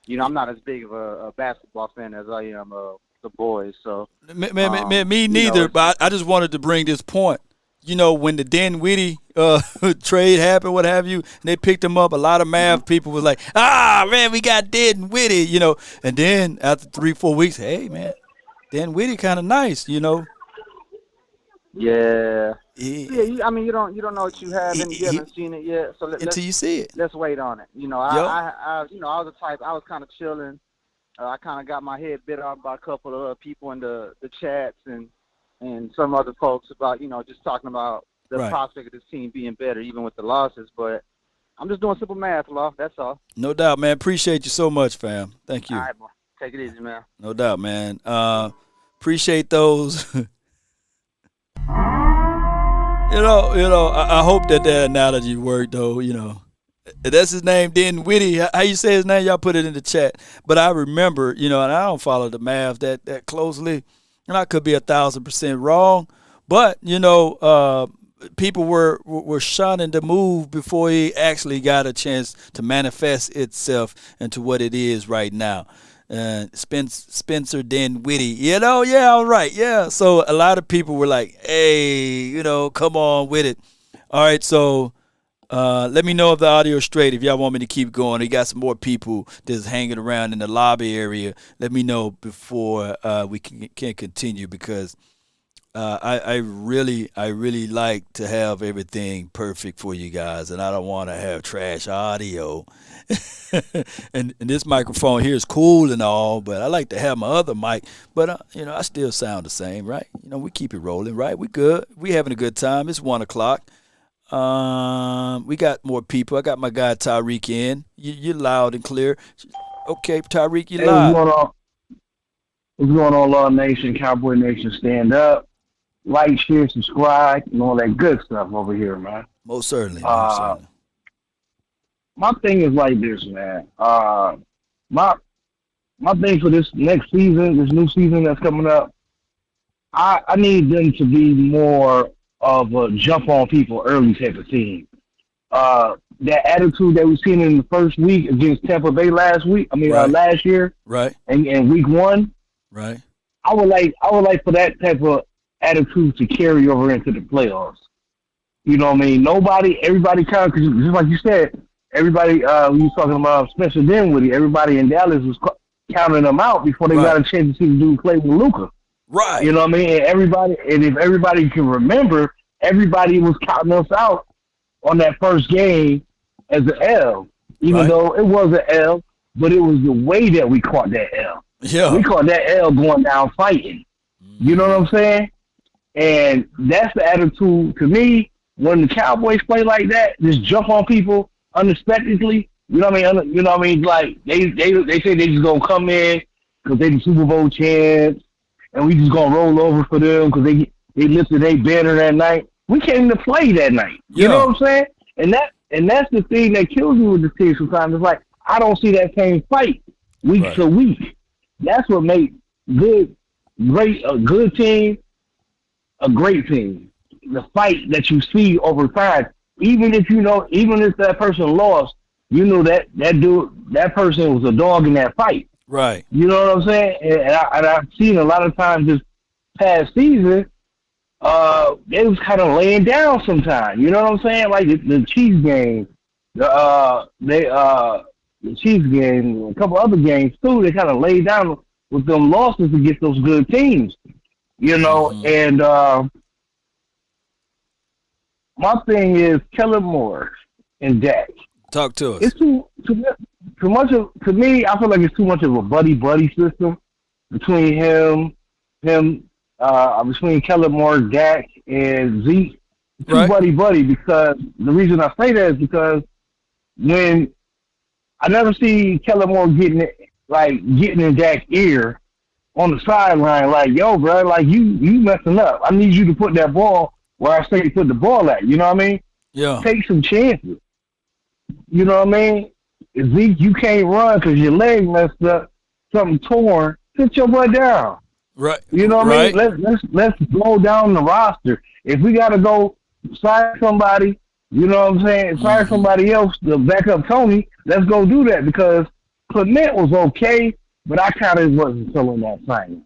I'm not as big of a basketball fan as I am the boys. So me neither. But I just wanted to bring this point. When the Dinwiddie trade happened, what have you, and they picked him up, a lot of Mav people was like, man, we got Dinwiddie, And then after 3-4 weeks, hey, man, Dinwiddie kind of nice, Yeah. You don't know what you have, and you haven't seen it yet. So until you see it, let's wait on it. I was the type. I was kind of chilling. I kind of got my head bit off by a couple of people in the chats and some other folks about just talking about the prospect of this team being better, even with the losses. But I'm just doing simple math, Law. That's all. No doubt, man. Appreciate you so much, fam. Thank you. All right, boy. Take it easy, man. No doubt, man. Appreciate those. I hope that analogy worked, though. That's his name, Dinwiddie. How you say his name? Y'all put it in the chat. But I remember, and I don't follow the math that closely, and I could be 1,000% wrong. But people were shunning the move before he actually got a chance to manifest itself into what it is right now. Spencer Dinwiddie, yeah, all right, yeah. So a lot of people were like, hey, come on with it. All right, so let me know if the audio is straight, if y'all want me to keep going. We got some more people that's hanging around in the lobby area. Let me know before we can continue, because I really like to have everything perfect for you guys, and I don't want to have trash audio. and this microphone here is cool and all, but I like to have my other mic. But I still sound the same, right? We keep it rolling, right? We good. We having a good time. It's 1:00. We got more people. I got my guy Tyreek in. You're loud and clear. Okay, Tyreek, you live. What's going on, Law Nation, Cowboy Nation? Stand up, like, share, subscribe, and all that good stuff over here, man. Most certainly. My thing is like this, man. My thing for this next season, this new season that's coming up, I need them to be more of a jump on people early type of team. That attitude that we seen in the first week against Tampa Bay last year, right, and week 1, right. I would like for that type of attitude to carry over into the playoffs. You know what I mean? Everybody kind of, just like you said, everybody, when you talking about Spencer Dinwiddie, everybody in Dallas was counting them out before they got a chance to see the dude play with Luka. Right. You know what I mean? And if everybody can remember, everybody was counting us out on that first game as an L, even though it was an L, but it was the way that we caught that L. Yeah. We caught that L going down fighting. You know what I'm saying? And that's the attitude to me. When the Cowboys play like that, just jump on people unexpectedly. You know what I mean? Like they say they just gonna come in because they the Super Bowl champs, and we just gonna roll over for them because they lifted their banner that night. We came to play that night. You know what I'm saying? And that's the thing that kills me with the team sometimes. It's like I don't see that same fight week to week. That's what makes a good team a great team. The fight that you see over time, even if that person lost, that person was a dog in that fight. Right. You know what I'm saying? And I've seen a lot of times this past season, they was kind of laying down sometimes. You know what I'm saying? Like the Chiefs game, the Chiefs game, a couple other games too. They kind of laid down with them losses to get those good teams. You know, and my thing is Kellen Moore and Dak. Talk to us. It's too much of, to me, I feel like it's too much of a buddy system between between Kellen Moore, Dak, and Zeke. Too buddy, because the reason I say that is because when I never see Kellen Moore getting in Dak's ear on the sideline, like, yo, bro, like you messing up. I need you to put that ball where I say you put the ball at. You know what I mean? Yeah. Take some chances. You know what I mean? Zeke, you can't run because your leg messed up, something torn. Sit your butt down. Right. You know what I mean? Let's go down the roster. If we got to go sign somebody. You know what I'm saying? Sign somebody else to back up Tony. Let's go do that because Clement was okay, but I kind of wasn't feeling that signing.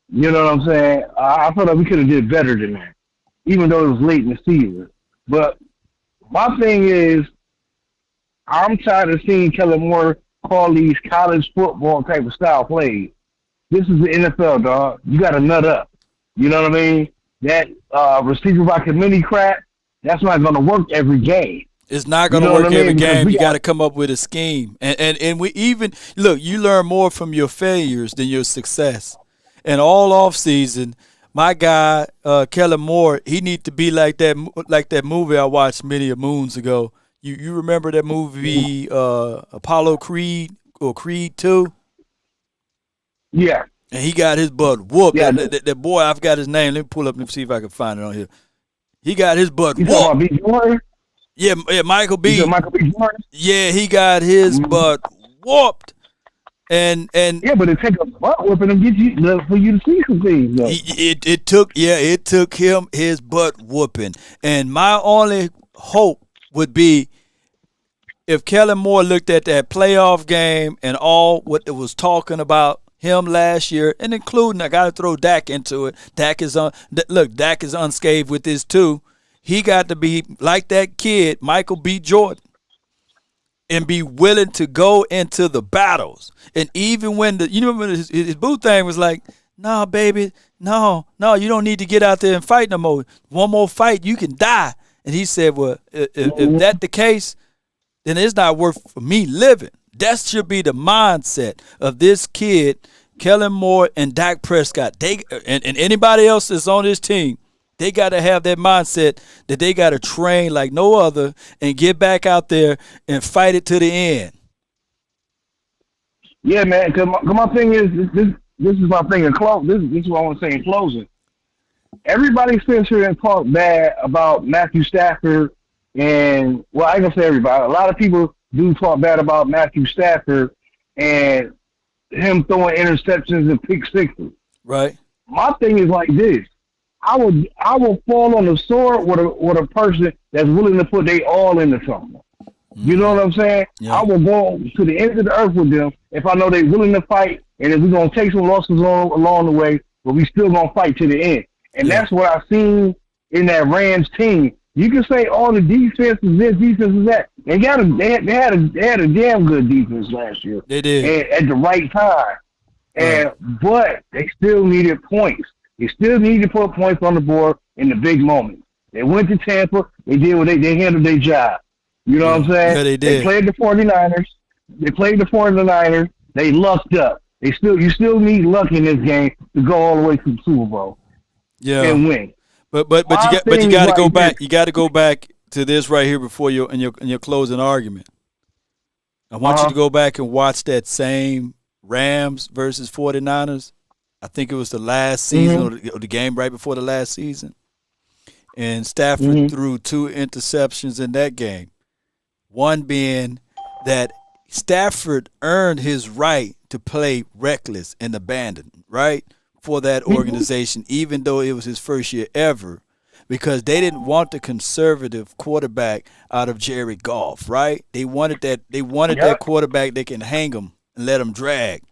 You know what I'm saying? I felt like we could have did better than that, even though it was late in the season. But my thing is, I'm tired of seeing Kellen Moore call these college football type of style plays. This is the NFL, dog. You got to nut up. You know what I mean? That receiver by committee crap, that's not going to work every game. It's not going to work every game. You got to come up with a scheme. And we even – look, you learn more from your failures than your success. And all offseason, my guy, Kellen Moore, he needs to be like that movie I watched many moons ago. You remember that movie Apollo Creed or Creed 2? Yeah. And he got his butt whooped. Yeah, that boy, I forgot his name. Let me pull up and see if I can find it on here. He got his butt whooped. Talking about B. Jordan? Yeah, Michael B. Michael B. Jordan? Yeah, he got his butt whooped. And yeah, but it takes a butt whooping to get you for you to see some things. It took him his butt whooping. And my only hope would be if Kellen Moore looked at that playoff game and all what it was talking about him last year, and including I got to throw Dak into it. Dak is unscathed with this too. He got to be like that kid, Michael B. Jordan, and be willing to go into the battles. And even when his boo thing was like, "No, baby, no, you don't need to get out there and fight no more. One more fight, you can die." And he said, "Well, if that's the case, then it's not worth for me living." That should be the mindset of this kid, Kellen Moore and Dak Prescott. They and anybody else that's on this team, they got to have that mindset that they got to train like no other and get back out there and fight it to the end. Yeah, man. Cause my thing is this is my thing in close. This is what I want to say in closing. Everybody sits here and talk bad about Matthew Stafford, and well, I ain't gonna say everybody. A lot of people do talk bad about Matthew Stafford and him throwing interceptions and pick sixes. Right. My thing is like this. I will fall on the sword with a person that's willing to put their all into something. You know what I'm saying? Yeah. I will go to the end of the earth with them if I know they're willing to fight, and if we're going to take some losses along the way, but we still going to fight to the end. And that's what I've seen in that Rams team. You can say all the defense is this, defense is that. They had a damn good defense last year. They did. At the right time. But they still needed points. They still needed to put points on the board in the big moments. They went to Tampa. They did what they handled their job. You know what I'm saying? Yeah, they did. They played the 49ers. They lucked up. You still need luck in this game to go all the way to the Super Bowl. Yeah. And win. But you got to go back. You got to go back to this right here before your closing argument. I want you to go back and watch that same Rams versus 49ers. I think it was the last season or the game right before the last season. And Stafford threw 2 interceptions in that game. One being that Stafford earned his right to play reckless and abandoned, right, for that organization, even though it was his first year ever, because they didn't want the conservative quarterback out of Jared Goff, right? They wanted that quarterback that can hang him and let him drag.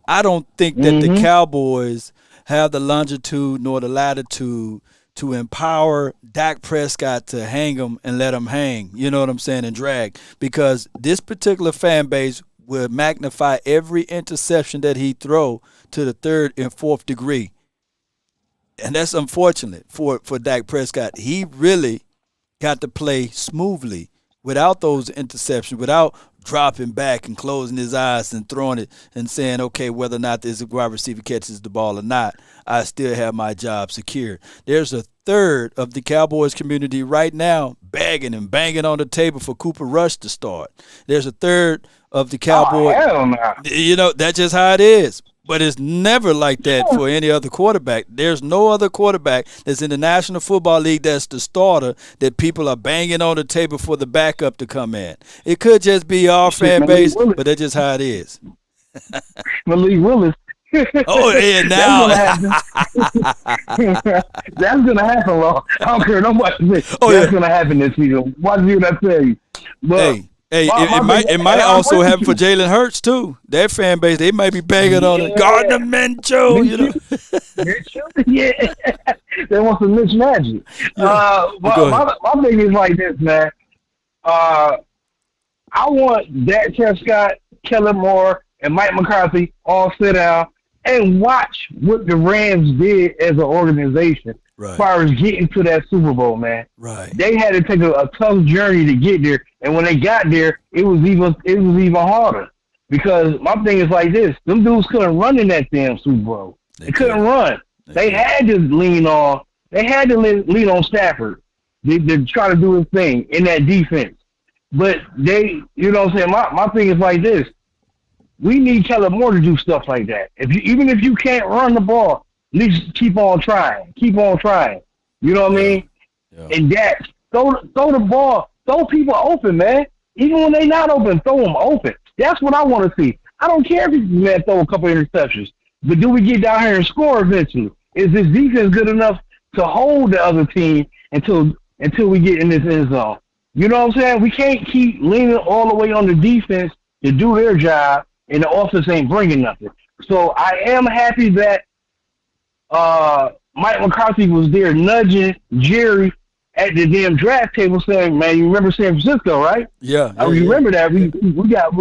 I don't think that the Cowboys have the longitude nor the latitude to empower Dak Prescott to hang him and let him hang, you know what I'm saying, and drag, because this particular fan base will magnify every interception that he throw to the 3rd and 4th degree. And that's unfortunate for Dak Prescott. He really got to play smoothly without those interceptions, without dropping back and closing his eyes and throwing it and saying, okay, whether or not this wide receiver catches the ball or not, I still have my job secure. There's a third of the Cowboys community right now begging and banging on the table for Cooper Rush to start. There's a third of the Cowboys. Oh, hell no. You know, that's just how it is. But it's never like that for any other quarterback. There's no other quarterback that's in the National Football League that's the starter that people are banging on the table for the backup to come in. It could just be our fan base, but that's just how it is. Malik Willis, Oh, yeah, now. That's gonna happen, Law. I don't care nobody say. That's gonna happen this season. Watch what I tell you. But it might also happen for Jalen Hurts too. Their fan base, they might be banging on it. Gardner Minshew, you know. Yeah, they want some Mitch Magic. My thing is like this, man. I want Dak Prescott, Kellen Moore, and Mike McCarthy all sit down and watch what the Rams did as an organization as far as getting to that Super Bowl, man. Right. They had to take a tough journey to get there, and when they got there, it was even harder. Because my thing is like this: them dudes couldn't run in that damn Super Bowl. They couldn't run. They had to lean on. They had to lean on Stafford to try to do his thing in that defense. But they, you know what I'm saying? My thing is like this. We need Kellen Moore to do stuff like that. Even if you can't run the ball, at least keep on trying. Keep on trying. You know what I mean? Yeah. And that, throw the ball. Throw people open, man. Even when they not open, throw them open. That's what I want to see. I don't care if you throw a couple interceptions. But do we get down here and score eventually? Is this defense good enough to hold the other team until we get in this end zone? You know what I'm saying? We can't keep leaning all the way on the defense to do their job, and the offense ain't bringing nothing. So I am happy that Mike McCarthy was there nudging Jerry at the damn draft table, saying, "Man, you remember San Francisco, right? Yeah. I remember that. We got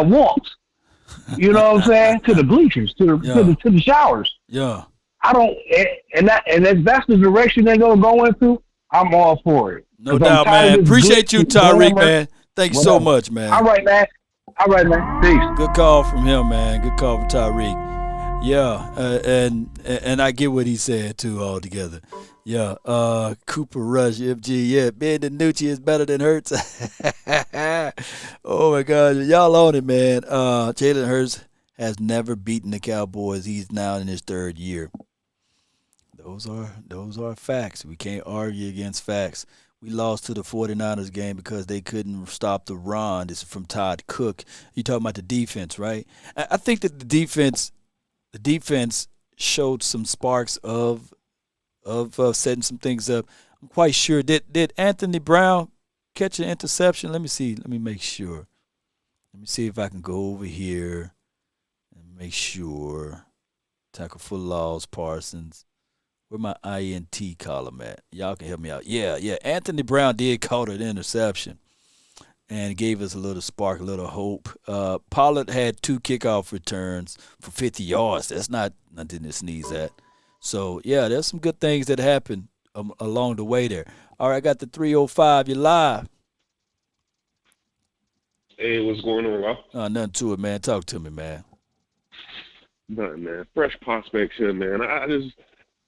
walks. You know what I'm saying? To the bleachers, to the showers. Yeah. I don't, and if that's the direction they're gonna go into, I'm all for it. No doubt, man. Appreciate you, Tyreek, man. Thank you so much, man. All right, man. Peace. Good call from him, man. Good call from Tyreek. Yeah, and I get what he said too altogether. Yeah, Cooper Rush, FG. Yeah, Ben DiNucci is better than Hurts. Oh my God, y'all on it, man. Jalen Hurts has never beaten the Cowboys. He's now in his third year. Those are facts. We can't argue against facts. We lost to the 49ers game because they couldn't stop the run. This is from Todd Cook. You talking about the defense, right? I think that the defense showed some sparks of setting some things up. I'm quite sure. Did Anthony Brown catch an interception? Let me see. Let me make sure. Let me see if I can go over here and make sure. Tackle for loss, Parsons. Where my INT column at? Y'all can help me out. Yeah. Anthony Brown did caught an interception and gave us a little spark, a little hope. Pollard had 2 kickoff returns for 50 yards. That's not nothing to sneeze at. So, yeah, there's some good things that happened along the way there. All right, I got the 305. You're live. Hey, what's going on, Rob? Nothing to it, man. Talk to me, man. Nothing, man. Fresh prospects here, man.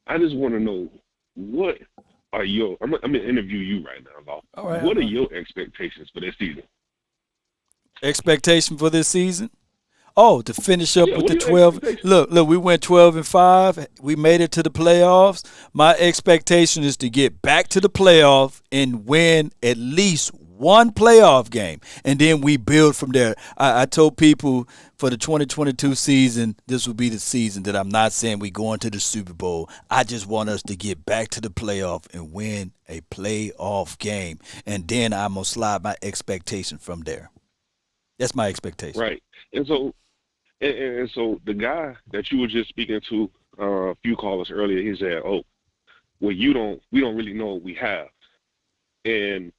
I just want to know, what are your – I'm going to interview you right now, Law. All right. What are your expectations for this season? Expectation for this season? Oh, to finish up with the 12. Look, we went 12-5. We made it to the playoffs. My expectation is to get back to the playoff and win at least one playoff game, and then we build from there. I told people for the 2022 season, this will be the season that I'm not saying we going to the Super Bowl. I just want us to get back to the playoff and win a playoff game, and then I'm going to slide my expectation from there. That's my expectation. Right. And so the guy that you were just speaking to a few callers earlier, he said, "Oh, well, we don't really know what we have," and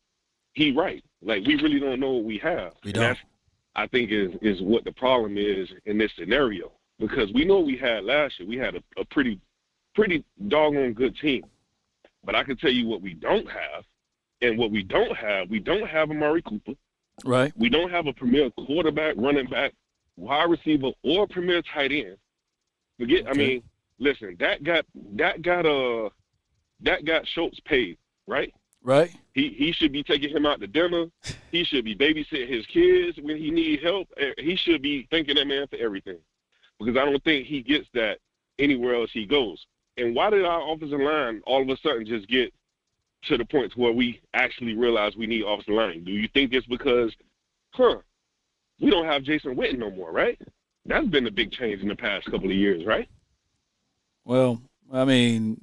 he right. Like, we really don't know what we have. We don't. And that's, I think, is what the problem is in this scenario, because we know what we had last year. We had a pretty doggone good team, but I can tell you what we don't have, and what we don't have Amari Cooper. Right. We don't have a premier quarterback, running back, wide receiver, or premier tight end. I mean, listen, that got Schultz paid, right? Right. He should be taking him out to dinner. He should be babysitting his kids when he need help. He should be thanking that man for everything, because I don't think he gets that anywhere else he goes. And why did our offensive line all of a sudden just get to the point to where we actually realize we need offensive line? Do you think it's because, we don't have Jason Witten no more, right? That's been a big change in the past couple of years, right? Well, I mean,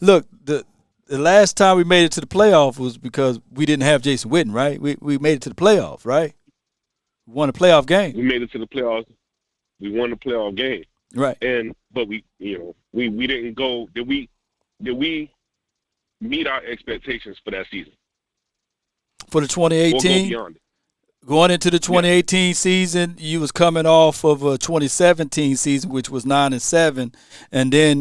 look, the last time we made it to the playoff was because we didn't have Jason Witten, right? We made it to the playoffs, right? We won a playoff game. We made it to the playoffs. We won the playoff game. Right. But we didn't go. Did we meet our expectations for that season? For the 2018? Or go beyond it? Going into the 2018 season, you was coming off of a 2017 season, which was 9-7, and then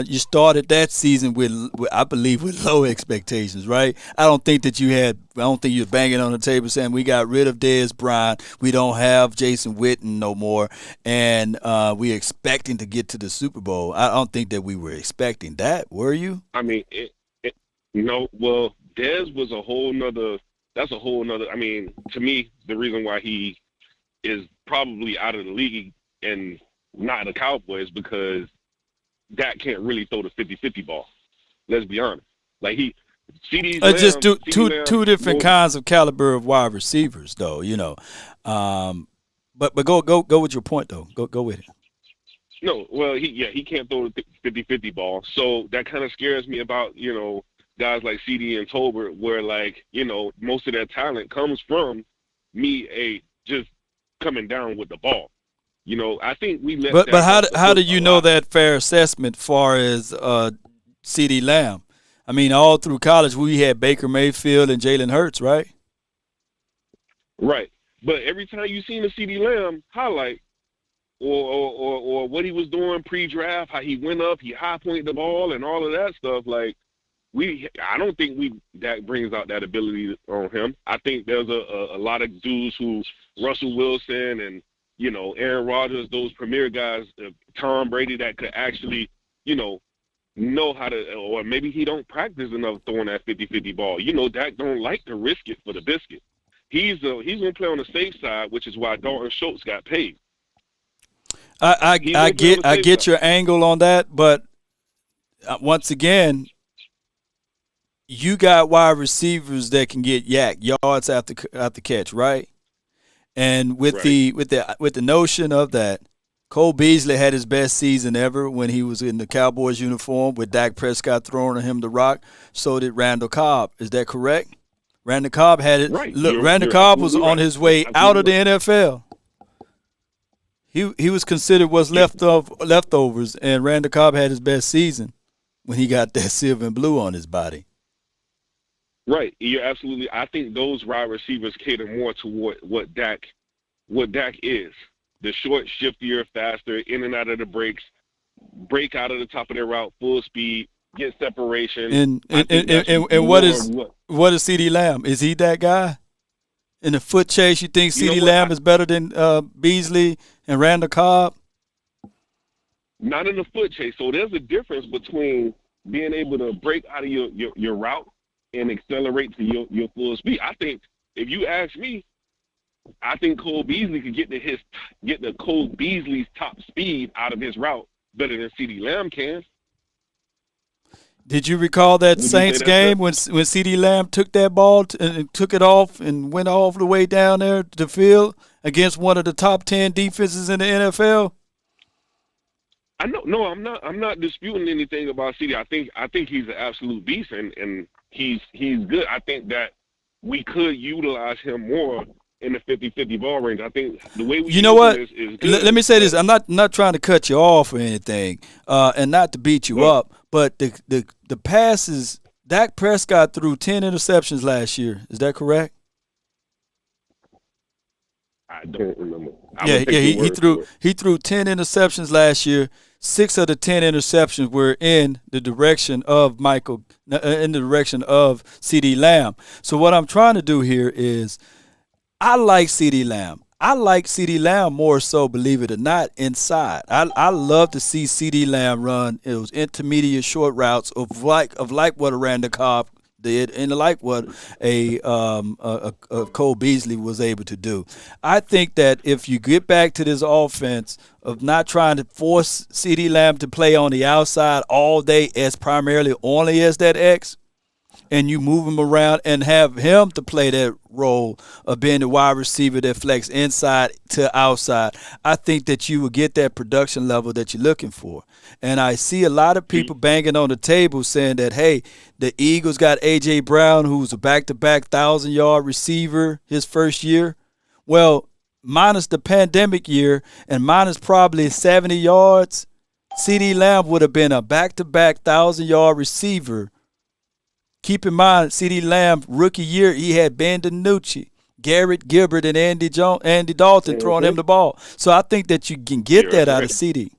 you started that season with, I believe, with low expectations, right? I don't think you were banging on the table saying we got rid of Dez Bryant, we don't have Jason Witten no more, and we're expecting to get to the Super Bowl. I don't think that we were expecting that. Were you? I mean, no. Well, Dez was a whole nother. That's a whole nother. I mean, to me, the reason why he is probably out of the league and not the Cowboys because Dak can't really throw the 50-50 ball. Let's be honest. Like CD Lamb, just two different kinds of caliber of wide receivers, though. But go with your point though. Go with it. No, well, he can't throw the 50-50 ball, so that kind of scares me about guys like CD and Tolbert, where most of their talent comes from just coming down with the ball. I think we let. But how do you know that fair assessment far as CD Lamb? I mean, all through college we had Baker Mayfield and Jalen Hurts, right? Right, but every time you seen a CD Lamb highlight or what he was doing pre-draft, how he went up, he high-pointed the ball, and all of that stuff, I don't think that brings out that ability on him. I think there's a lot of dudes who Russell Wilson and Aaron Rodgers, those premier guys, Tom Brady, that could actually know how to, or maybe he don't practice enough throwing that 50-50 ball. Dak don't like to risk it for the biscuit. He's gonna play on the safe side, which is why Dalton Schultz got paid. I get your angle on that, but once again, you got wide receivers that can get yards after catch, right? And with the notion of that, Cole Beasley had his best season ever when he was in the Cowboys uniform with Dak Prescott throwing him the rock. So did Randall Cobb. Is that correct? Randall Cobb had it. Right. Look, Randall Cobb was on his way out of the NFL. He was considered what's leftovers, and Randall Cobb had his best season when he got that silver and blue on his body. Right, you're absolutely. I think those wide receivers cater more to what Dak is. The short, shiftier, faster, in and out of the breaks, break out of the top of their route, full speed, get separation. And what is CD Lamb? Is he that guy? In the foot chase, you think CD Lamb is better than Beasley and Randall Cobb? Not in the foot chase. So there's a difference between being able to break out of your route and accelerate to your full speed. I think, if you ask me, I think Cole Beasley could get the Cole Beasley's top speed out of his route better than CD Lamb can. Did you recall that Saints game when CD Lamb took that ball and took it off and went all the way down there to the field against one of the top 10 defenses in the NFL? I know. No, I'm not disputing anything about CD. I think he's an absolute beast and he's good. I think that we could utilize him more in the 50-50 ball range. I think the way we is good. Let me say this. I'm not trying to cut you off or anything, and not to beat you up, but the passes, Dak Prescott threw 10 interceptions last year. Is that correct? I don't remember. He threw 10 interceptions last year. 6 of the 10 interceptions were in the direction of CD Lamb. So what I'm trying to do here is, I like CD Lamb. I like CD Lamb more so, believe it or not, inside. I love to see CD Lamb run those intermediate short routes of like what a Randall Cobb did and like what a Cole Beasley was able to do. I think that if you get back to this offense of not trying to force CD Lamb to play on the outside all day as primarily only as that X, and you move him around and have him to play that role of being the wide receiver that flex inside to outside, I think that you will get that production level that you're looking for. And I see a lot of people banging on the table saying that, hey, the Eagles got A.J. Brown, who's a back-to-back 1,000-yard receiver his first year. Well, minus the pandemic year and minus probably 70 yards, CeeDee Lamb would have been a back-to-back 1,000-yard receiver. Keep in mind, CeeDee Lamb, rookie year, he had Ben DiNucci, Garrett Gilbert, and Andy Dalton throwing him the ball. So I think that you can get that out of CeeDee.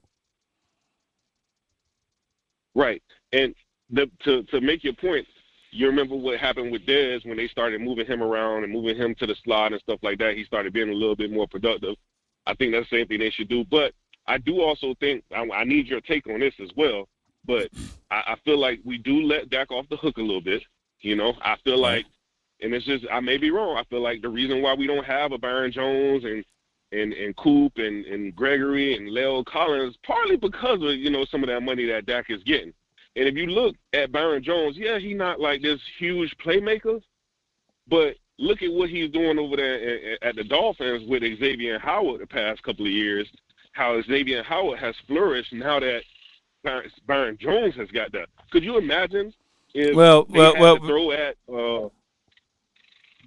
Right. And to make your point, you remember what happened with Dez when they started moving him around and moving him to the slot and stuff like that. He started being a little bit more productive. I think that's the same thing they should do. But I do also think I need your take on this as well. But I feel like we do let Dak off the hook a little bit. You know, I feel like, and it's just, I may be wrong. I feel like the reason why we don't have a Byron Jones and Coop and Gregory and Leo Collins, partly because of, you know, some of that money that Dak is getting. And if you look at Byron Jones, yeah, he's not like this huge playmaker, but look at what he's doing over there at the Dolphins with Xavier Howard the past couple of years, how Xavier Howard has flourished and how that Byron Jones has got that. Could you imagine if they had to throw at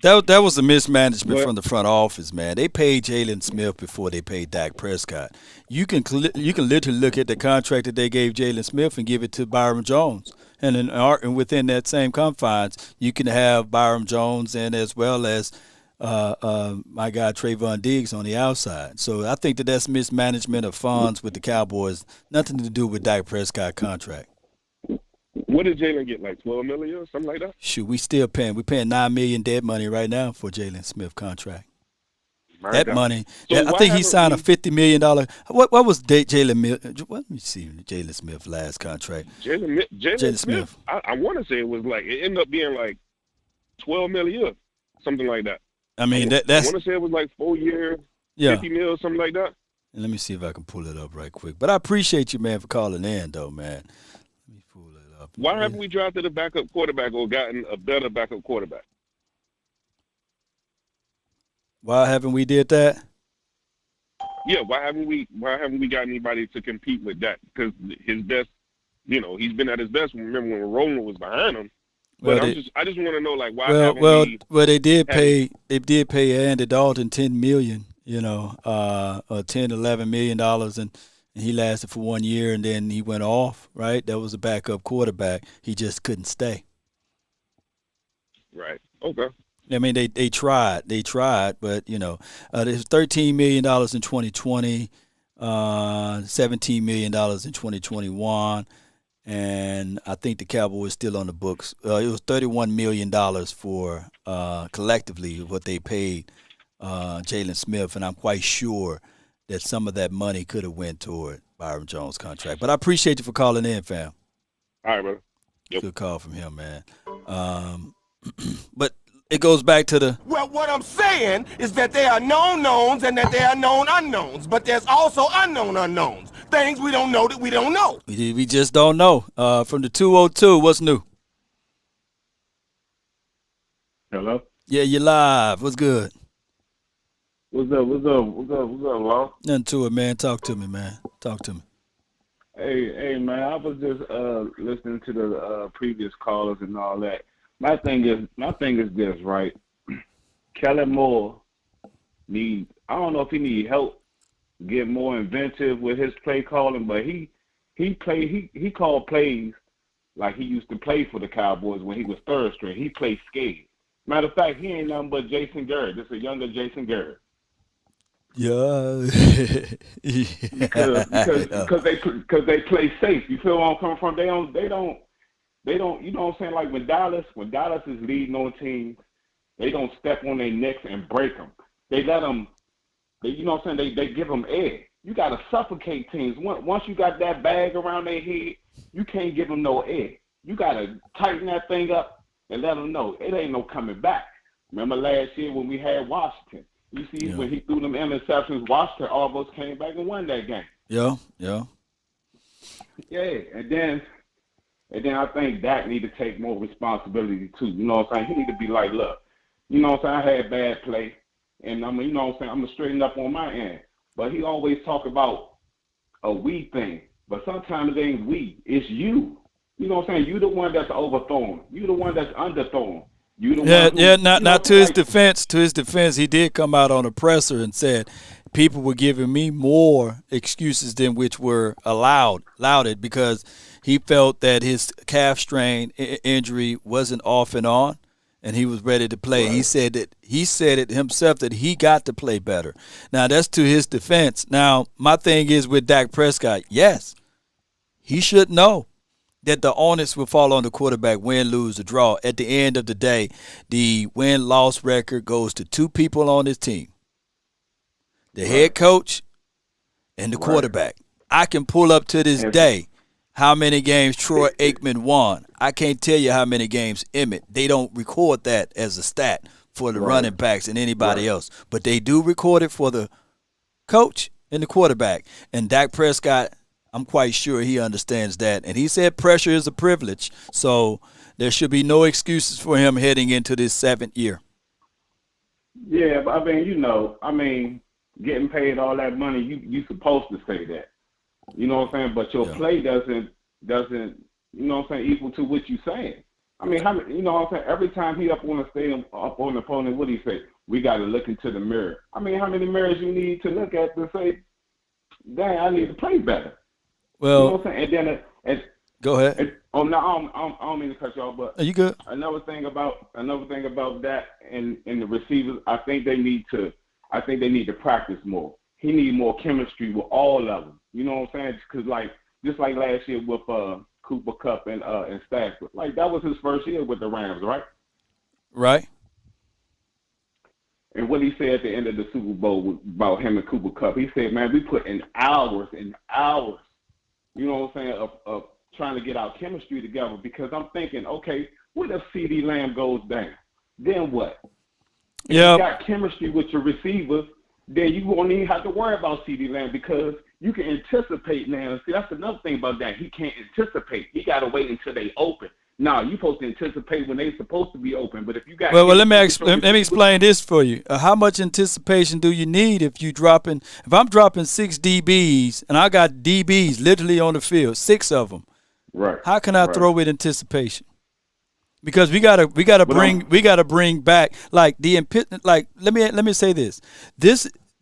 That was a mismanagement from the front office, man. They paid Jalen Smith before they paid Dak Prescott. You can literally look at the contract that they gave Jalen Smith and give it to Byron Jones. And within that same confines, you can have Byron Jones and as well as my guy Trayvon Diggs on the outside. So I think that's mismanagement of funds with the Cowboys. Nothing to do with Dak Prescott contract. What did Jalen get, like $12 million or something like that? Shoot, we still paying. We're paying $9 million dead money right now for Jalen Smith contract. That money, so I think he signed a $50 million. What was Jalen? Let me see Jalen Smith's last contract. Jalen Smith. I want to say it was like, it ended up being like $12 million, something like that. I mean, that's. I want to say it was like 4 years, $50 million, something like that. And let me see if I can pull it up right quick. But I appreciate you, man, for calling in, though, man. Let me pull it up. Why haven't we drafted a backup quarterback or gotten a better backup quarterback? Why haven't we did that? Yeah, why haven't we got anybody to compete with that? Because his best, you know, he's been at his best. Remember when Roland was behind him. But I just want to know, like, why haven't we? Well, they did pay Andy Dalton $10 million, you know, $11 million, and he lasted for 1 year, and then he went off. Right, that was a backup quarterback. He just couldn't stay. Right. Okay. I mean, they tried, but you know, there's $13 million in 2020, $17 million in 2021. And I think the Cowboys still on the books. It was $31 million for collectively what they paid Jalen Smith, and I'm quite sure that some of that money could have went toward Byron Jones' contract. But I appreciate you for calling in, fam. All right, brother. Yep. Good call from him, man. But it goes back to the. Well, what I'm saying is that there are known knowns and that there are known unknowns, but there's also unknown unknowns. Things we don't know that we don't know. We just don't know. From the 202, what's new? Hello? Yeah, you're live. What's good? What's up, Law? Nothing to it, man. Talk to me, man. Talk to me. Hey, man, I was just listening to the previous callers and all that. My thing is this, right? Kellen Moore I don't know if he needs help, get more inventive with his play calling, but he called plays like he used to play for the Cowboys when he was third string. He played scared. Matter of fact, he ain't nothing but Jason Garrett. This is a younger Jason Garrett. Yeah. because they play safe. You feel where I'm coming from? They don't. You know what I'm saying? Like when Dallas is leading on teams, they don't step on their necks and break them. They let them. You know what I'm saying? They give them air. You got to suffocate teams. Once you got that bag around their head, you can't give them no air. You got to tighten that thing up and let them know it ain't no coming back. Remember last year when we had Washington? You see when he threw them interceptions, Washington almost came back and won that game. Yeah. Yeah, and then And then I think Dak need to take more responsibility too. You know what I'm saying? He need to be like, look, you know what I'm saying? I had bad play, and I'm, you know what I'm saying? I'm gonna straighten up on my end. But he always talk about a we thing, but sometimes it ain't we, it's you. You know what I'm saying? You the one that's overthrown. You the one that's underthrown. You the one. Now to his defense, he did come out on a presser and said people were giving me more excuses than which were allowed it because he felt that his calf strain injury wasn't off and on, and he was ready to play. Right. He said it himself that he got to play better. Now that's to his defense. Now my thing is with Dak Prescott, yes, he should know that the onus will fall on the quarterback, win, lose, or draw. At the end of the day, the win-loss record goes to two people on his team, the head coach and the quarterback. I can pull up to this day how many games Troy Aikman won. I can't tell you how many games Emmett. They don't record that as a stat for the running backs and anybody else. But they do record it for the coach and the quarterback. And Dak Prescott, I'm quite sure he understands that. And he said pressure is a privilege. So there should be no excuses for him heading into this 7th year. Yeah, but I mean, getting paid all that money, you supposed to say that. You know what I'm saying? But your play doesn't, you know what I'm saying, equal to what you're saying. I mean, you know what I'm saying? Every time he up on the stadium, up on the opponent, what do he say? We got to look into the mirror. I mean, how many mirrors you need to look at to say, dang, I need to play better? Well, you know what I'm saying? And then, go ahead. No, I don't mean to cut you off, but are you good? Another thing about that and the receivers, I think they need to practice more. He needs more chemistry with all of them. You know what I'm saying? Because just like last year with Cooper Kupp and Stafford, like that was his first year with the Rams, right? Right. And what he said at the end of the Super Bowl about him and Cooper Kupp, he said, "Man, we put in hours and hours." You know what I'm saying, of trying to get our chemistry together, because I'm thinking, okay, what if CeeDee Lamb goes down? Then what? If you got chemistry with your receivers, then you won't even have to worry about CeeDee Lamb because you can anticipate now. See, that's another thing about that. He can't anticipate. He got to wait until they open. No, you're supposed to anticipate when they're supposed to be open. But if you got let me explain this for you. How much anticipation do you need if I'm dropping 6 DBs and I got DBs literally on the field, 6 of them? Right. How can I throw with anticipation? Because we gotta bring back let me say this.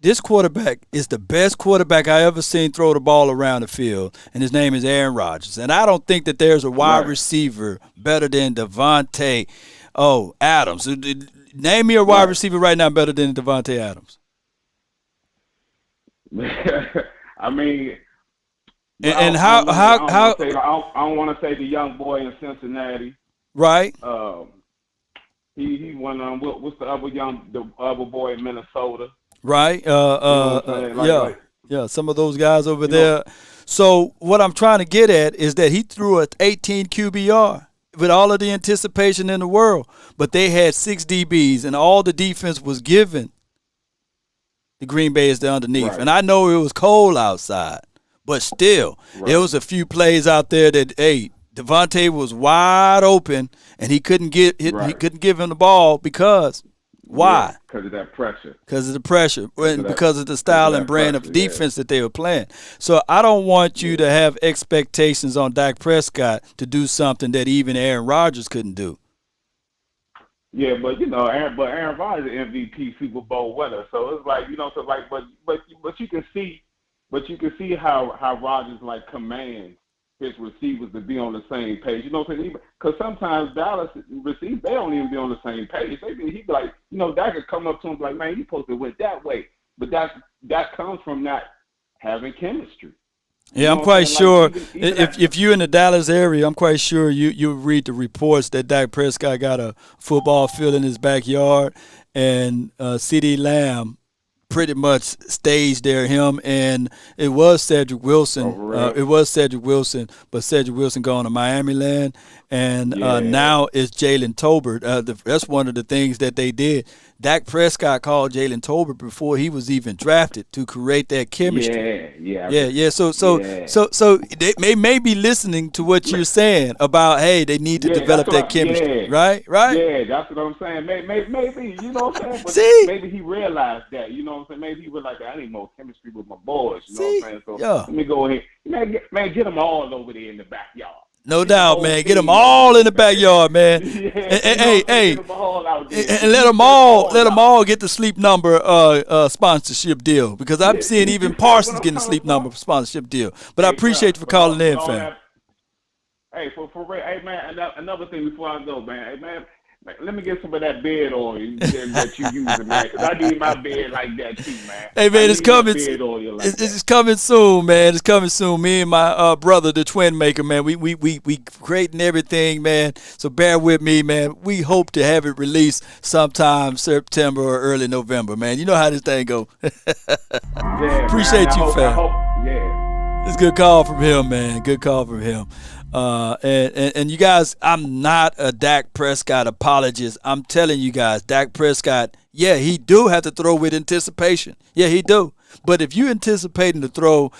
This quarterback is the best quarterback I ever seen throw the ball around the field, and his name is Aaron Rodgers. And I don't think that there's a wide receiver better than Devontae Adams. Name me a wide receiver right now better than Devontae Adams. I mean, and I don't want to say the young boy in Cincinnati. Right. He won. What's the other boy in Minnesota? Right. Yeah. Some of those guys over there. So what I'm trying to get at is that he threw an 18 QBR with all of the anticipation in the world, but they had 6 DBs and all the defense was given the Green Bay is the underneath. Right. And I know it was cold outside, but still, there was a few plays out there that, Devontae was wide open and he couldn't give him the ball because why? Because of that pressure. Because of the pressure, and because of the style and brand of defense that they were playing. So I don't want you to have expectations on Dak Prescott to do something that even Aaron Rodgers couldn't do. Yeah, but Aaron Rodgers is an MVP Super Bowl winner, so it's but you can see how Rodgers commands his receivers to be on the same page. You know what I'm saying? Because sometimes Dallas receivers, they don't even be on the same page. He'd be like, Dak could come up to him like, man, you supposed to went that way. But that comes from not having chemistry. Yeah, I'm quite sure. If you're in the Dallas area, I'm quite sure you read the reports that Dak Prescott got a football field in his backyard, and CeeDee Lamb pretty much staged there. Him and it was Cedric Wilson. But Cedric Wilson going to Miami land, and now it's Jalen Tolbert. That's one of the things that they did. Dak Prescott called Jalen Tolbert before he was even drafted to create that chemistry. So they may be listening to what you're saying about, hey, they need to develop that chemistry, right? Yeah, that's what I'm saying. Maybe you know what I'm saying? But See? maybe he realized that, you know what I'm saying? Maybe he realized that I need more chemistry with my boys, you know what I'm saying? So let me go ahead. Man, get them all over there in the backyard. No doubt, man. Get them all in the backyard, man. Hey, and let them all get the Sleep Number sponsorship deal, because I'm seeing even Parsons getting a Sleep Number sponsorship deal. But I apprate you for calling in, fam. Hey, for real, hey man, another thing before I go, man. Hey man, let me get some of that bed oil that you using, man, because I need my bed like that too, man. Hey man, it's coming. It's coming soon, man. It's coming soon. Me and my brother, the twin maker, man. We creating everything, man. So bear with me, man. We hope to have it released sometime September or early November, man. You know how this thing go. Appreciate you, fam. It's a good call from him, man. Good call from him. And you guys, I'm not a Dak Prescott apologist. I'm telling you guys, Dak Prescott, yeah, he do have to throw with anticipation. Yeah, he do. But if you're anticipating to throw,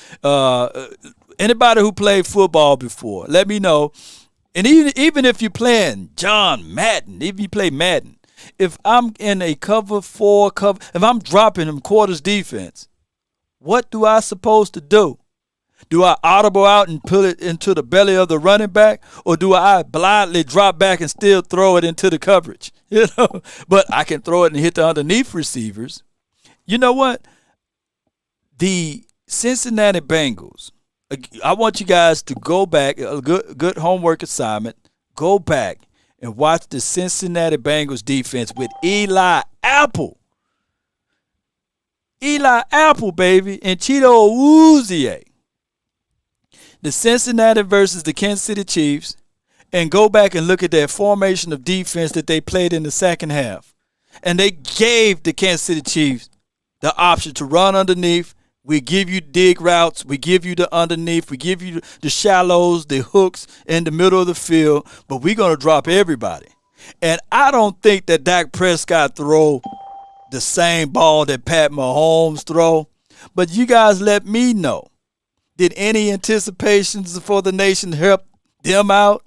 anybody who played football before, let me know. And even if you're playing John Madden, if you play Madden, if I'm in a cover 4, if I'm dropping him quarters defense, what do I supposed to do? Do I audible out and put it into the belly of the running back, or do I blindly drop back and still throw it into the coverage? You know, but I can throw it and hit the underneath receivers. You know what? The Cincinnati Bengals, I want you guys to go back, a good homework assignment, go back and watch the Cincinnati Bengals defense with Eli Apple. Eli Apple, baby, and Cheeto Awuzie. The Cincinnati versus the Kansas City Chiefs, and go back and look at that formation of defense that they played in the second half. And they gave the Kansas City Chiefs the option to run underneath. We give you dig routes. We give you the underneath. We give you the shallows, the hooks in the middle of the field. But we're going to drop everybody. And I don't think that Dak Prescott throw the same ball that Pat Mahomes throw. But you guys let me know. Did any anticipations for the nation help them out?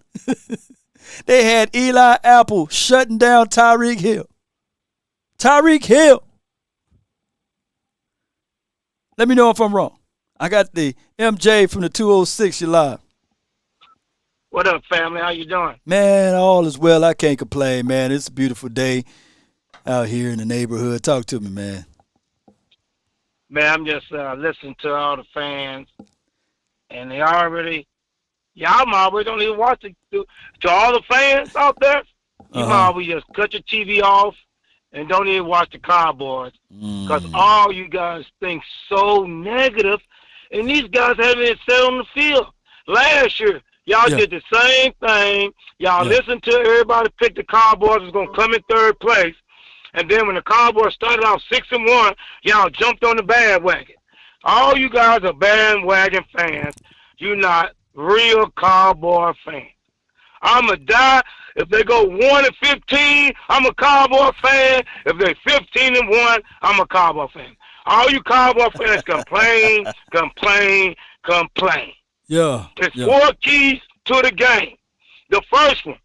They had Eli Apple shutting down Tyreek Hill. Tyreek Hill. Let me know if I'm wrong. I got the MJ from the 206. You live. What up, family? How you doing? Man, all is well. I can't complain, man. It's a beautiful day out here in the neighborhood. Talk to me, man. Man, I'm just listening to all the fans. And they already, y'all always don't even watch it. To all the fans out there, you always just cut your TV off and don't even watch the Cowboys. Because all you guys think so negative, and these guys haven't even set on the field. Last year, y'all did the same thing. Y'all listened to everybody pick the Cowboys was going to come in third place. And then when the Cowboys started off 6-1, y'all jumped on the bandwagon. All you guys are bandwagon fans. You're not real Cowboy fans. I'm going to die. If they go 1-15, I'm a Cowboy fan. If they're 15-1, I'm a Cowboy fan. All you Cowboy fans complain. Yeah. There's 4 keys to the game. The first one,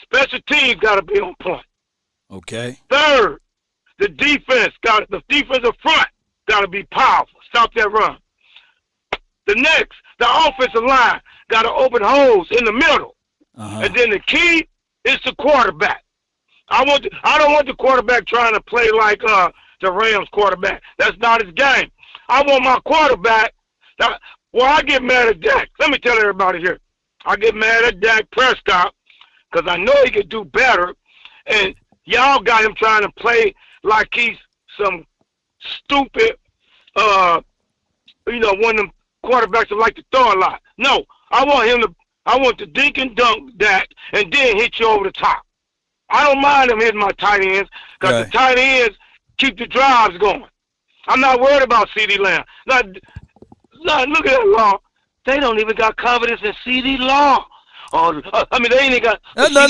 special teams got to be on point. Okay. Third, the defensive front got to be powerful. Stop that run. The next, the offensive line got to open holes in the middle. And then the key is the quarterback. I don't want the quarterback trying to play like the Rams quarterback. That's not his game. I want my quarterback. I get mad at Dak. Let me tell everybody here. I get mad at Dak Prescott because I know he could do better. And y'all got him trying to play like he's some stupid, one of them quarterbacks that like to throw a lot. No, I want to dink and dunk Dak and then hit you over the top. I don't mind him hitting my tight ends because the tight ends keep the drives going. I'm not worried about CeeDee Lamb. Now, look at that Law. They don't even got confidence in CeeDee Law. I mean, they ain't even got. No.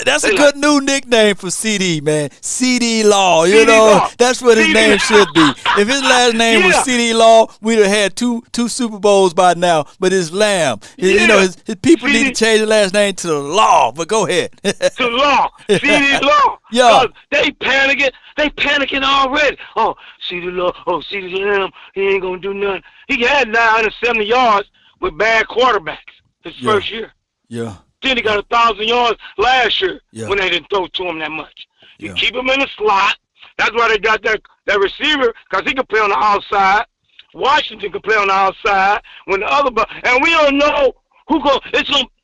That's a good new nickname for CD, man. CD Law. You CD know, Law. that's what his CD name should be. If his last name was CD Law, we'd have had two Super Bowls by now. But it's Lamb. You know, his people need to change the last name to Law. But go ahead. To Law. CD Law. Yeah. They panicking. They panicking already. Oh, CD Law. Oh, CD Lamb. He ain't gonna do nothing. He had 970 yards with bad quarterbacks his first year. Yeah. Then he got 1,000 yards last year when they didn't throw to him that much. You keep him in the slot. That's why they got that receiver, because he can play on the outside. Washington can play on the outside. When the other, and we don't know who go.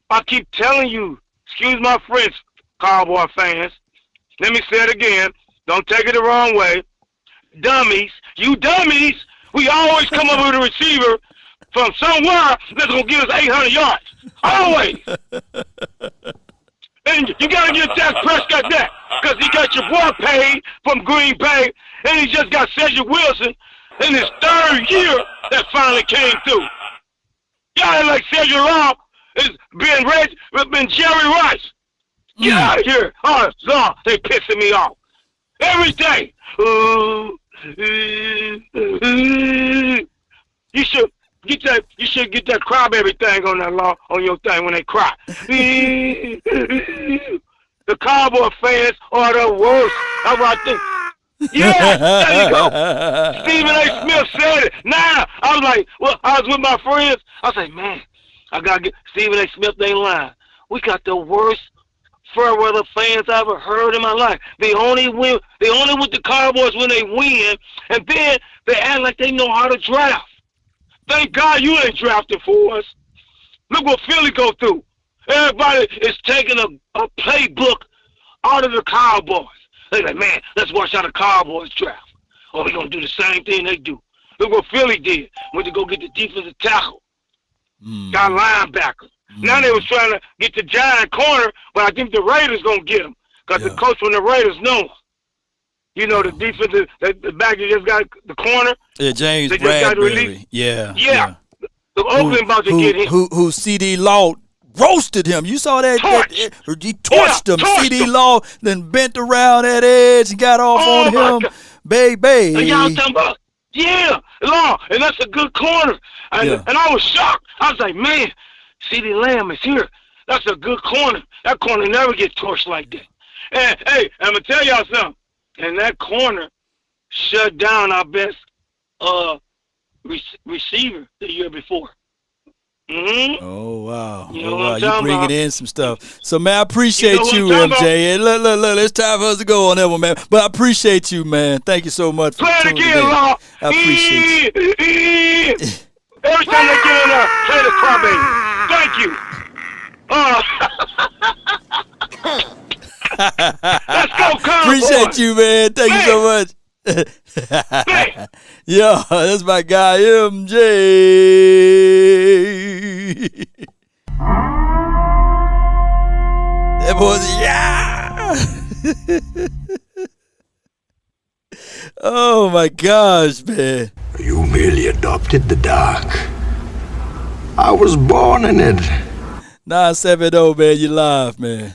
I keep telling you. Excuse my French, Cowboy fans. Let me say it again. Don't take it the wrong way. Dummies, you dummies. We always come up with a receiver from somewhere that's going to give us 800 yards. Always. And you got to get Dak Prescott that, because he got your boy paid from Green Bay, and he just got Cedric Wilson in his third year that finally came through. Y'all like Cedric Law is been Jerry Rice. Get out of here. Oh, Law, they pissing me off. Every day. You should get that crybaby thing on that Law on your thing when they cry. The Cowboy fans are the worst. That's what I think. Yeah, there you go. Stephen A. Smith said it. Now I was like, I was with my friends. I was like, man, I gotta get Stephen A. Smith. They lying. We got the worst fair weather fans I ever heard in my life. They only with the Cowboys when they win, and then they act like they know how to draft. Thank God you ain't drafted for us. Look what Philly go through. Everybody is taking a playbook out of the Cowboys. They're like, man, let's watch how the Cowboys draft. Oh, we're going to do the same thing they do. Look what Philly did. Went to go get the defensive tackle. Got linebacker. Now they was trying to get the giant corner, but I think the Raiders going to get him because the coach from the Raiders know him. You know, the defensive, the back that just got the corner. Yeah, James they just Bradbury. Yeah. The Oakland about to get him. Who CD Law roasted him. You saw that? He torched him. CD Law then bent around that edge and got off on him. God. Baby. And y'all talking about, Law, and that's a good corner. And I was shocked. I was like, man, CD Lamb is here. That's a good corner. That corner never gets torched like that. And, hey, I'm going to tell y'all something. And that corner shut down our best receiver the year before. Mm-hmm. Oh, wow. You know what I'm you bringing about. in some stuff. So, man, I appreciate you, MJ. And look, it's time for us to go on that one, man. But I appreciate you, man. Thank you so much for tuning in. Law. I appreciate you. Every time they get in there, play the crybaby. Thank you. Let's go, Cowboys. Appreciate you, man. Thank you so much. Yo, that's my guy, MJ. That boy's, Oh, my gosh, man. You merely adopted the dark. I was born in it. 970, man. You live, man.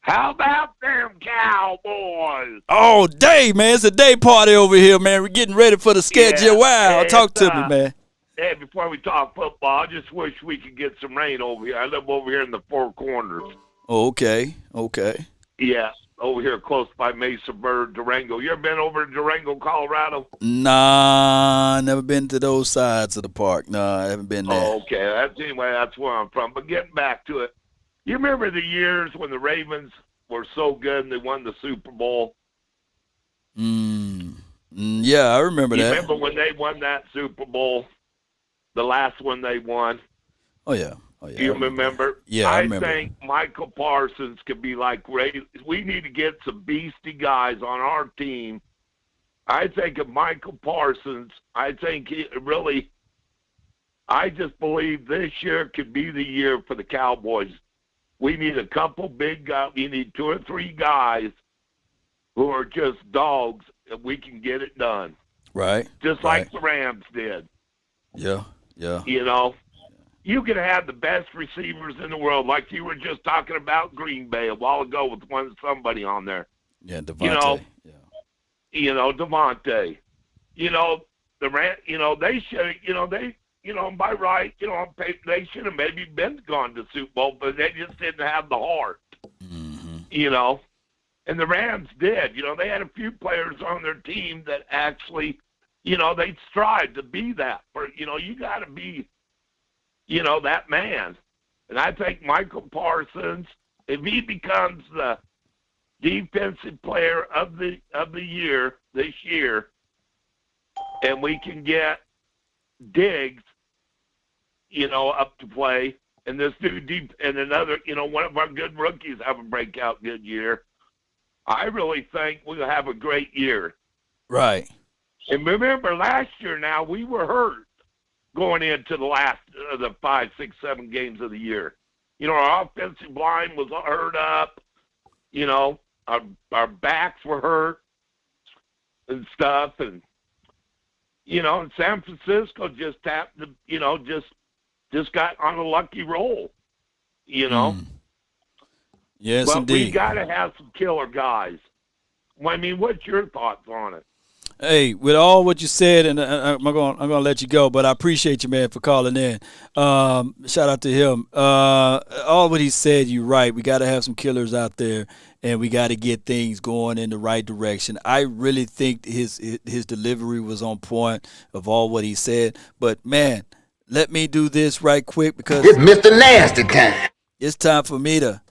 How about them Cowboys? Oh, day, man. It's a day party over here, man. We're getting ready for the schedule. Wow. Talk to me, man. Hey, before we talk football, I just wish we could get some rain over here. I live over here in the Four Corners. Oh, okay. Yeah, over here close by Mesa Verde, Durango. You ever been over to Durango, Colorado? Nah, never been to those sides of the park. No, I haven't been there. Oh, okay. That's where I'm from. But getting back to it, you remember the years when the Ravens were so good and they won the Super Bowl? Yeah, I remember that. Remember when they won that Super Bowl, the last one they won? Oh, yeah. You remember? Yeah, I remember. I think Michael Parsons could be like Ray. We need to get some beastie guys on our team. I think of Michael Parsons. I think I just believe this year could be the year for the Cowboys. We need a couple big guys. We need 2 or 3 guys who are just dogs, and we can get it done. Right. Just like the Rams did. Yeah. You know, you can have the best receivers in the world, like you were just talking about Green Bay a while ago with somebody on there. Yeah, Devontae. You know, Devontae. You know, they should. By right, on paper, they should have maybe gone to Super Bowl, but they just didn't have the heart. You know, and the Rams did. You know, they had a few players on their team that actually, they strive to be that. You got to be, that man. And I think Michael Parsons, if he becomes the defensive player of the year this year, and we can get Diggs, up to play, and this new and another, one of our good rookies have a breakout good year, I really think we'll have a great year. Right. And remember, last year now, we were hurt going into the last of the 5, 6, 7 games of the year. Our offensive line was hurt up. Our backs were hurt and stuff. And, and San Francisco just tapped the, just got on a lucky roll, Yes, but indeed. we got to have some killer guys. I mean, what's your thoughts on it? Hey, with all what you said, and I'm gonna let you go, but I appreciate you, man, for calling in. Shout out to him. All what he said, you're right. We got to have some killers out there, and we got to get things going in the right direction. I really think his delivery was on point of all what he said. But man, let me do this right quick because It's Mr. Nasty time. It's time for me to.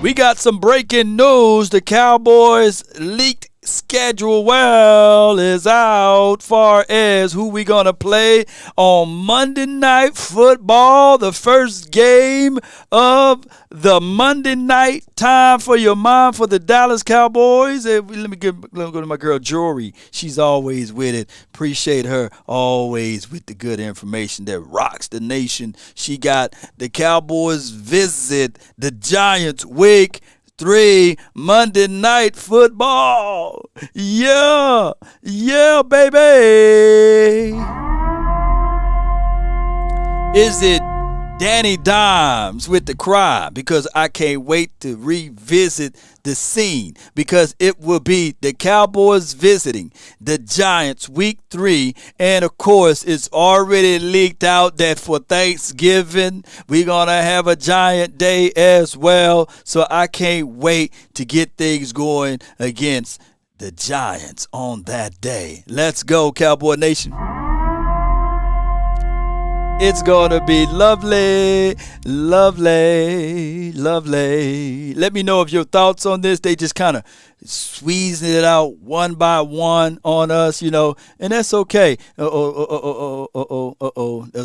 We got some breaking news. The Cowboys leaked schedule is out far as who we gonna play on Monday Night Football, the first game of the Monday night time for your mind for the Dallas Cowboys. Let me go to my girl Jory. She's always with it. Appreciate her, always with the good information that rocks the nation. She got the Cowboys visit the Giants week 3 Monday Night Football. Yeah, baby. Is it Danny Dimes with the cry? Because I can't wait to revisit the scene, because it will be the Cowboys visiting the Giants week 3, and of course it's already leaked out that for Thanksgiving we're gonna have a Giant Day as well, so I can't wait to get things going against the Giants on that day. Let's go, Cowboy Nation. It's going to be lovely, lovely, lovely. Let me know if your thoughts on this. They just kind of squeezing it out one by one on us, and that's okay. There's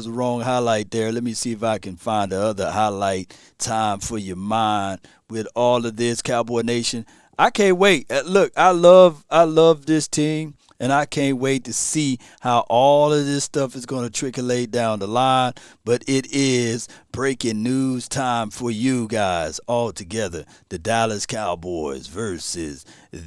a wrong highlight there. Let me see if I can find the other highlight time for your mind with all of this, Cowboy Nation. I can't wait. Look, I love this team. And I can't wait to see how all of this stuff is going to trickle down the line. But it is breaking news time for you guys all together. The Dallas Cowboys versus the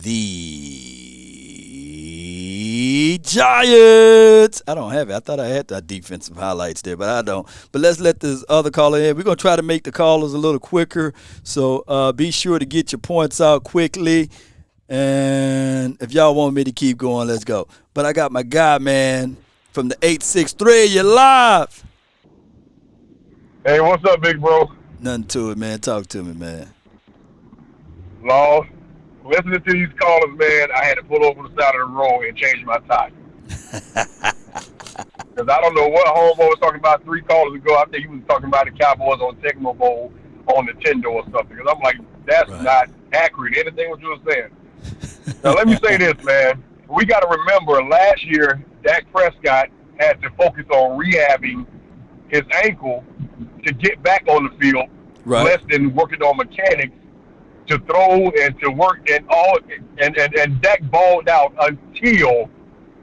Giants. I don't have it. I thought I had that defensive highlights there, but I don't. But let's let this other caller in. We're going to try to make the callers a little quicker. So be sure to get your points out quickly. And if y'all want me to keep going, let's go. But I got my guy, man, from the 863. You're live. Hey, what's up, big bro? Nothing to it, man. Talk to me, man. Law, listening to these callers, man, I had to pull over the side of the road and change my tire. Because I don't know what homeboy was talking about 3 callers ago. I think he was talking about the Cowboys on Tecmo Bowl on Nintendo or something. Because I'm like, that's not accurate. Anything what you were saying. Now, let me say this, man. We got to remember last year, Dak Prescott had to focus on rehabbing his ankle to get back on the field, less than working on mechanics to throw and to work and all. And Dak balled out until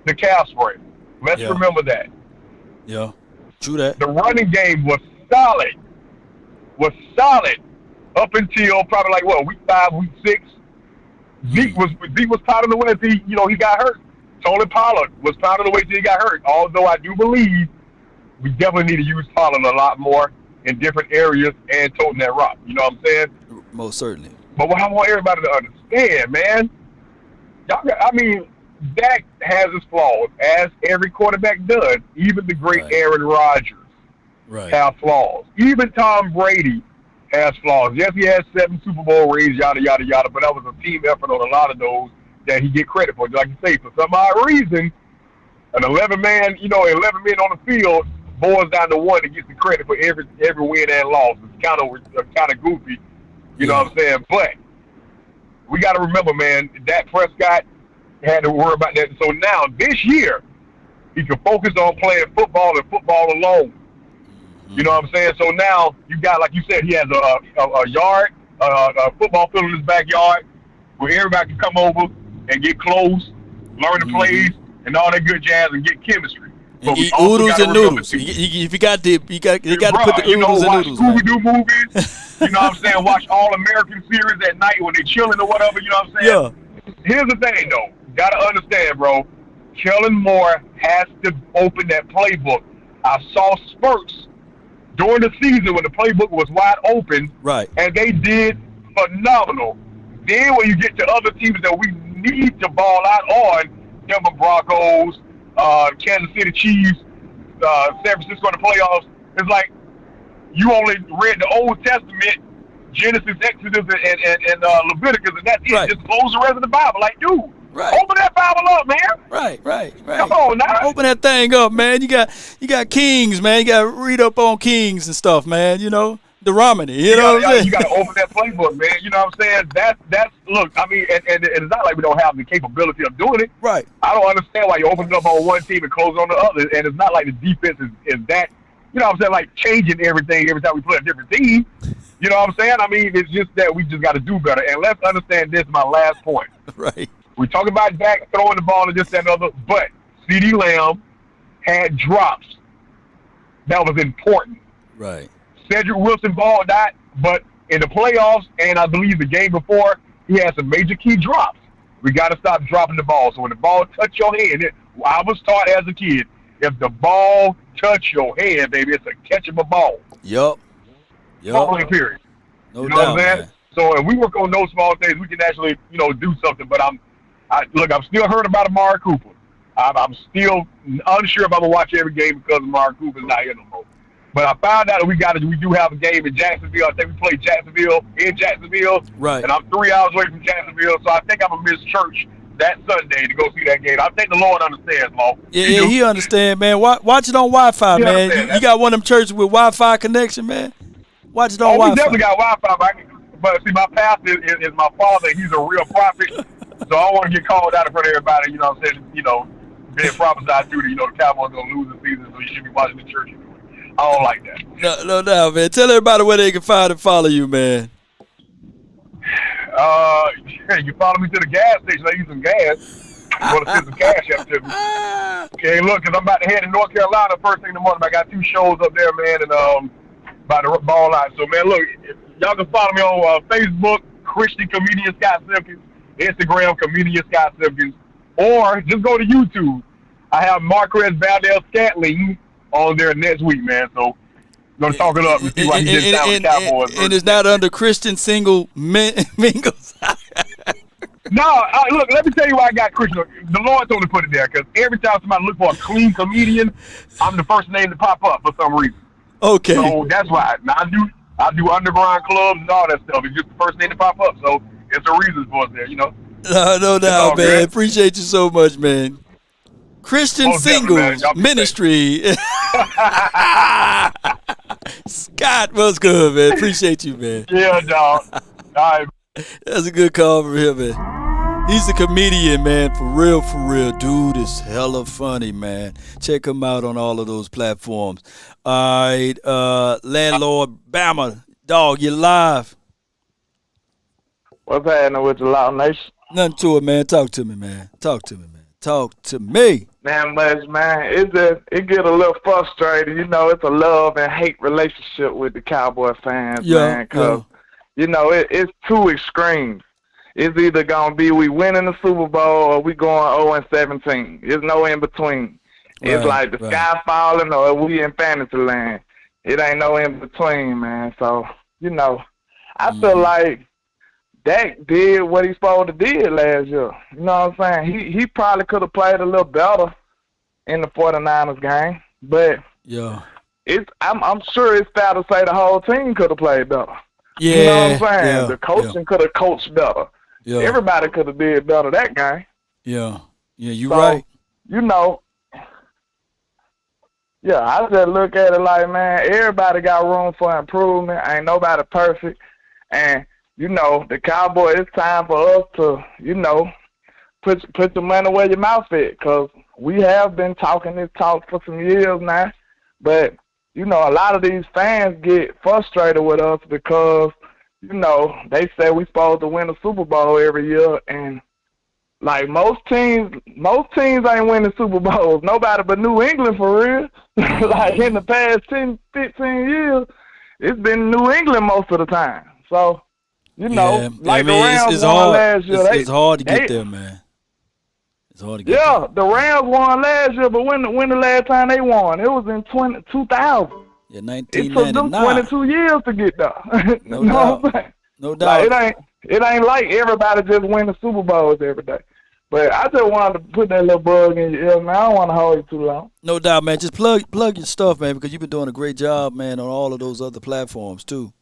the calf sprain. Let's remember that. Yeah, true that. The running game was solid up until probably week 5, week 6. Zeke was pounding away until he got hurt. Tony Pollard was pounding away until he got hurt. Although I do believe we definitely need to use Pollard a lot more in different areas and toting that rock. You know what I'm saying? Most certainly. But what I want everybody to understand, man, Dak has his flaws, as every quarterback does. Even the great Aaron Rodgers have flaws. Even Tom Brady has flaws. Yes, he has 7 Super Bowl rings, yada, yada, yada, but that was a team effort on a lot of those that he get credit for. Like you say, for some odd reason, an 11 men on the field boils down to one that gets the credit for every win and loss. It's kind of goofy, you know what I'm saying? But we got to remember, man, Dak Prescott had to worry about that. So now, this year, he can focus on playing football and football alone. You know what I'm saying? So now, you got, like you said, he has a football field in his backyard where everybody can come over and get close, learn the plays, and all that good jazz, and get chemistry. And eat oodles and noodles. If you got to put the oodles and noodles. Watch Scooby-Doo movies. You know what I'm saying? Watch All-American series at night when they're chilling or whatever. You know what I'm saying? Yeah. Here's the thing, though. Got to understand, bro. Kellen Moore has to open that playbook. I saw spurts during the season when the playbook was wide open. Right. And they did phenomenal. Then when you get to other teams that we need to ball out on, Denver Broncos, Kansas City Chiefs, San Francisco in the playoffs, it's like you only read the Old Testament, Genesis, Exodus, and Leviticus, and that's it. Right. Just close the rest of the Bible. Like, dude, open that Bible up, man. Right. Come on now. Open that thing up, man. You got Kings, man. You got to read up on Kings and stuff, man. You know, the Romany. You know what I'm saying? You got to open that playbook, man. You know what I'm saying? That's look, I mean, and it's not like we don't have the capability of doing it. Right. I don't understand why you open it up on one team and close on the other, and it's not like the defense is that, you know what I'm saying, like changing everything every time we play a different team. You know what I'm saying? I mean, it's just that we just got to do better. And let's understand this, my last point. Right. We talk about Dak throwing the ball and this, that, and other, but CeeDee Lamb had drops. That was important. Right. Cedric Wilson balled out, but in the playoffs, and I believe the game before, he had some major key drops. We got to stop dropping the ball. So when the ball touch your hand, I was taught as a kid, if the ball touch your hand, baby, it's a catchable ball. Yup. Only period. No you know doubt, what I'm saying? man. So if we work on those small things, we can actually, do something. But I'm still hurt about Amari Cooper. I'm still unsure if I'm gonna watch every game because Amari Cooper's not here no more. But I found out that we do have a game in Jacksonville. I think we play Jacksonville in Jacksonville. Right. And I'm 3 hours away from Jacksonville, so I think I'm gonna miss church that Sunday to go see that game. I think the Lord understands, Mo. Yeah, he understands, man. Watch it on Wi-Fi, man. You got one of them churches with Wi-Fi connection, man. Watch it on Wi-Fi. We definitely got Wi-Fi, but see, my pastor is my father. He's a real prophet, so I don't want to get called out in front of everybody. You know what I'm saying? Being prophesied to the Cowboys gonna lose the season, so you should be watching the church. I don't like that. No doubt, man. Tell everybody where they can find and follow you, man. You follow me to the gas station. I use some gas. You want to send some cash up to me? Okay, look, because I'm about to head to North Carolina first thing in the morning. I got 2 shows up there, man, and about to ball out. So, man, look, y'all can follow me on Facebook, Christian Comedian Scott Simpkins, Instagram, Comedian Scott Simpkins, or just go to YouTube. I have Marquez Valdez-Scantling on there next week, man. So, I'm going to talk it up and see why he didn't sound with Cowboys. And it's not under Christian Single Mingles. No, look, let me tell you why I got Christian. The Lord told me to put it there, because every time somebody look for a clean comedian, I'm the first name to pop up for some reason. Okay. So that's why. Now, I do underground clubs and all that stuff. It's just the first name to pop up. So it's a reason for us there, No doubt, man. Great. Appreciate you so much, man. Christian Singles Ministry. Scott, what's good, man? Appreciate you, man. Yeah, dog. All right. That's a good call from him, man. He's a comedian, man, for real. Dude is hella funny, man. Check him out on all of those platforms. All right, Landlord Bama, dog, you live. What's happening with the Loud Nation? Nothing to it, man. Talk to me, man. Talk to me. Man, it get a little frustrating. It's a love and hate relationship with the Cowboy fans, man. Because, it's 2 extremes. it's either gonna be we winning the Super Bowl or we going 0-17. There's no in between. It's like the sky falling or we in fantasy land. It ain't no in between, man. So, you know, I feel like Dak did what he's supposed to did last year. You know what I'm saying? He probably could have played a little better in the 49ers game, but I'm sure it's fair to say the whole team could have played better. Yeah, you know what I'm saying? yeah, the coaching could have coached better. Yeah. Everybody could have did better that game. Yeah, you're So, right. You know, I just look at it like, man, everybody got room for improvement. Ain't nobody perfect. And, you know, the Cowboys, it's time for us to, you know, put the money where your mouth is, because we have been talking this talk for some years now. But, you know, a lot of these fans get frustrated with us because, you know, they say we supposed to win a Super Bowl every year, and like most teams ain't winning Super Bowls. Nobody but New England for real. Like in the past 10, 15 years, it's been New England most of the time. So, you know, like the Rams won last year. It's hard to get there, man. It's hard to get there. The Rams won last year, but when the last time they won? It was in 2000. Yeah, It took them 1999. 22 years to get there. No You know doubt. what I'm saying? No doubt. Like, it ain't like everybody just win the Super Bowls every day. But I just wanted to put that little bug in your ear, man. I don't want to hold you too long. No doubt, man. Just plug your stuff, man, because you've been doing a great job, man, on all of those other platforms too.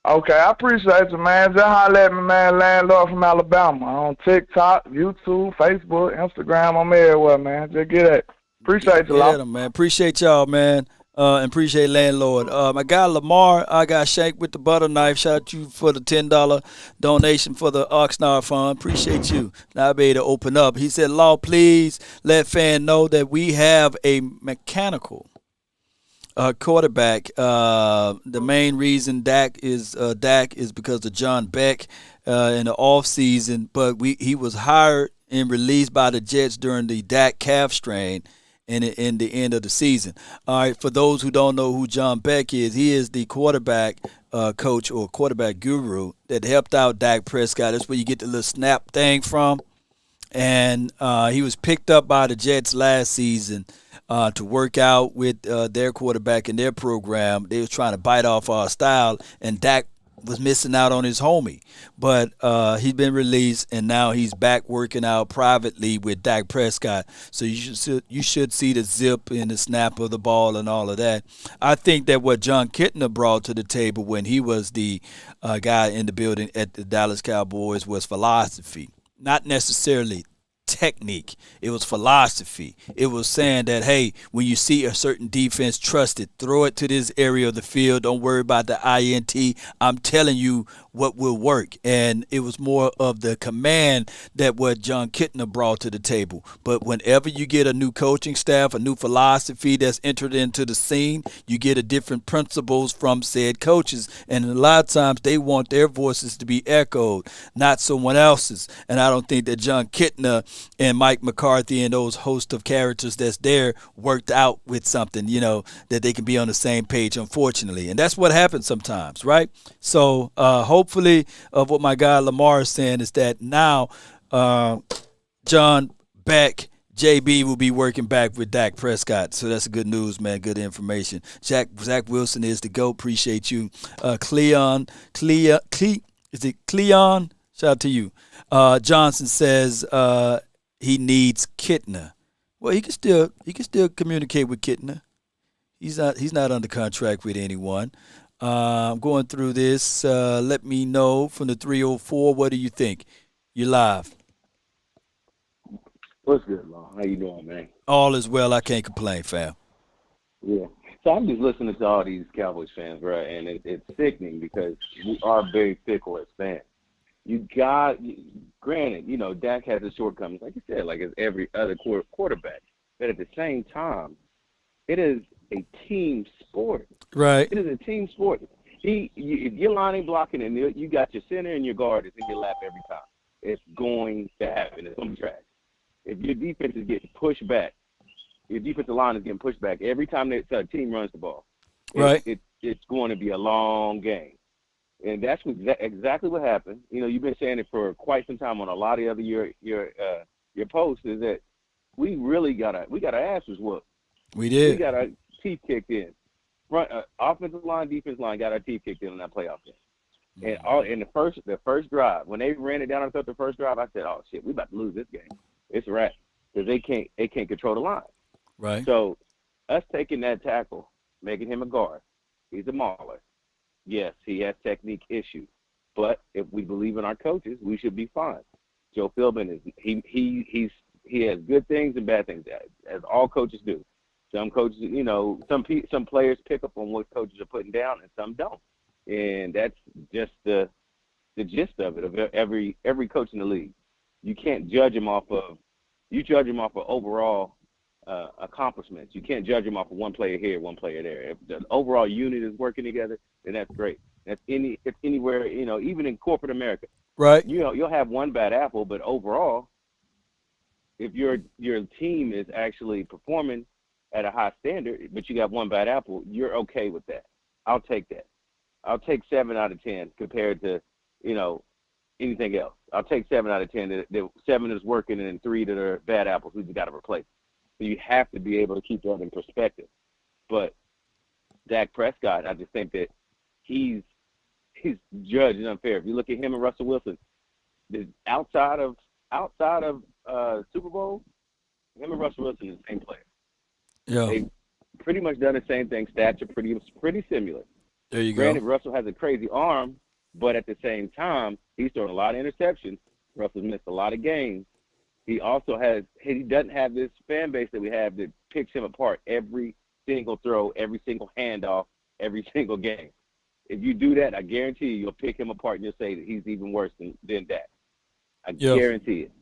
Okay, I appreciate you, man. Just holler at me, man. Landlord from Alabama on TikTok, YouTube, Facebook, Instagram. I'm everywhere, man. Just get it. Appreciate you, Yeah, Law. man. Appreciate y'all, man. And appreciate Landlord. My guy Lamar, I got shanked with the butter knife. Shout out to you for the $10 donation for the Oxnard Fund. Appreciate you. Now I'll be able to open up. He said, Law, please let fan know that we have a mechanical quarterback. The main reason Dak is because of John Beck in the offseason, but he was hired and released by the Jets during the Dak calf strain in the end of the season. All right, for those who don't know who John Beck is, he is the quarterback coach or quarterback guru that helped out Dak Prescott. That's where you get the little snap thing from. And he was picked up by the Jets last season to work out with their quarterback in their program. They was trying to bite off our style, and Dak was missing out on his homie. But he's been released, and now he's back working out privately with Dak Prescott. So you should see the zip and the snap of the ball and all of that. I think that what John Kitna brought to the table when he was the guy in the building at the Dallas Cowboys was philosophy, not necessarily technique. It was philosophy. It was saying that, hey, when you see a certain defense, trust it. Throw it to this area of the field. Don't worry about the INT. I'm telling you what will work. And it was more of the command that what John Kitna brought to the table. But whenever you get a new coaching staff, a new philosophy that's entered into the scene, you get a different principles from said coaches. And a lot of times they want their voices to be echoed, not someone else's. And I don't think that John Kitna and Mike McCarthy and those host of characters that's there worked out with something, you know, that they can be on the same page, unfortunately. And that's what happens sometimes, right? So hopefully what my guy Lamar is saying is that now John Beck, JB will be working back with Dak Prescott. So that's good news, man. Good information. Zach Wilson is the GOAT. Appreciate you. Cleon? Is it Cleon? Shout out to you. Johnson says he needs Kitna. Well, he can still communicate with Kitna. He's not under contract with anyone. I'm going through this. Let me know from the 304. What do you think? You're live. What's good, Law? How you doing, man? All is well. I can't complain, fam. Yeah. So I'm just listening to all these Cowboys fans, right? And it's sickening because we are very fickle as fans. Granted, you know, Dak has his shortcomings, like you said, like as every other quarterback. But at the same time, it is a team sport. Right. It is a team sport. If your line ain't blocking and you got your center and your guard is in your lap every time, it's going to happen. It's going to be trash. If your defense is getting pushed back, your defensive line is getting pushed back every time the team runs the ball. Right. It's going to be a long game. And that's exactly what happened. You know, you've been saying it for quite some time on a lot of other your posts, is that we really got our asses whooped. We did. We got our teeth kicked in. Front offensive line, defensive line got our teeth kicked in that playoff game. And all in the first drive, when they ran it down the first drive, I said, "Oh shit, we about to lose this game. It's a wrap," because they can't control the line. Right. So us taking that tackle, making him a guard, he's a mauler. Yes, he has technique issues, but if we believe in our coaches, we should be fine. Joe Philbin is he has good things and bad things, as all coaches do. Some coaches, you know, some players pick up on what coaches are putting down, and some don't. And that's just the gist of it, of every coach in the league. You can't judge him off of overall accomplishments. You can't judge them off of one player here, one player there. If the overall unit is working together, then that's great. That's anywhere, you know, even in corporate America. Right. You know, you'll have one bad apple, but overall, if your team is actually performing at a high standard, but you got one bad apple, you're okay with that. I'll take that. I'll take 7 out of 10 compared to, you know, anything else. I'll take 7 out of 10 that 7 is working and 3 that are bad apples we got to replace. So you have to be able to keep that in perspective. But Dak Prescott, I just think that he's judged unfair. If you look at him and Russell Wilson, outside of Super Bowl, him and Russell Wilson are the same player. Yeah. They've pretty much done the same thing. Stats are pretty similar. There you Granted, go. Russell has a crazy arm, but at the same time, he's throwing a lot of interceptions. Russell's missed a lot of games. He doesn't have this fan base that we have that picks him apart every single throw, every single handoff, every single game. If you do that, I guarantee you'll pick him apart and you'll say that he's even worse than that. I guarantee it.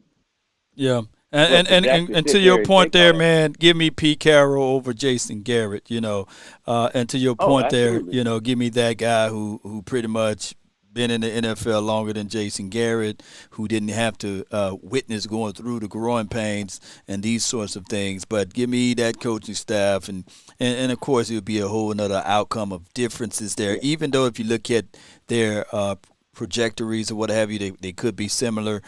Yeah. And to your point there, man, give me Pete Carroll over Jason Garrett, you know. And to your point there, you know, give me that guy who pretty much been in the NFL longer than Jason Garrett, who didn't have to witness going through the growing pains and these sorts of things. But give me that coaching staff, and of course, it would be a whole another outcome of differences there. Even though if you look at their trajectories or what have you, they could be similar,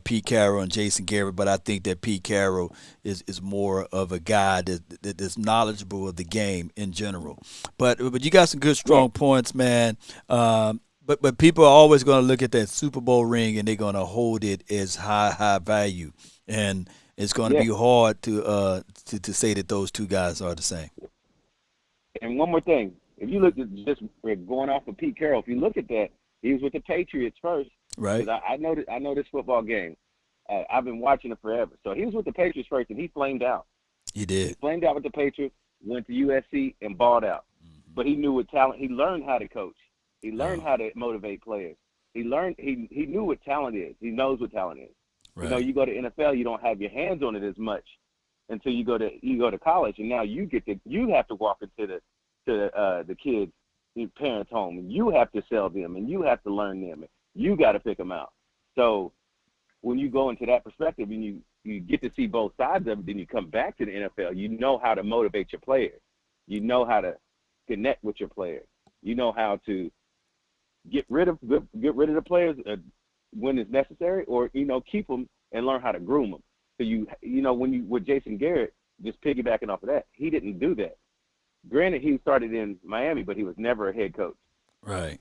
Pete Carroll and Jason Garrett, but I think that Pete Carroll is more of a guy that's knowledgeable of the game in general. But you got some good, strong points, man. But people are always going to look at that Super Bowl ring and they're going to hold it as high value, and it's going to be hard to say that those two guys are the same. And one more thing, if you look at just going off of Pete Carroll, if you look at that, he was with the Patriots first. Right. I know this football game. I've been watching it forever. So he was with the Patriots first, and he flamed out. He did. He flamed out with the Patriots, went to USC, and balled out. Mm-hmm. But he knew what talent. He learned how to coach. He learned how to motivate players. He knew what talent is. He knows what talent is. Right. You know, you go to NFL, you don't have your hands on it as much until you go to college, and now you have to walk into the kids' parents' home, and you have to sell them, and you have to learn them, and you got to pick them out. So when you go into that perspective and you get to see both sides of it, then you come back to the NFL, you know how to motivate your players. You know how to connect with your players. You know how to get rid of the players when it's necessary, or, you know, keep them and learn how to groom them. So you know, with Jason Garrett, just piggybacking off of that, he didn't do that. Granted, he started in Miami, but he was never a head coach. Right.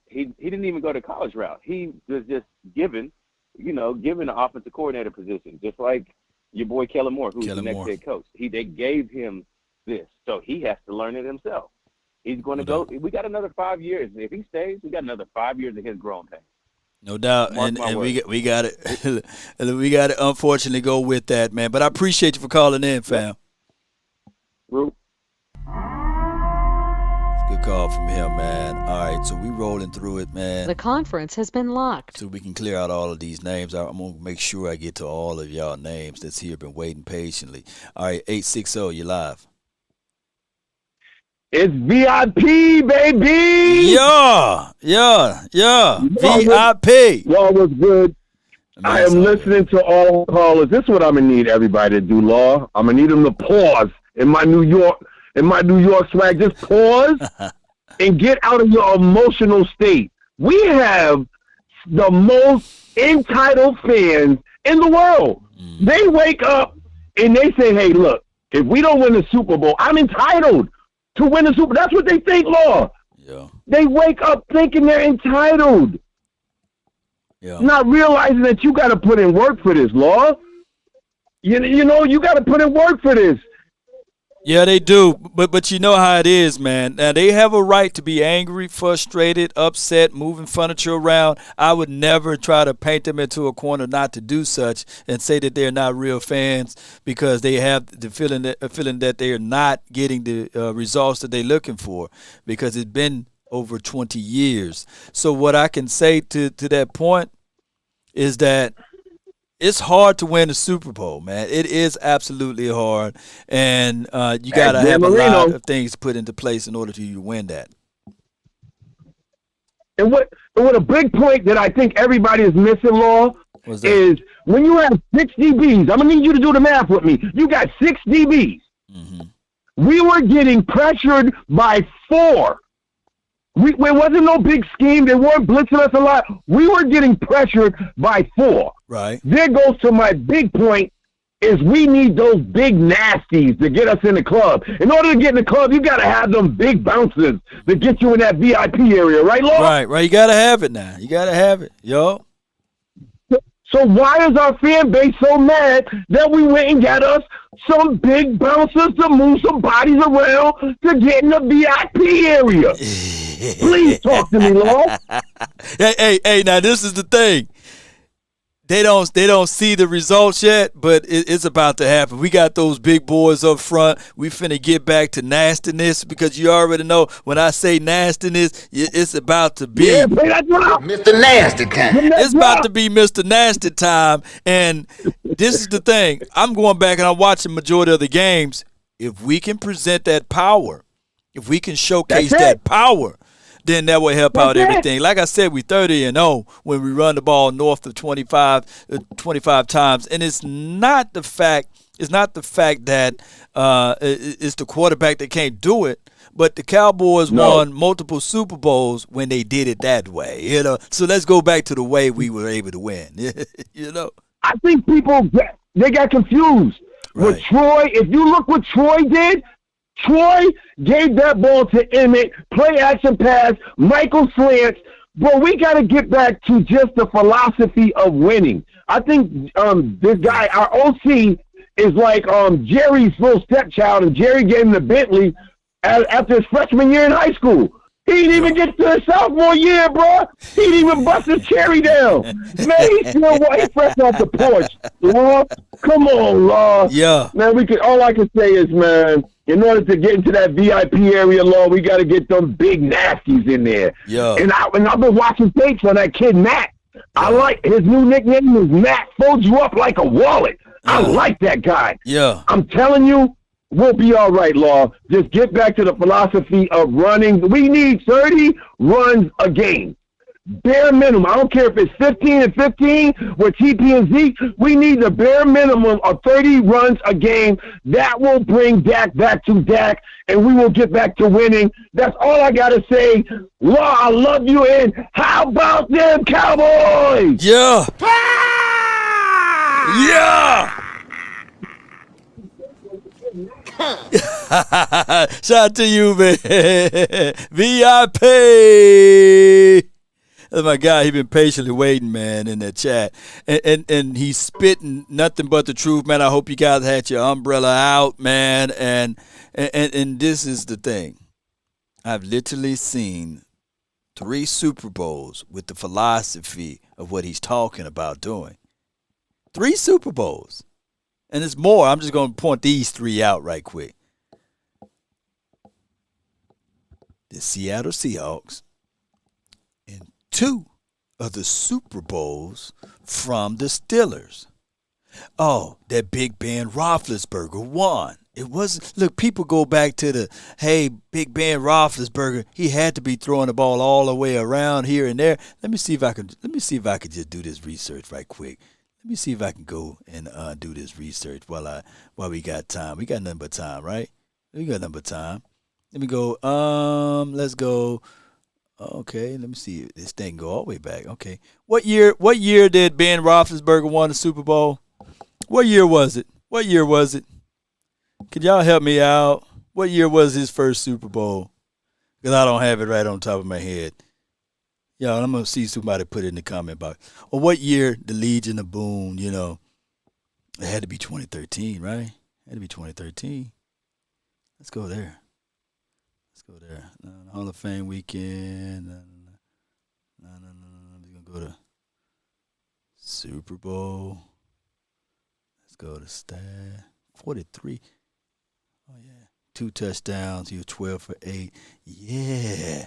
He didn't even go to college route. He was just given the offensive coordinator position, just like your boy Kellen Moore, who's the next head coach. They gave him this, so he has to learn it himself. He's going to go. We got another 5 years. If he stays, we got another 5 years of his growing pain. No doubt, and we got it. We got to unfortunately go with that, man. But I appreciate you for calling in, fam. Rube. Good call from him, man. All right, so we rolling through it, man. The conference has been locked. So we can clear out all of these names. I'm going to make sure I get to all of y'all names that's here, been waiting patiently. All right, 860, you live. It's VIP, baby. Yeah. VIP. Y'all was good. I am listening to all callers. This is what I'm going to need everybody to do, Law. I'm going to need them to pause in my New York swag. Just pause and get out of your emotional state. We have the most entitled fans in the world. They wake up and they say, hey, look, if we don't win the Super Bowl, I'm entitled to win the Super Bowl. That's what they think, Law. Yeah. They wake up thinking they're entitled. Yeah. Not realizing that you got to put in work for this, Law. You know, you got to put in work for this. Yeah, they do, but you know how it is, man. Now, they have a right to be angry, frustrated, upset, moving furniture around. I would never try to paint them into a corner not to do such and say that they're not real fans because they have the feeling that they are not getting the results that they're looking for because it's been over 20 years. So what I can say to that point is that it's hard to win a Super Bowl, man. It is absolutely hard, and you got to have a lot of things put into place in order to win that. And what a big point that I think everybody is missing, Law, is when you have 6 DBs. I'm gonna need you to do the math with me. You got 6 DBs. Mm-hmm. We were getting pressured by 4. It wasn't no big scheme. They weren't blitzing us a lot. We were getting pressured by 4. Right. There goes to my big point is we need those big nasties to get us in the club. In order to get in the club, you got to have them big bouncers to get you in that VIP area, right, Lord? Right. You got to have it now. You got to have it, yo. So why is our fan base so mad that we went and got us some big bouncers to move some bodies around to get in the VIP area? Please talk to me, Lord. Hey, now this is the thing. They don't see the results yet, but it's about to happen. We got those big boys up front. We finna get back to nastiness because you already know when I say nastiness, it's about to be Mr. Nasty time. It's about to be Mr. Nasty time. And this is the thing. I'm going back and I'm watching majority of the games. If we can present that power, if we can showcase that power, then that will help out everything. Like I said, we 30-0 when we run the ball north of 25 times, and it's not the fact that it's the quarterback that can't do it, but the Cowboys won multiple Super Bowls when they did it that way. You know, so let's go back to the way we were able to win. You know, I think people they got confused with Troy. If you look what Troy did. Troy gave that ball to Emmett, play action pass, Michael slants, but we got to get back to just the philosophy of winning. I think this guy, our OC, is like Jerry's little stepchild, and Jerry gave him the Bentley after his freshman year in high school. He didn't even get to his sophomore year, bro. He didn't even bust his cherry down. Man, he's still fresh off the porch. Law, come on, Law. Yeah. Man, all I can say is, man, in order to get into that VIP area, Law, we got to get them big nasties in there. Yeah. And I've been watching tapes on that kid, Matt. I like his new nickname is Matt Folds You Up Like a Wallet. I like that guy. Yeah. I'm telling you, we'll be all right, Law. Just get back to the philosophy of running. We need 30 runs a game. Bare minimum. I don't care if it's 15 and 15 with TP and Zeke. We need the bare minimum of 30 runs a game. That will bring Dak back to Dak, and we will get back to winning. That's all I got to say. Law, I love you, and how about them Cowboys? Yeah. Yeah. Shout out to you, man. VIP. That's my guy. He been patiently waiting, man, in the chat. And he's spitting nothing but the truth, man. I hope you guys had your umbrella out, man. And this is the thing. I've literally seen 3 Super Bowls with the philosophy of what he's talking about doing. 3 Super Bowls. And it's more. I'm just going to point these 3 out right quick. The Seattle Seahawks and 2 of the Super Bowls from the Steelers. Oh, that Big Ben Roethlisberger won. It wasn't. Look, people go back to hey, Big Ben Roethlisberger. He had to be throwing the ball all the way around here and there. Let me see if I can just do this research right quick. Let me see if I can go and do this research while we got time. We got nothing but time, right? We got nothing but time. Let me go. Let's go. Okay, let me see. This thing go all the way back. Okay. What year did Ben Roethlisberger won the Super Bowl? What year was it? What year was it? Could y'all help me out? What year was his first Super Bowl? Because I don't have it right on top of my head. Y'all, I'm going to see somebody put it in the comment box. Or what year the Legion of Boom, it had to be 2013, right? It had to be 2013. Let's go there. Hall of Fame weekend. No. We're going to go to Super Bowl. Let's go to stat. 43. Oh, yeah. 2 touchdowns. He was 12 for 8. Yeah.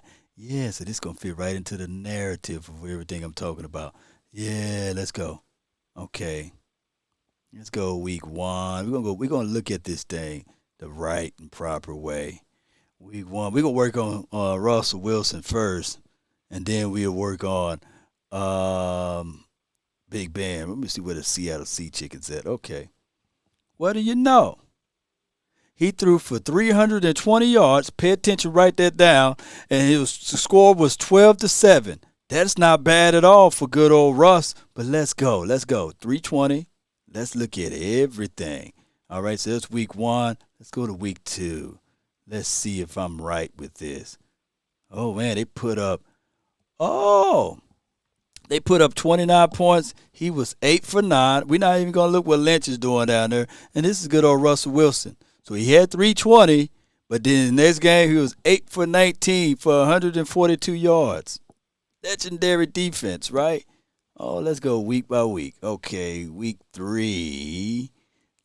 So this is going to fit right into the narrative of everything I'm talking about. Yeah, let's go. Okay. Let's go week 1. We're going to look at this thing the right and proper way. Week 1, we're going to work on Russell Wilson first, and then we'll work on Big Ben. Let me see where the Seattle Sea Chicken's at. Okay. What do you know? He threw for 320 yards. Pay attention, write that down. And the score was 12-7. That's not bad at all for good old Russ, but let's go. 320. Let's look at everything. All right, so that's week 1. Let's go to week 2. Let's see if I'm right with this. Oh, man, they put up 29 points. He was 8 for 9. We're not even going to look what Lynch is doing down there. And this is good old Russell Wilson. So he had 320, but then the next game he was 8 for 19 for 142 yards. Legendary defense, right? Oh, let's go week by week. Okay, week 3.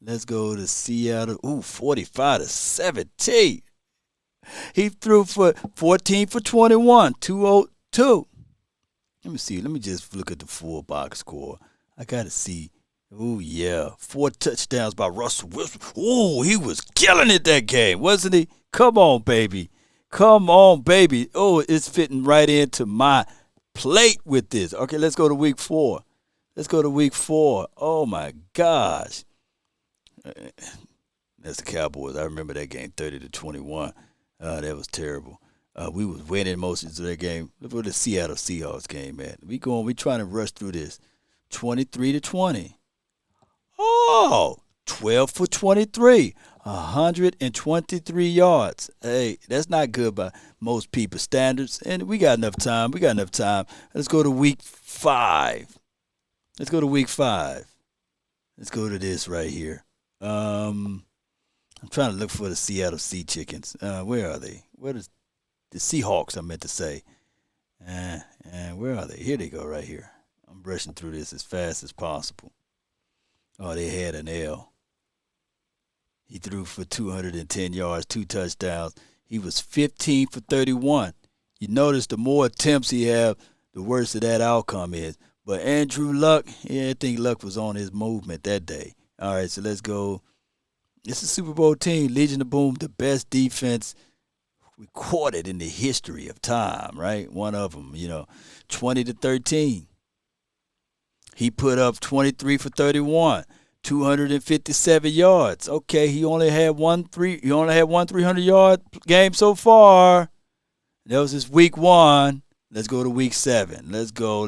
Let's go to Seattle. 45-17. He threw for 14 for 21, 202. Let me see. Let me just look at the full box score. I got to see. Oh, yeah. 4 touchdowns by Russell Wilson. Oh, he was killing it that game, wasn't he? Come on, baby. Oh, it's fitting right into my plate with this. Okay, let's go to week 4. Oh, my gosh. That's the Cowboys. I remember that game, 30-21. That was terrible. We was winning most of that game. Look where the Seattle Seahawks game at. We trying to rush through this. 23-20. Oh, 12 for 23. 123 yards. Hey, that's not good by most people's standards. And we got enough time. Let's go to week 5. Let's go to this right here. I'm trying to look for the Seattle Sea Chickens. Where are they? Where is the Seahawks, I meant to say. Where are they? Here they go right here. I'm brushing through this as fast as possible. Oh, they had an L. He threw for 210 yards, 2 touchdowns. He was 15 for 31. You notice the more attempts he have, the worse that outcome is. But Andrew Luck, I think Luck was on his movement that day. All right, so let's go. It's a Super Bowl team, Legion of Boom, the best defense recorded in the history of time, right? One of them, 20-13. He put up 23 for 31, 257 yards. Okay, he only had one 300-yard game so far. That was his week 1. Let's go to week 7. Let's go.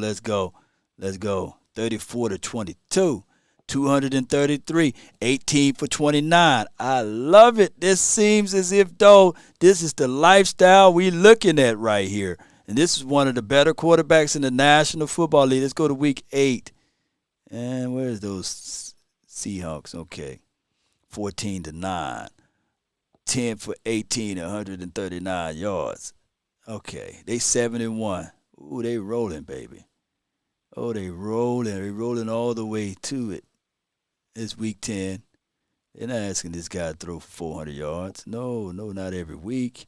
34-22. 233, 18 for 29. I love it. This seems as if, though, this is the lifestyle we're looking at right here. And this is one of the better quarterbacks in the National Football League. Let's go to week 8. And where's those Seahawks? Okay. 14-9. 10 for 18, 139 yards. Okay. They 7-1. Ooh, they rolling, baby. Oh, they rolling. They rolling all the way to it. It's week 10. They're not asking this guy to throw for 400 yards. No, not every week.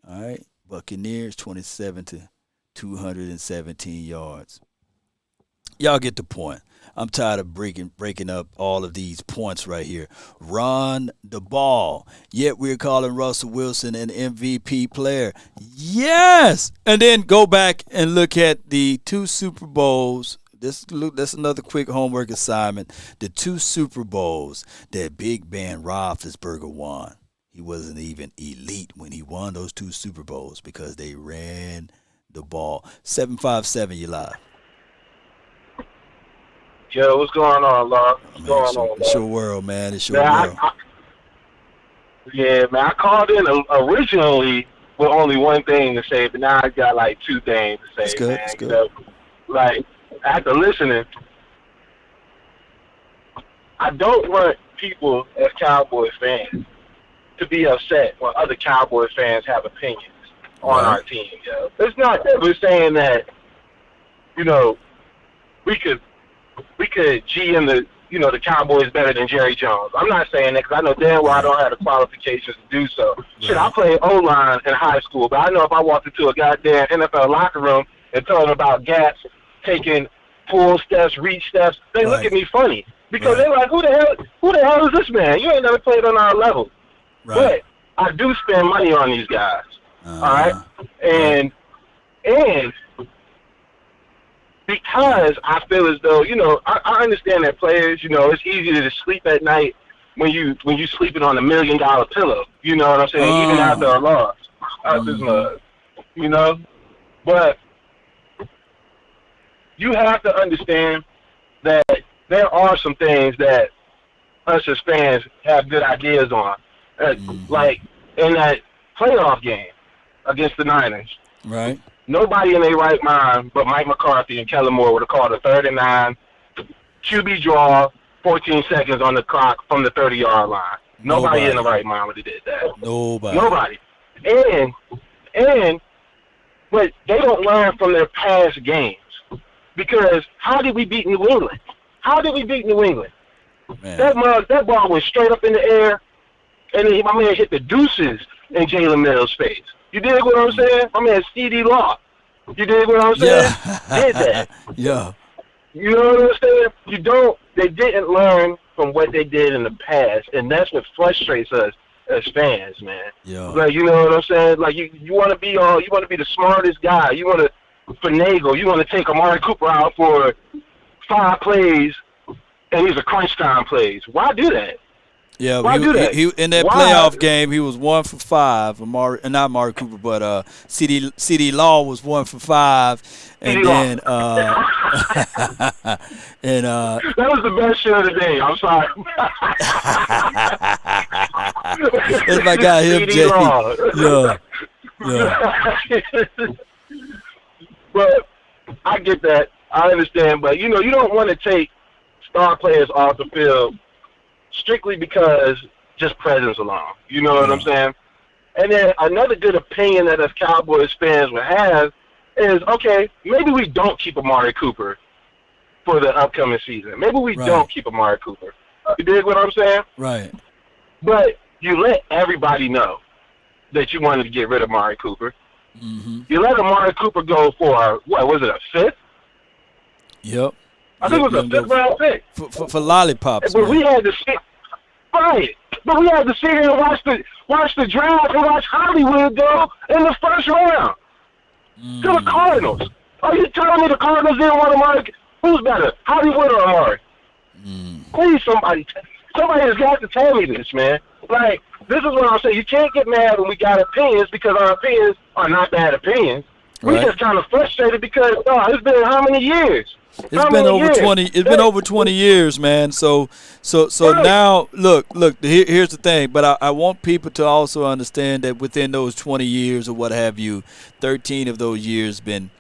All right. Buccaneers, 27-217 yards. Y'all get the point. I'm tired of breaking up all of these points right here. Run the ball. Yet we're calling Russell Wilson an MVP player. Yes! And then go back and look at the 2 Super Bowls. That's another quick homework assignment. The 2 Super Bowls that Big Ben Roethlisberger won. he wasn't even elite when he won those 2 Super Bowls because they ran the ball. 757, you live. Yo, what's going on, Lord? What's going on, It's man? your world, man. It's your Man, world. Yeah, man, I called in originally with only one thing to say, but now I got like 2 things to say, It's good. man. It's good. You know, like, after listening, I don't want people as Cowboy fans to be upset when other Cowboy fans have opinions on our team, yo. It's not that we're saying that, you know, we could GM the Cowboys better than Jerry Jones. I'm not saying that because I know damn well I don't have the qualifications to do so. Shit, I played O-line in high school, but I know if I walked into a goddamn NFL locker room and told them about gaps, taking pull steps, reach steps, they look at me funny because they're like, who the hell is this man? You ain't never played on our level. But I do spend money on these guys. All right? And because I feel as though, you know, I understand that players, you know, it's easy to sleep at night when you sleeping on $1 million pillow. You know what I'm saying? Even after a loss. You know? But you have to understand that there are some things that us as fans have good ideas on. Like in that playoff game against the Niners. Right. Nobody in their right mind but Mike McCarthy and Kellen Moore would have called a 3rd and 9, QB draw, 14 seconds on the clock from the 30-yard line. Nobody in the right mind would have did that. Nobody. But they don't learn from their past games. Because how did we beat New England? Man. That ball went straight up in the air, and then my man hit the deuces in Jalen Mills' face. You dig what I'm saying? My man CD Law. You dig what I'm saying? Did that. Yeah. You know what I'm saying? They didn't learn from what they did in the past, and that's what frustrates us as fans, man. Yeah. Like, you know what I'm saying? Like, you want to be the smartest guy. You want to finagle. You want to take Amari Cooper out for 5 plays, and he's a crunch time plays. Why do that? Yeah, Why do that? He in that playoff game, he was 1 for 5. Not Amari Cooper, but CD Law was 1 for 5, and then and that was the best shit of the day. I'm sorry. That's my guy, him, Jay. Yeah. But I get that. I understand, but you know, you don't want to take star players off the field strictly because just presence alone. You know what I'm saying? And then another good opinion that us Cowboys fans would have is, okay, maybe we don't keep Amari Cooper for the upcoming season. Maybe we don't keep Amari Cooper. You dig what I'm saying? Right. But you let everybody know that you wanted to get rid of Amari Cooper. Mm-hmm. You let Amari Cooper go for, what was it, a 5th? Yep. I think it was a 5th round pick. For lollipops, But man. we had to sit, But we had to sit here and watch the draft and watch Hollywood go in the 1st round to the Cardinals. Are you telling me the Cardinals didn't want Amari? Who's better, Hollywood or Amari? Please, somebody has got to tell me this, man. Like, this is what I'm saying. You can't get mad when we got opinions because our opinions are not bad opinions. We just kind of frustrated because it's been how many years? It's been over 20. It's been over 20 years, man. So now, look. Here's the thing. But I want people to also understand that within those 20 years or what have you, 13 of those years been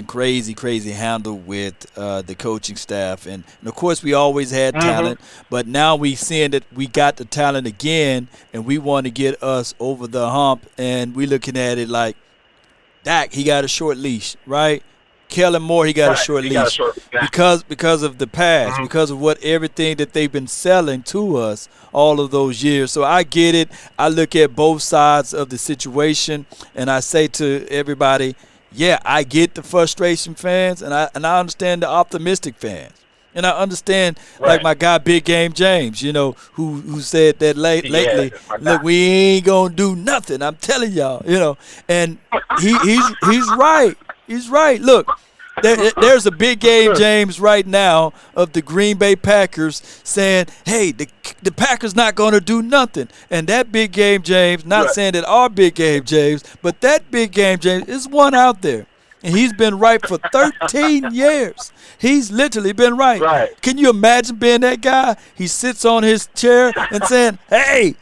crazy handled with the coaching staff, and of course we always had talent. But now we seeing that we got the talent again, and we want to get us over the hump. And we looking at it like Dak, he got a short leash, right? Kellen Moore, he got a short leash because of the past, because of everything that they've been selling to us all of those years. So I get it. I look at both sides of the situation, and I say to everybody, yeah, I get the frustration fans, and I understand the optimistic fans. And I understand, like my guy Big Game James, you know, who said that lately, look, we ain't gonna do nothing. I'm telling y'all, you know, and he's right. He's right. Look, There's a big game, James, right now of the Green Bay Packers saying, hey, the Packers not going to do nothing. And that big game, James, not saying that our big game, James, but that big game, James, is one out there. And he's been right for 13 years. He's literally been right. Can you imagine being that guy? He sits on his chair and saying, hey,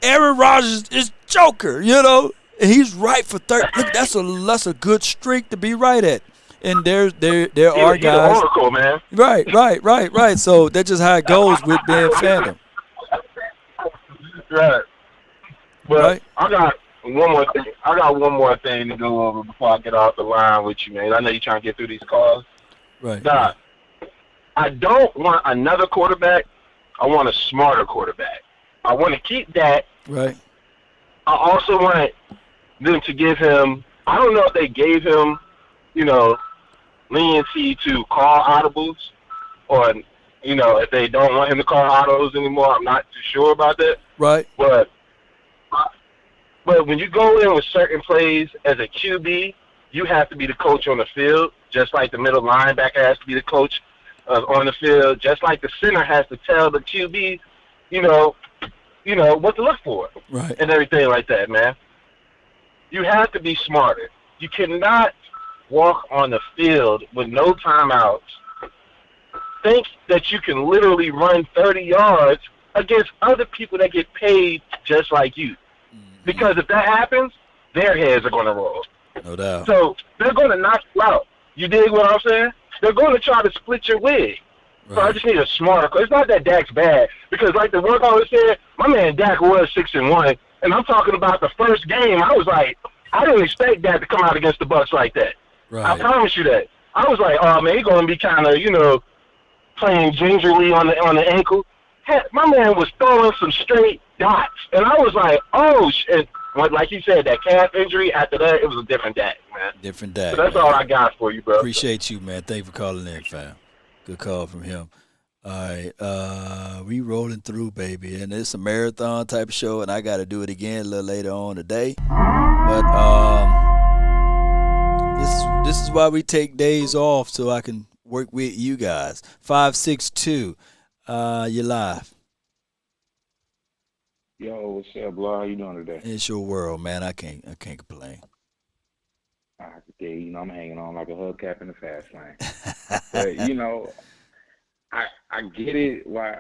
Aaron Rodgers is Joker, you know. And he's right for 30. Look, that's a good streak to be right at. And there are guys. Oracle, man. Right. So that's just how it goes with being fandom. Right. But I got one more thing. I got one more thing to go over before I get off the line with you, man. I know you're trying to get through these calls. Right. Nah, I don't want another quarterback. I want a smarter quarterback. I want to keep that. Right. I also want them to give him. I don't know if they gave him, leniency to call audibles, or if they don't want him to call audibles anymore. I'm not too sure about that. Right. But when you go in with certain plays as a QB, you have to be the coach on the field, just like the middle linebacker has to be the coach on the field, just like the center has to tell the QB, what to look for, right, and everything like that, man. You have to be smarter. You cannot walk on the field with no timeouts, think that you can literally run 30 yards against other people that get paid just like you. Because if that happens, their heads are going to roll. No doubt. So they're going to knock you out. You dig what I'm saying? They're going to try to split your wig. Right. So I just need a smarter. It's not that Dak's bad, because like the work always said, my man Dak was 6-1, and I'm talking about the first game. I was like, I didn't expect Dak to come out against the Bucs like that. Right. I promise you that. I was like, oh man, he's going to be kind of, playing gingerly on the ankle. My man was throwing some straight dots, and I was like, oh shit. Like you said, that calf injury, after that, it was a different Dak, man. Different Dak. So that's all I got for you, bro. Appreciate you, man. Thank you for calling in, fam. Good call from him. All right, we rolling through, baby, and it's a marathon type of show, and I got to do it again a little later on today. But this is why we take days off, so I can work with you guys. 562, you're live. Yo, what's up, Blah? How you doing today? It's your world, man. I can't complain. I can tell you, I'm hanging on like a hubcap in the fast lane. But I get it. Why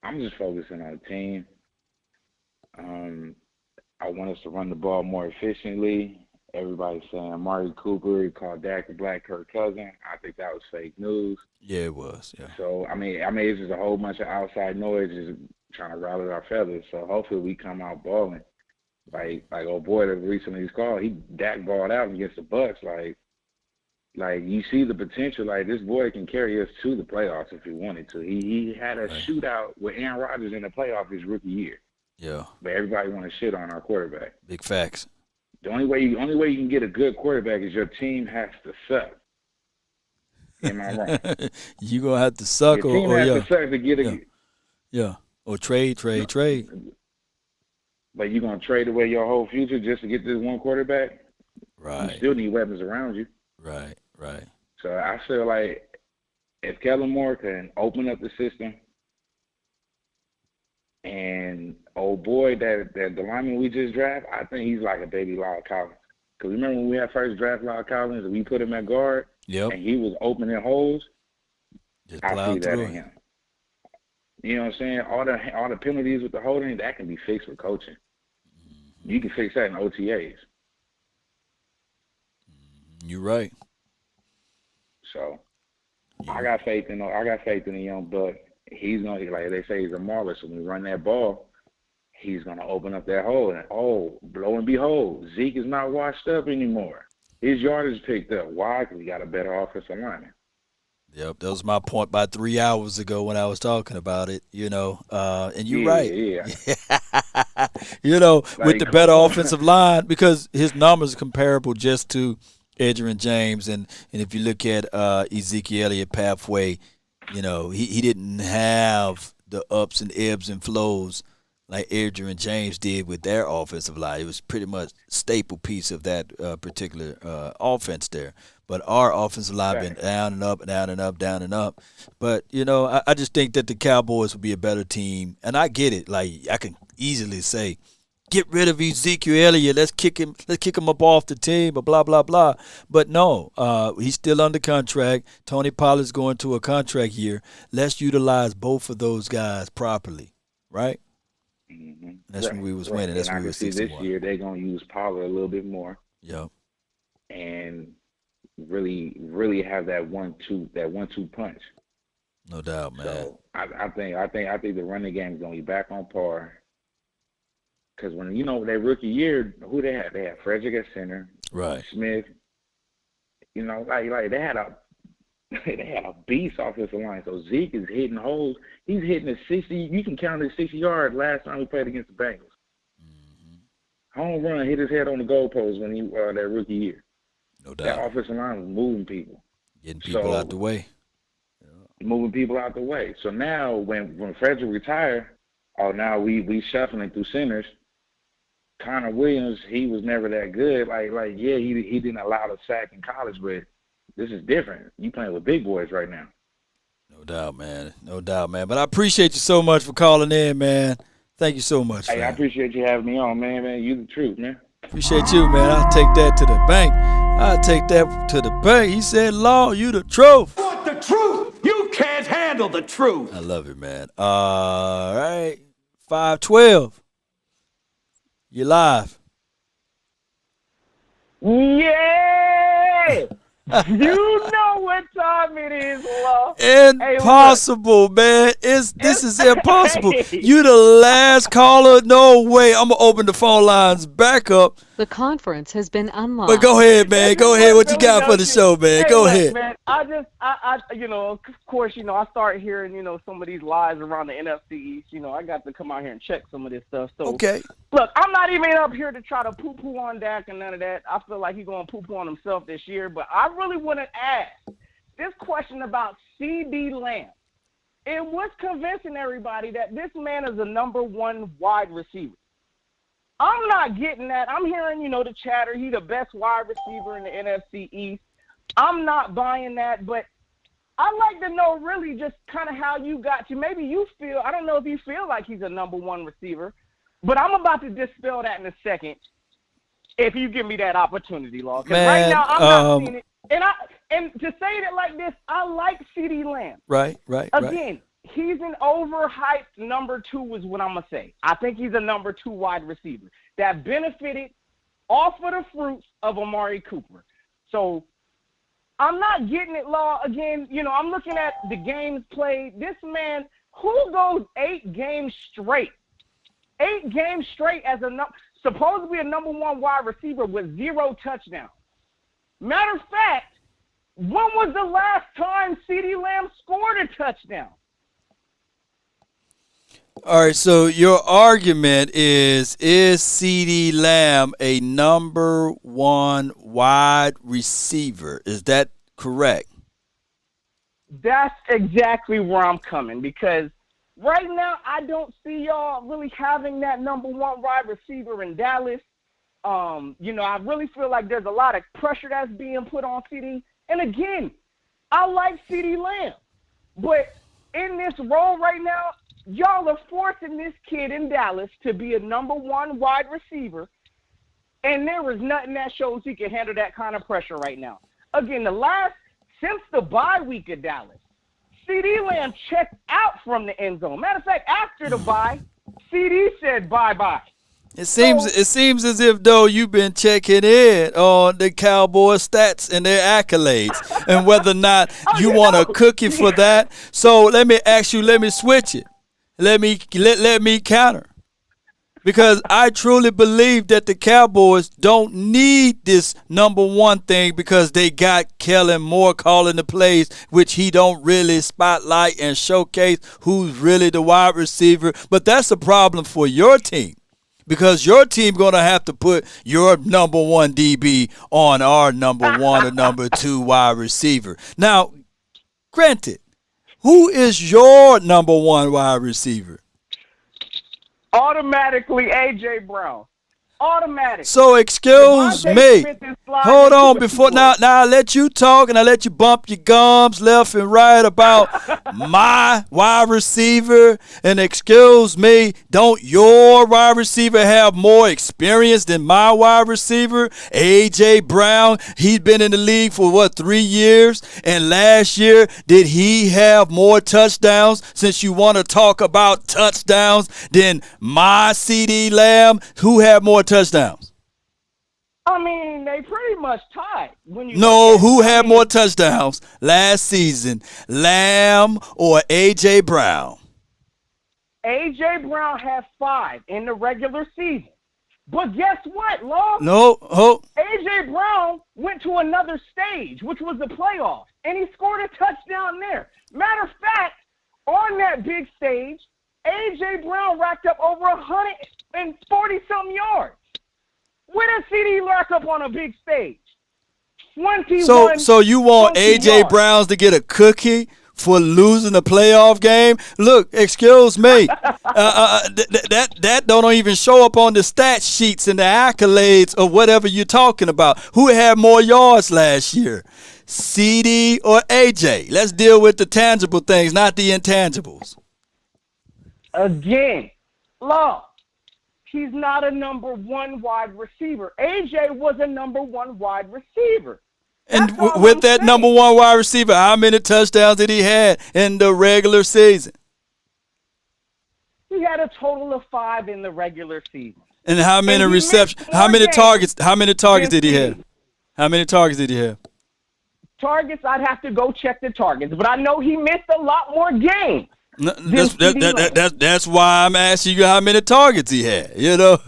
I'm just focusing on the team. I want us to run the ball more efficiently. Everybody's saying Amari Cooper called Dak a black Kirk Cousin. I think that was fake news. Yeah, it was. Yeah. So I mean, it's just a whole bunch of outside noise, just trying to rattle our feathers. So hopefully we come out balling. Like old boy that recently called, Dak balled out against the Bucs. Like you see the potential. Like this boy can carry us to the playoffs if he wanted to. He had a shootout with Aaron Rodgers in the playoff his rookie year. Yeah. But everybody want to shit on our quarterback. Big facts. The only way you can get a good quarterback is your team has to suck. Am I wrong? You gonna have to suck, your team has to suck to get yeah. Or trade. But you gonna trade away your whole future just to get this one quarterback? Right. You still need weapons around you. Right. So I feel like if Kellen Moore can open up the system, and old boy that the lineman we just drafted, I think he's like a baby Lyle Collins. Because remember when we had first draft Lyle Collins and we put him at guard, and he was opening holes? Just I see that in him. You know what I'm saying? All the penalties with the holding, that can be fixed with coaching. You can fix that in OTAs. You're right. So I got faith in the young buck. He's gonna, like they say, he's a mauler. So when we run that ball, he's gonna open up that hole. And lo and behold, Zeke is not washed up anymore. His yardage picked up. Why? Because he got a better offensive lineman. Yep, that was my point about 3 hours ago when I was talking about it. And you're right. Yeah. With the better offensive line, because his numbers are comparable just to Edgerrin James, and if you look at Ezekiel Elliott pathway, he didn't have the ups and ebbs and flows like Adrian James did with their offensive line. It was pretty much staple piece of that particular offense there. But our offensive line been down and up, down and up, down and up. But, I just think that the Cowboys will be a better team. And I get it. Like, I can easily say, get rid of Ezekiel Elliott. Let's kick him up off the team, blah, blah, blah. But no, he's still under contract. Tony Pollard's going to a contract year. Let's utilize both of those guys properly, right? Mm-hmm. That's when we was winning. That's when we was 6-1. This year they're going to use Pollard a little bit more. Yep. And really have that 1-2 punch. No doubt, man. So I think the running game is going to be back on par. Because when their rookie year, who they had? They had Frederick at center, right? Smith. Like they had a beast offensive line. So Zeke is hitting holes. He's hitting the 60. You can count his 60 yards last time we played against the Bengals. Mm-hmm. Home run, hit his head on the goalpost when he that rookie year. No doubt. That offensive line was moving people, getting people out the way, moving people out the way. So now when Frederick retired, now we shuffling through centers. Connor Williams, he was never that good. He didn't allow the sack in college, but this is different. You playing with big boys right now. No doubt, man. No doubt, man. But I appreciate you so much for calling in, man. Thank you so much. Hey, I appreciate you having me on, man. You the truth, man. Appreciate you, man. I'll take that to the bank. He said, Law, you the truth. Want the truth? You can't handle the truth. I love it, man. All right. 512. You live. Yeah! You know what time it is, Law. Impossible, man. This is impossible. You the last caller? No way. I'm going to open the phone lines back up. The conference has been unlocked. But go ahead, man. Go ahead. What you got for the show, man? Go ahead. Man, I of course, I started hearing, some of these lies around the NFC East. I got to come out here and check some of this stuff. So, okay. Look, I'm not even up here to try to poo-poo on Dak and none of that. I feel like he's going to poo-poo on himself this year. But I really want to ask this question about C.D. Lamb. It was convincing everybody that this man is a number one wide receiver. I'm not getting that. I'm hearing, the chatter. He's the best wide receiver in the NFC East. I'm not buying that, but I'd like to know really just kind of how you got to. Maybe you feel, I don't know if you feel like he's a number one receiver, but I'm about to dispel that in a second if you give me that opportunity, Law. Because right now I'm not seeing it. And to say it like this, I like C.D. Lamb. Right. Again, he's an overhyped number two is what I'm going to say. I think he's a number two wide receiver that benefited off of the fruits of Amari Cooper. So I'm not getting it, Law. Again, I'm looking at the games played. This man, who goes 8 games straight? 8 games straight as supposedly a number one wide receiver with 0 touchdowns. Matter of fact, when was the last time C.D. Lamb scored a touchdown? All right, so your argument is C.D. Lamb a number one wide receiver? Is that correct? That's exactly where I'm coming, because right now I don't see y'all really having that number one wide receiver in Dallas. I really feel like there's a lot of pressure that's being put on C.D. And again, I like C.D. Lamb, but in this role right now, y'all are forcing this kid in Dallas to be a number one wide receiver, and there is nothing that shows he can handle that kind of pressure right now. Again, since the bye week of Dallas, C.D. Lamb checked out from the end zone. Matter of fact, after the bye, C.D. said bye-bye. It seems as if, though, you've been checking in on the Cowboys stats and their accolades and whether or not you want a cookie for that. So let me ask you, let me switch it. Let me counter. Because I truly believe that the Cowboys don't need this number one thing because they got Kellen Moore calling the plays, which he don't really spotlight and showcase who's really the wide receiver. But that's a problem for your team. Because your team going to have to put your number one DB on our number one or number two wide receiver. Now, granted, who is your number one wide receiver? Automatically A.J. Brown. Automatic. So excuse me. Hold on before now I let you talk and I let you bump your gums left and right about my wide receiver. And excuse me, don't your wide receiver have more experience than my wide receiver? A.J. Brown, he's been in the league for 3 years? And last year, did he have more touchdowns, since you want to talk about touchdowns, than my CD Lamb? Who had more touchdowns? I mean, they pretty much tied. Who had more touchdowns last season, Lamb or A.J. Brown? A.J. Brown had 5 in the regular season. But guess what, Law? A.J. Brown went to another stage, which was the playoffs, and he scored a touchdown there. Matter of fact, on that big stage, A.J. Brown racked up over 140-something yards. When does CD rack up on a big stage? 21. So you want A.J. yards. Browns to get a cookie for losing a playoff game? Look, excuse me, that don't even show up on the stat sheets and the accolades of whatever you're talking about. Who had more yards last year, CD or AJ? Let's deal with the tangible things, not the intangibles. Again, Law, he's not a number 1 wide receiver. AJ was a number 1 wide receiver. And with that number 1 wide receiver, how many touchdowns did he have in the regular season? He had a total of 5 in the regular season. And how many receptions? How many targets? How many targets did he have? How many targets did he have? Targets, I'd have to go check the targets, but I know he missed a lot more games. No, that's why I'm asking you how many targets he had. You know,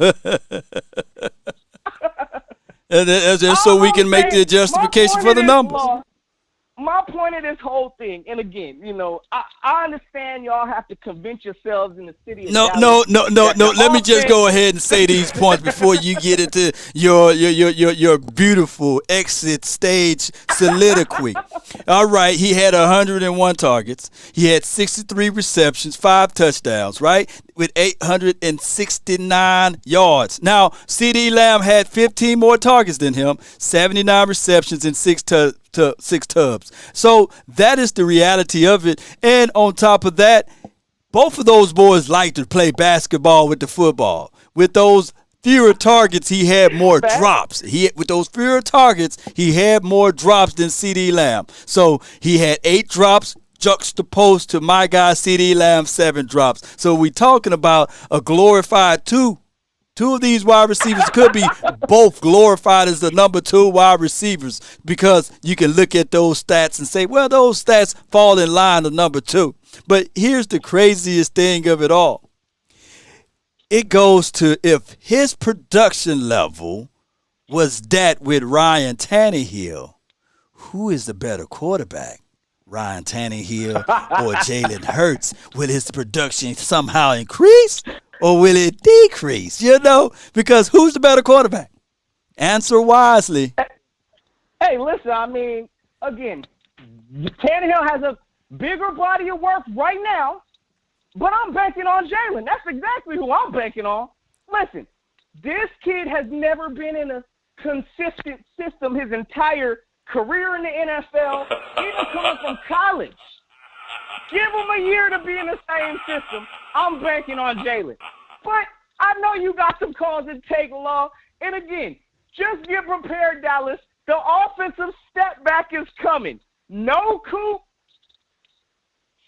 and that's just so we can make the justification for the numbers. My point of this whole thing, and again, I understand y'all have to convince yourselves in the city of No. Let me just go ahead and say these points before you get into your beautiful exit stage soliloquy. All right, he had 101 targets. He had 63 receptions, 5 touchdowns, right? With 869 yards. Now, CD Lamb had 15 more targets than him, 79 receptions and 6 tubs. So that is the reality of it. And on top of that, both of those boys like to play basketball with the football. With those fewer targets, he had more drops. With those fewer targets, he had more drops than CD Lamb. So he had 8 drops juxtaposed to my guy CD Lamb 7 drops. So we talking about a glorified 2. 2 of these wide receivers could be both glorified as the number 2 wide receivers, because you can look at those stats and say, well, those stats fall in line to number 2. But here's the craziest thing of it all. It goes to, if his production level was that with Ryan Tannehill, who is the better quarterback? Ryan Tannehill or Jalen Hurts? Will his production somehow increase or will it decrease? Because who's the better quarterback? Answer wisely. Hey, listen, I mean, again, Tannehill has a bigger body of work right now, but I'm banking on Jalen. That's exactly who I'm banking on. Listen, this kid has never been in a consistent system his entire career in the NFL, even coming from college. Give him a year to be in the same system. I'm banking on Jalen. But I know you got some calls to take, Law. And again, just get prepared, Dallas. The offensive step back is coming. No Coop.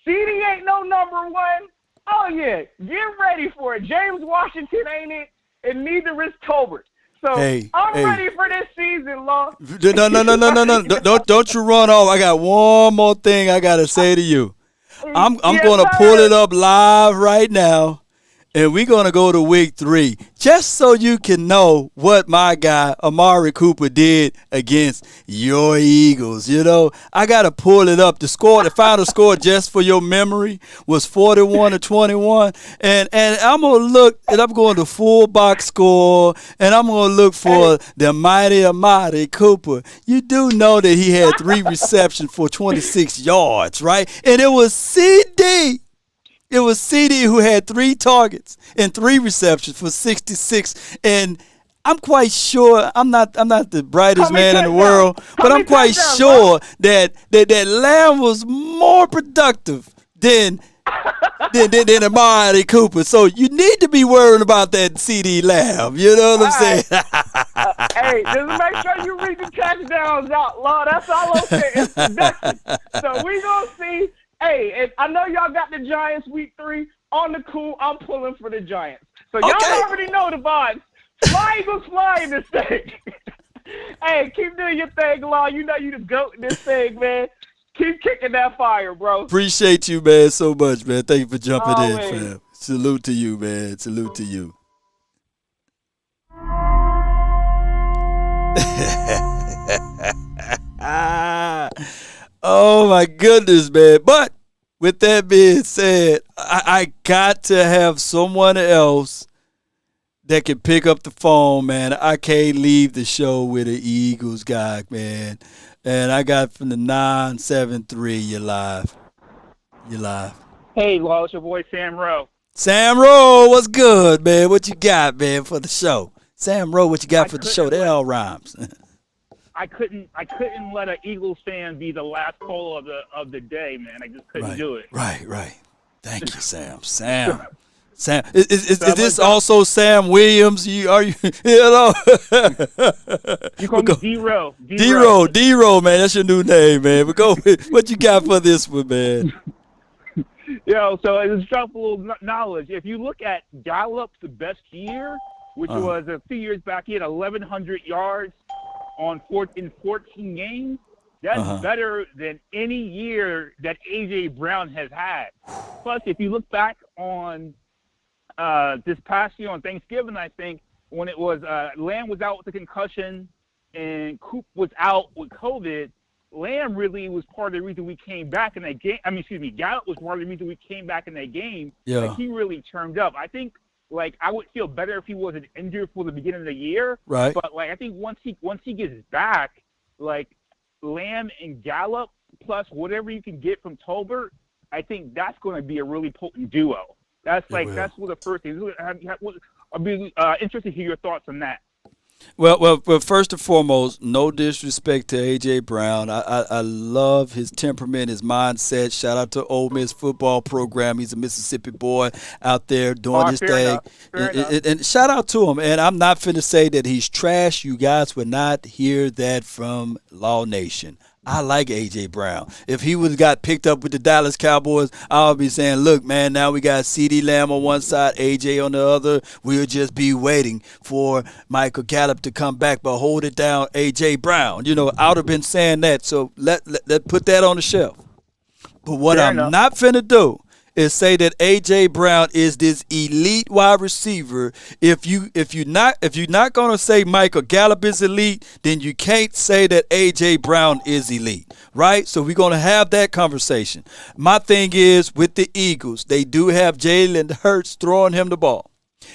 CD ain't no number 1. Oh, yeah. Get ready for it. James Washington ain't it, and neither is Tolbert. So I'm ready for this season, Law. No. Don't you run off. I got one more thing I got to say to you. I'm going to pull it up live right now, and we're going to go to week 3, just so you can know what my guy, Amari Cooper, did against your Eagles. I got to pull it up. The final score, just for your memory, was 41-21. And I'm going to look, and I'm going to full box score, and I'm going to look for the mighty Amari Cooper. You do know that he had 3 receptions for 26 yards, right? And it was CD. It was CD who had 3 targets and 3 receptions for 66. And I'm quite sure I'm not the brightest man in the world, but I'm quite sure that Lamb was more productive than Amari Cooper. So you need to be worried about that CD Lamb. You know what I'm saying? Hey, just make sure you read the touchdowns out, Lord. That's all I'm saying. It's production. So we gonna see. Hey, and I know y'all got the Giants week 3 on the cool. I'm pulling for the Giants. So y'all already know the vibes. Fly Eagles fly in this thing. Hey, keep doing your thing, Law. You know you the GOAT in this thing, man. Keep kicking that fire, bro. Appreciate you, man, so much, man. Thank you for jumping Always. in, fam. Salute to you, man. Salute to you. Oh, my goodness, man. But with that being said, I got to have someone else that can pick up the phone, man. I can't leave the show with an Eagles guy, man. And I got from the 973, you're live. You're live. Hey, Law, it's your boy Sam Rowe. Sam Rowe, what's good, man? What you got, man, for the show? Sam Rowe, what you got for the show? That all rhymes. I couldn't let an Eagles fan be the last call of the day, man. I just couldn't do it. Right. Thank you, Sam. Sam, is this also Sam Williams? You know? You call me D-Row. D-Row, man. That's your new name, man. But go with what you got for this one, man. So it's drop a little knowledge. If you look at Gallup's best year, which was a few years back, he had 1,100 yards in 14 games. That's better than any year that A.J. Brown has had. Plus, if you look back on this past year on Thanksgiving, I think, when it was Lamb was out with the concussion and Coop was out with COVID, Lamb really was part of the reason we came back in that game. Gallup was part of the reason we came back in that game. Yeah. Like, he really turned up. I think, I would feel better if he wasn't injured for the beginning of the year. Right. But, I think once he gets back, Lamb and Gallup plus whatever you can get from Tolbert, I think that's going to be a really potent duo. That's that's what the first thing. I'd be interested to hear your thoughts on that. Well, first and foremost, no disrespect to A.J. Brown. I love his temperament, his mindset. Shout out to Ole Miss football program. He's a Mississippi boy out there doing his thing. And shout out to him. And I'm not finna say that he's trash. You guys would not hear that from Law Nation. I like A.J. Brown. If he would have got picked up with the Dallas Cowboys, I would be saying, look, man, now we got C.D. Lamb on one side, A.J. on the other. We'll just be waiting for Michael Gallup to come back, but hold it down, A.J. Brown. I would have been saying that, so let put that on the shelf. But what I'm not finna do is say that A.J. Brown is this elite wide receiver. If you're not gonna say Michael Gallup is elite, then you can't say that A.J. Brown is elite, right? So we're gonna have that conversation. My thing is with the Eagles, they do have Jalen Hurts throwing him the ball.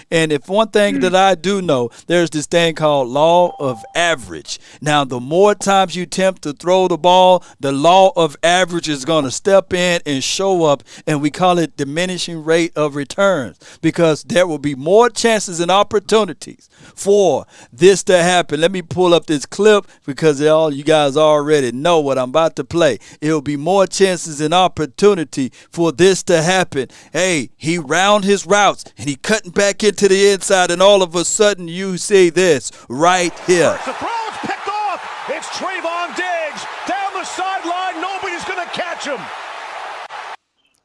And if one thing that I do know, there's this thing called law of average. Now, the more times you attempt to throw the ball, the law of average is going to step in and show up, and we call it diminishing rate of returns, because there will be more chances and opportunities for this to happen. Let me pull up this clip because all you guys already know what I'm about to play. It will be more chances and opportunity for this to happen. Hey, he round his routes and he cutting back into the inside, and all of a sudden you see this right here. The throw is picked off. It's Trayvon Diggs down the sideline. Nobody's going to catch him.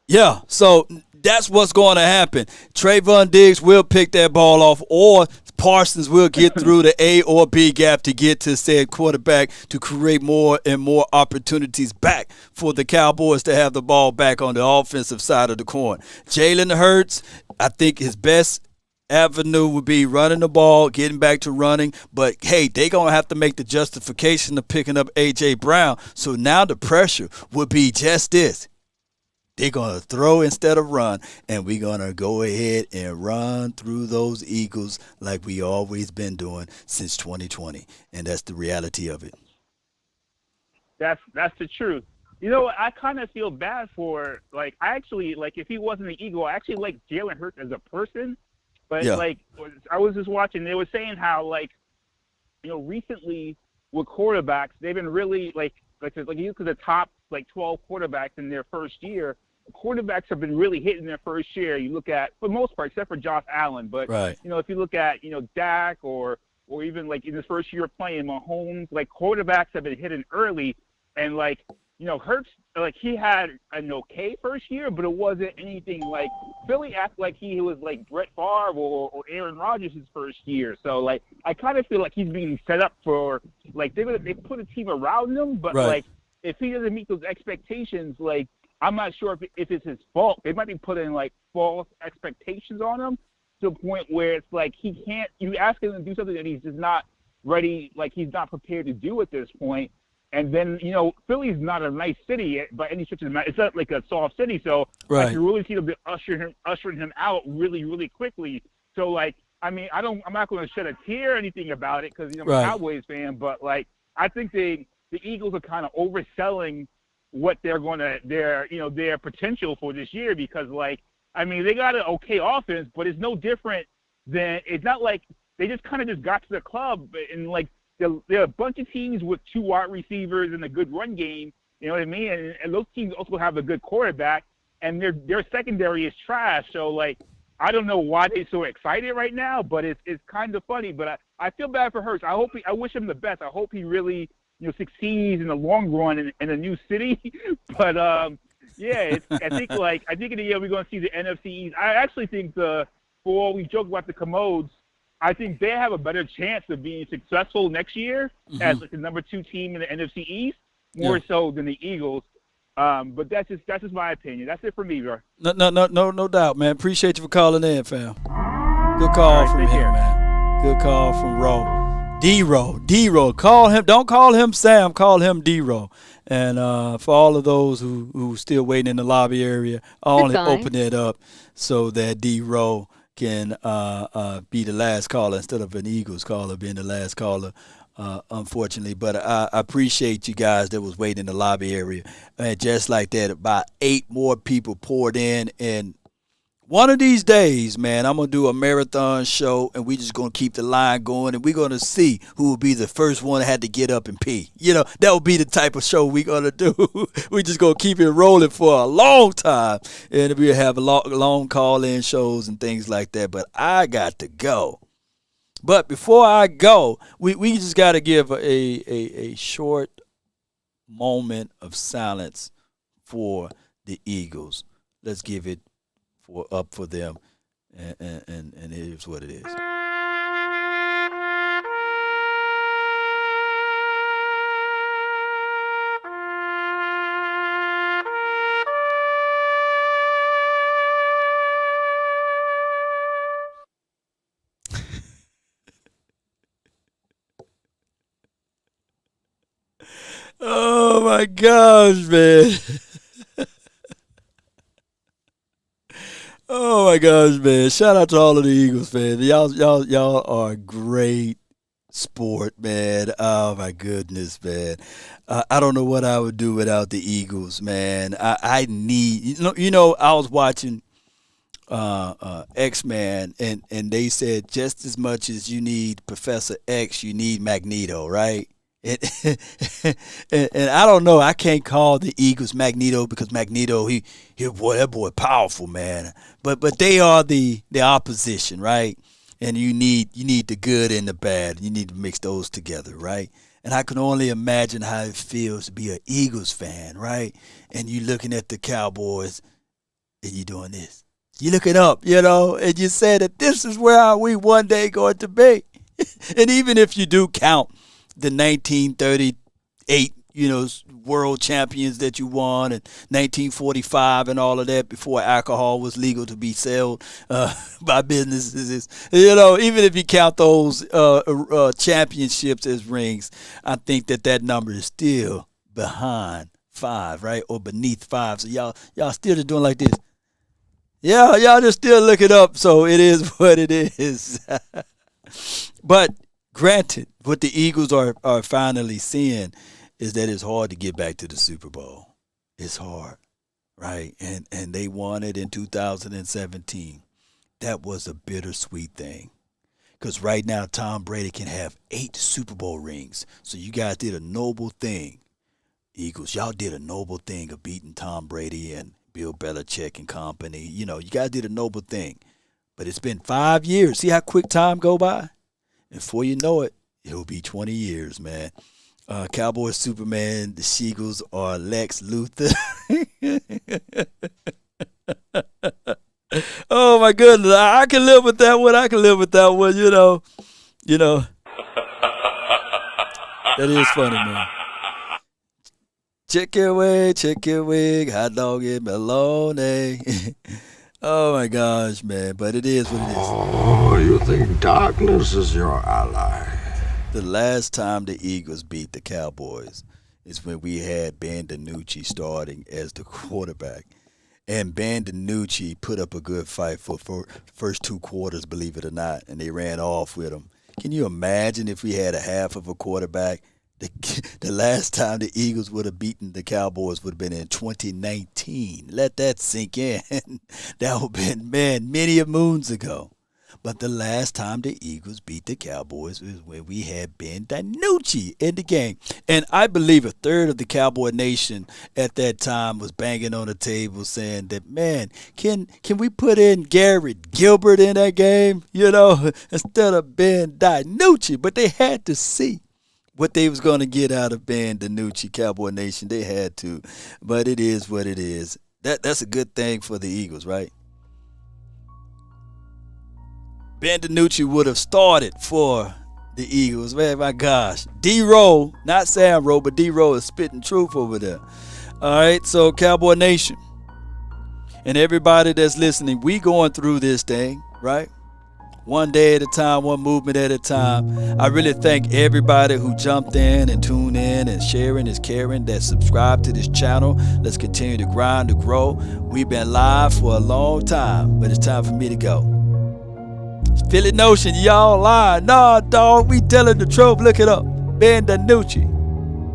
Yeah, so that's what's going to happen. Trayvon Diggs will pick that ball off, or Parsons will get through the A or B gap to get to said quarterback to create more and more opportunities back for the Cowboys to have the ball back on the offensive side of the coin. Jalen Hurts, I think his best avenue would be running the ball, getting back to running. But, hey, they're going to have to make the justification of picking up A.J. Brown. So now the pressure would be just this. They're going to throw instead of run, and we're going to go ahead and run through those Eagles like we always been doing since 2020. And that's the reality of it. That's the truth. You know what? I kind of feel bad for, like, I actually, like, if he wasn't an Eagle, I actually like Jalen Hurts as a person. But, Yeah. like, I was just watching, they were saying how, like, recently with quarterbacks, they've been really, like you look at the top, like, 12 quarterbacks in their first year, quarterbacks have been really hitting their first year. You look at, for the most part, except for Josh Allen. But, Right. if you look at, Dak or even, like, in his first year playing Mahomes, like, quarterbacks have been hitting early. And, like, Hurts, like, he had an okay first year, but it wasn't anything like Philly acted like he was like Brett Favre or Aaron Rodgers his first year. So, like, I kind of feel like he's being set up for, like, they put a team around him, but, Right. like, if he doesn't meet those expectations, like, I'm not sure if it's his fault. They might be putting, like, false expectations on him to the point where it's like he can't, you ask him to do something that he's just not ready, like, he's not prepared to do at this point. And then, Philly's not a nice city by any stretch of the It's not like a soft city, so Right. I can really see them ushering him out really, really quickly. So, like, I mean, I'm not going to shed a tear or anything about it because, I'm a Right. Cowboys fan, but, like, I think the Eagles are kind of overselling what their potential for this year because, like, I mean, they got an okay offense, but it's no different than, it's not like they just kind of just got to the club and, like, there are a bunch of teams with 2 wide receivers and a good run game, you know what I mean? And those teams also have a good quarterback, and their secondary is trash. So, like, I don't know why they're so excited right now, but it's kind of funny. But I feel bad for Hurts. I wish him the best. I hope he really succeeds in the long run in a new city. But yeah, I think in the year we're going to see the NFC East. I actually think for we joke about the commodes, I think they have a better chance of being successful next year as like the number 2 team in the NFC East, more so than the Eagles. But that's just my opinion. That's it for me, bro. No doubt, man. Appreciate you for calling in, fam. Good call from him, man. Good call from Ro. D-Ro. Call him. Don't call him Sam. Call him D-Ro. And for all of those who still waiting in the lobby area, I'll only open it up so that D-Ro can be the last caller instead of an Eagles caller being the last caller, unfortunately. But I appreciate you guys that was waiting in the lobby area. And just like that, about 8 more people poured in. And one of these days, man, I'm going to do a marathon show, and we just going to keep the line going, and we're going to see who will be the first one that had to get up and pee. That will be the type of show we're going to do. We just going to keep it rolling for a long time, and we'll have long call-in shows and things like that. But I got to go. But before I go, we just got to give a short moment of silence for the Eagles. Let's give it up for them, and here's what it is. Oh my gosh, man. Oh my gosh, man. Shout out to all of the Eagles fans. Y'all are a great sport, man. Oh my goodness, man. I don't know what I would do without the Eagles, man. I need, I was watching X-Men, and they said just as much as you need Professor X, you need Magneto, right? And I don't know. I can't call the Eagles Magneto because Magneto, that boy powerful, man. But they are the opposition, right? And you need the good and the bad. You need to mix those together, right? And I can only imagine how it feels to be an Eagles fan, right? And you looking at the Cowboys and you doing this. You looking up, and you said that this is where we one day going to be. And even if you do count the 1938, world champions that you won, and 1945 and all of that before alcohol was legal to be sold by businesses. Even if you count those championships as rings, I think that number is still behind 5, right? Or beneath 5. So y'all still just doing like this. Yeah, y'all just still looking up. So it is what it is. But granted, what the Eagles are finally seeing is that it's hard to get back to the Super Bowl. is hard, right? And they won it in 2017. That was a bittersweet thing. Because right now, Tom Brady can have 8 Super Bowl rings. So you guys did a noble thing. Eagles, y'all did a noble thing of beating Tom Brady and Bill Belichick and company. You guys did a noble thing. But it's been 5 years. See how quick time go by? And before you know it, it'll be 20 years, man. Cowboys, Superman, the Seagulls are Lex Luthor. Oh, my goodness. I can live with that one. That is funny, man. Chicken wing, hot dog and bologna. Oh, my gosh, man. But it is what it is. Oh, you think darkness is your ally? The last time the Eagles beat the Cowboys is when we had Ben DiNucci starting as the quarterback. And Ben DiNucci put up a good fight for the first 2 quarters, believe it or not, and they ran off with him. Can you imagine if we had a half of a quarterback? The last time the Eagles would have beaten the Cowboys would have been in 2019. Let that sink in. That would have been, man, many a moons ago. But the last time the Eagles beat the Cowboys was when we had Ben DiNucci in the game. And I believe a third of the Cowboy Nation at that time was banging on the table saying that, man, can we put in Garrett Gilbert in that game, instead of Ben DiNucci? But they had to see what they was going to get out of Ben DiNucci, Cowboy Nation. They had to. But it is what it is. That's a good thing for the Eagles, right? Ben DiNucci would have started for the Eagles. Man, my gosh. D-Roll, not Sam Rowe, but D-Roll is spitting truth over there. All right, so Cowboy Nation and everybody that's listening, we going through this thing, right? One day at a time, one movement at a time. I really thank everybody who jumped in and tuned in, and sharing is caring, that subscribed to this channel. Let's continue to grind, to grow. We've been live for a long time, but it's time for me to go. Philly Notion, y'all lying. Nah, dog, we telling the truth. Look it up. Ben DiNucci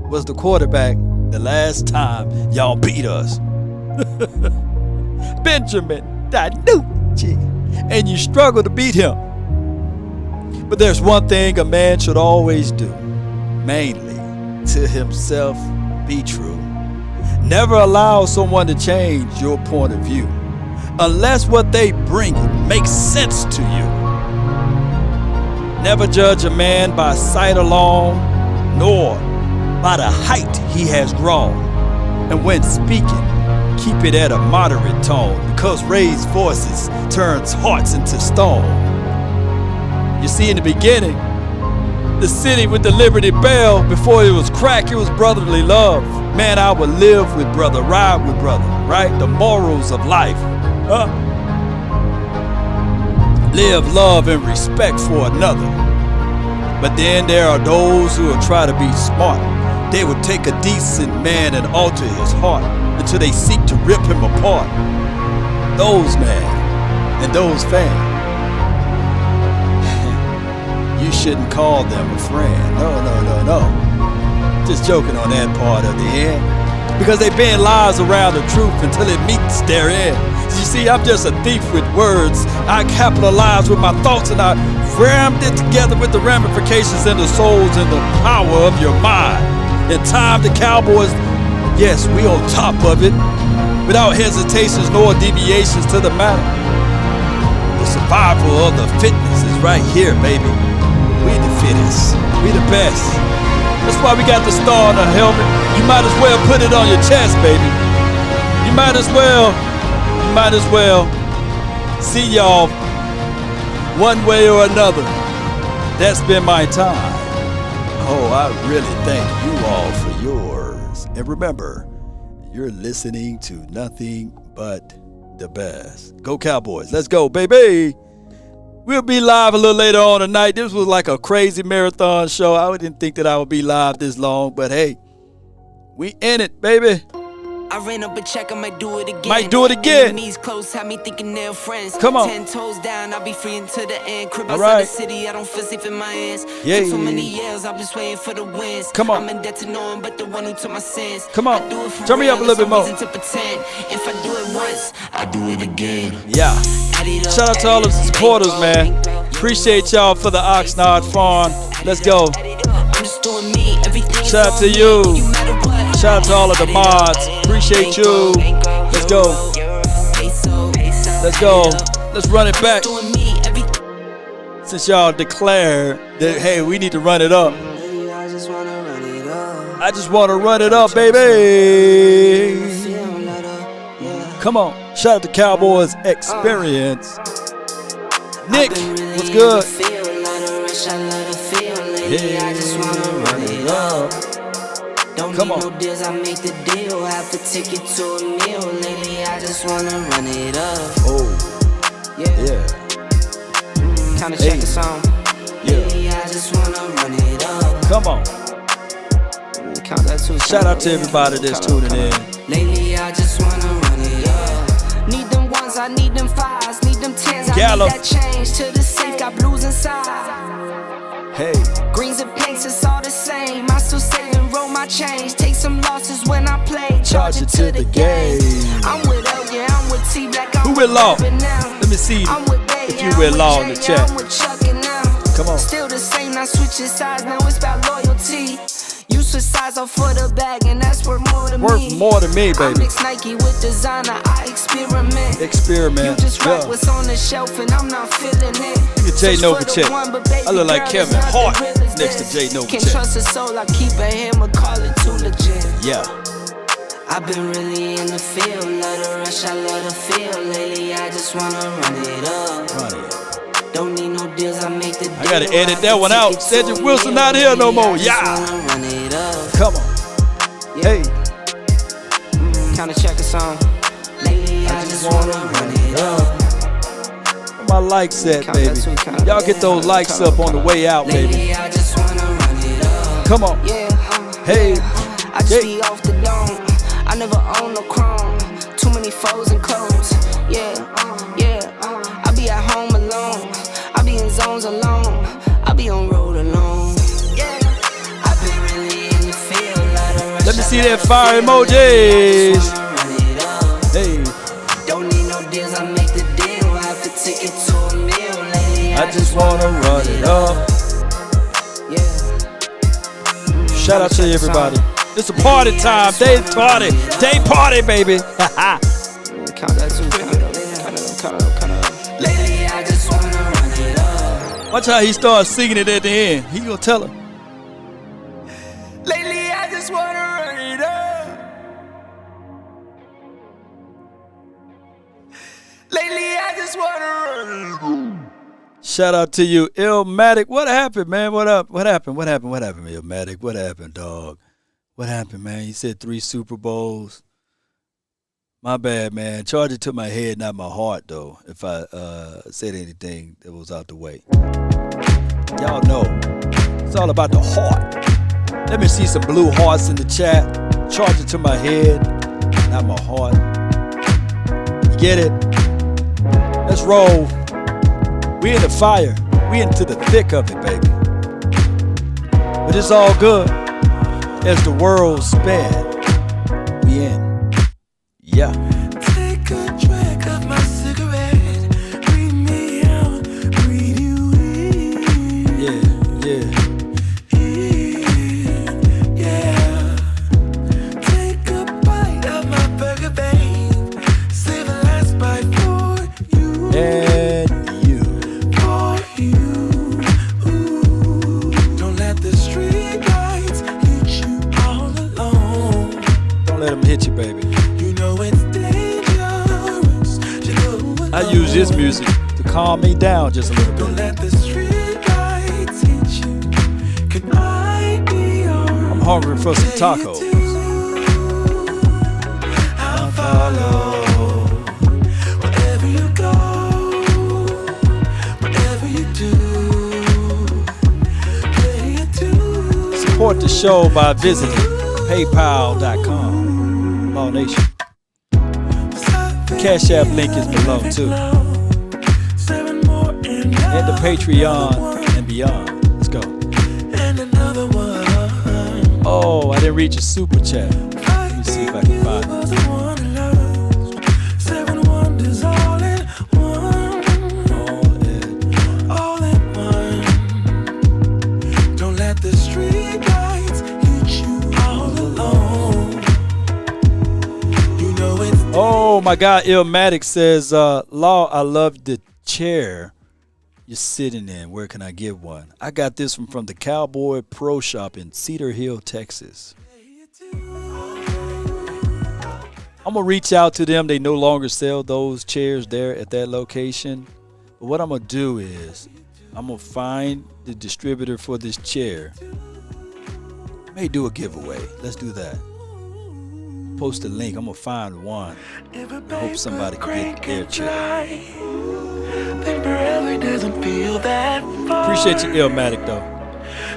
was the quarterback the last time y'all beat us. Benjamin DiNucci. And you struggle to beat him. But there's one thing a man should always do. Mainly to himself be true. Never allow someone to change your point of view unless what they bring makes sense to you. Never judge a man by sight alone, nor by the height he has grown. And when speaking, keep it at a moderate tone, because raised voices turns hearts into stone. You see, in the beginning, the city with the Liberty Bell, before it was crack, it was brotherly love. Man, I would live with brother, ride with brother, right? The morals of life. Live, love, and respect for another. But then there are those who will try to be smart. They will take a decent man and alter his heart until they seek to rip him apart. Those man and those fans, you shouldn't call them a friend. No. Just joking on that part of the end. Because they bend lies around the truth until it meets their end. You see, I'm just a thief with words. I capitalize with my thoughts and I rammed it together with the ramifications and the souls and the power of your mind. In time, the Cowboys, yes, we on top of it, without hesitations nor deviations to the matter. The survival of the fitness is right here, baby. We the fittest, we the best. That's why we got the star on the helmet. You might as well put it on your chest, baby. You might as well see y'all one way or another. That's been my time. Oh, I really thank you all for yours. And remember, you're listening to nothing but the best. Go Cowboys. Let's go, baby. We'll be live a little later on tonight. This was like a crazy marathon show. I didn't think that I would be live this long, but hey, we in it, baby. I ran up a check, I might do it again. Might do it again. Enemies close, had me thinking they're friends. Come on. 10 toes down, I'll be free until the end. Crib All outside right. the city, I don't feel safe in my hands. Yeah. Took so many years, I'm just waiting for the wins. Come on. I'm in debt to no one but the one who took my sins. Come on. I do it for Turn me real, up a little bit there's no more. reason to pretend. If I do it once, I do it again. Yeah. Shout out to all of the supporters, man. Appreciate y'all for the Oxnard Farm. Let's go. Shout out to you. Shout out to all of the mods. Appreciate you. Let's go. Let's go. Let's run it back. Since y'all declared that, hey, we need to run it up. I just want to run it up, baby. Come on. Shout out to Cowboys Experience. Nick, what's good? Yeah. Come on. No deals, I make the deal. Have to take it to a meal. Lately, I just wanna run it up. Oh, yeah. Kinda check the song. Lately, I just wanna run it up. Come on. Count that too. Shout out to everybody that's tuning in. Lately, I just wanna run it up. Need them ones, I need them fives, need them tens. I Gallo. need that change to the safe. Got blues inside. Hey. Greens and pinks, it's all the same. I still save and roll my change. Take some losses when I play. Charge it to the game. I'm with L, yeah, I'm with T Black. Who with Law? Let me see if you with Law in the chat. Come on. Still the same, not switching sides. Now it's about loyalty. You switch sides off for the bag, and that's worth more to me. Worth more than me, I baby. mix Nike with designer, I experiment. Experiment. You just write Yeah. what's on the shelf, and I'm not feeling it. Look at J Search Nova for the check. one, but baby I look like girl, Kevin it's not Hart the real as next to this. J Nova Can't check. trust a soul, I keep a hammer, call it too legit. Yeah. I've been really in the field, love the rush, I love the feel. Lately, I just wanna run it up. Run it. Don't need no deals, I make the deal. I gotta edit that one out. Cedric Wilson not here no more. Yeah. Run it up. Come on. Hey. Kinda check a song. Lately, I just wanna run it up. Where my likes at, baby? Y'all get those likes up on the way out, baby. Lately, I just wanna run it up. Come on. Yeah. Hey. I just be off the dome. I never own no chrome. Too many foes and clones. Yeah, yeah. I be at home alone. I be in zones alone. I be on road alone. Yeah. I've been really in the field. Let me see that fire emojis. Hey. Don't need no deals. I make the deal. I have to take it to a meal. Lately, I just wanna run it up. Shout out to everybody. It's a party time. Day party. Day party, baby. Count that too. Count up. Lately, I just wanna run it up. Watch how he starts singing it at the end. He gonna tell her. Lately, I just wanna run it up. Lately, I just wanna run it up. Shout out to you, Illmatic. What happened, man? What up? What happened, Illmatic? What happened, dog? What happened, man? You said 3 Super Bowls. My bad, man. Charge it to my head, not my heart, though, if I said anything that was out the way. Y'all know. It's all about the heart. Let me see some blue hearts in the chat. Charge it to my head, not my heart. You get it? Let's roll. We in the fire. We into the thick of it, baby. But it's all good. As the world spin, we in. Yeah. Take a drag of my cigarette. Breathe me out, breathe you in. Yeah. Yeah. Take a bite of my burger, babe. Save a last bite for you. And you. For you. Ooh. Don't let the street lights hit you all alone. Don't let them hit you, baby. You know it's dangerous to go alone. I use this music to calm me down just a little Don't bit. let the street lights hit you. Can I be your I'm hungry for some tacos. I'll follow wherever you go, whatever you do, where you do. Support the show by visiting paypal.com. Law Nation. Cash App link is below too. And the Patreon and beyond. Let's go. Oh, I didn't read your super chat. Let me see if I can find it. Don't let the street lights eat you all alone. You know it's Oh, my guy Illmatic says, Law, I love the chair you're sitting in. Where can I get one? I got this one from the Cowboy Pro Shop in Cedar Hill, Texas. I'm going to reach out to them. They no longer sell those chairs there at that location. But what I'm going to do is I'm going to find the distributor for this chair. May do a giveaway. Let's do that. Post a link. I'm going to find one. I hope somebody can get their chair. Appreciate you, Illmatic, though.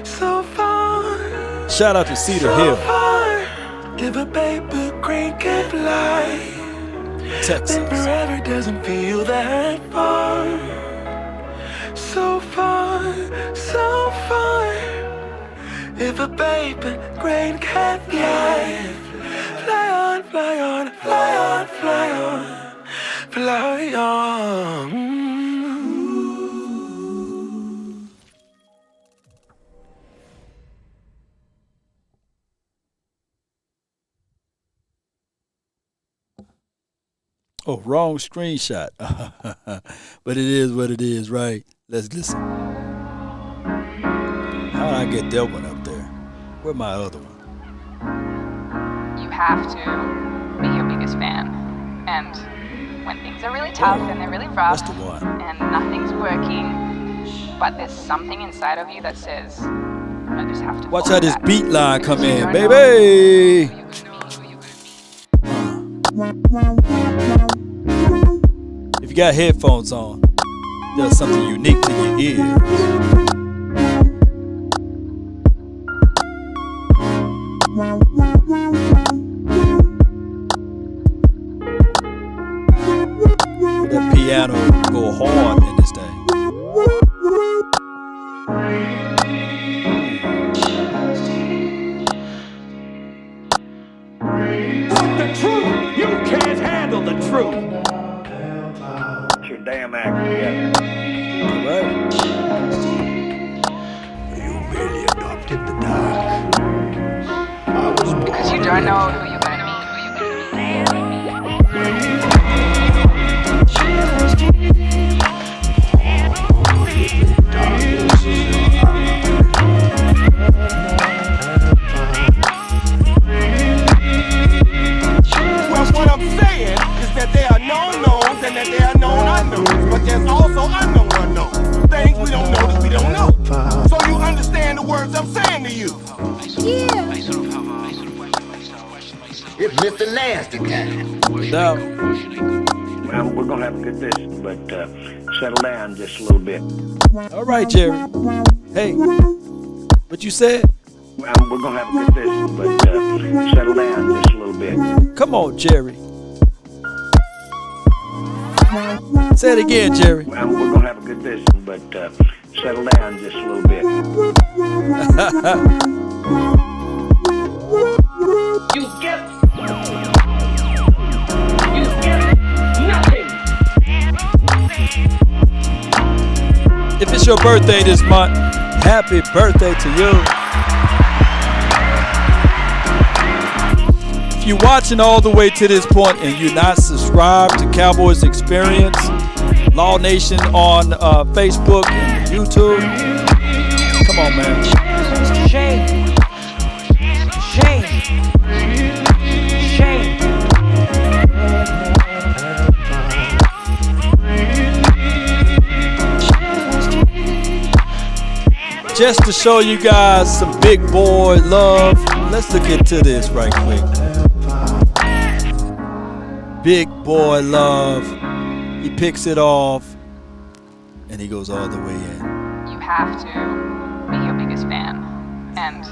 so far. Shout out to Cedar Hill, If a paper crane can fly, Texas. then forever doesn't feel that far. So far, so far. If a paper crane can fly, fly on, fly on, fly on, fly on, fly on. Oh, wrong screenshot. But it is what it is, right? Let's listen. How did I get that one up there? Where's my other one? You have to be your biggest fan. And when things are really tough and they're really rough That's the one. and nothing's working, but there's something inside of you that says, I just have to Watch follow how this that. beat line come You in, don't baby. If you got headphones on, there's something unique to your ears. That piano go hard in this thing. The truth! You can't handle the truth! Get your damn act together. All right. You merely adopted the dark. I was born. Because you don't know who you're going to Well, what I'm saying is that there are known knowns and that there are known unknowns, but there's also unknown unknowns. Things we don't know that we don't know. So you understand the words I'm saying to you. Yeah. It's Mr. Nasty Guy. Without. Well, we're gonna have a good visit, but settle down just a little bit. All right, Jerry. Hey, what you said? Well, we're gonna have a good visit, but settle down just a little bit. Come on, Jerry. Say it again, Jerry. Well, we're gonna have a good visit, but settle down just a little bit. You get nothing. If it's your birthday this month, happy birthday to you. If you're watching all the way to this point and you're not subscribed to Cowboys Experience, Law Nation on Facebook and YouTube, come on, man. Shame. Shame. Shame. Just to show you guys some big boy love, let's look into this right quick. Big boy love. He picks it off and he goes all the way in. You have to be your biggest fan. And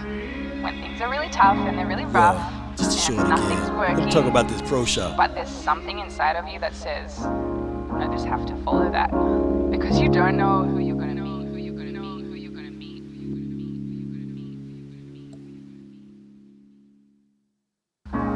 when things are really tough and they're really rough, Just short nothing's again. working. Let me talk about this pro shop. But there's something inside of you that says, I just have to follow that. Because you don't know who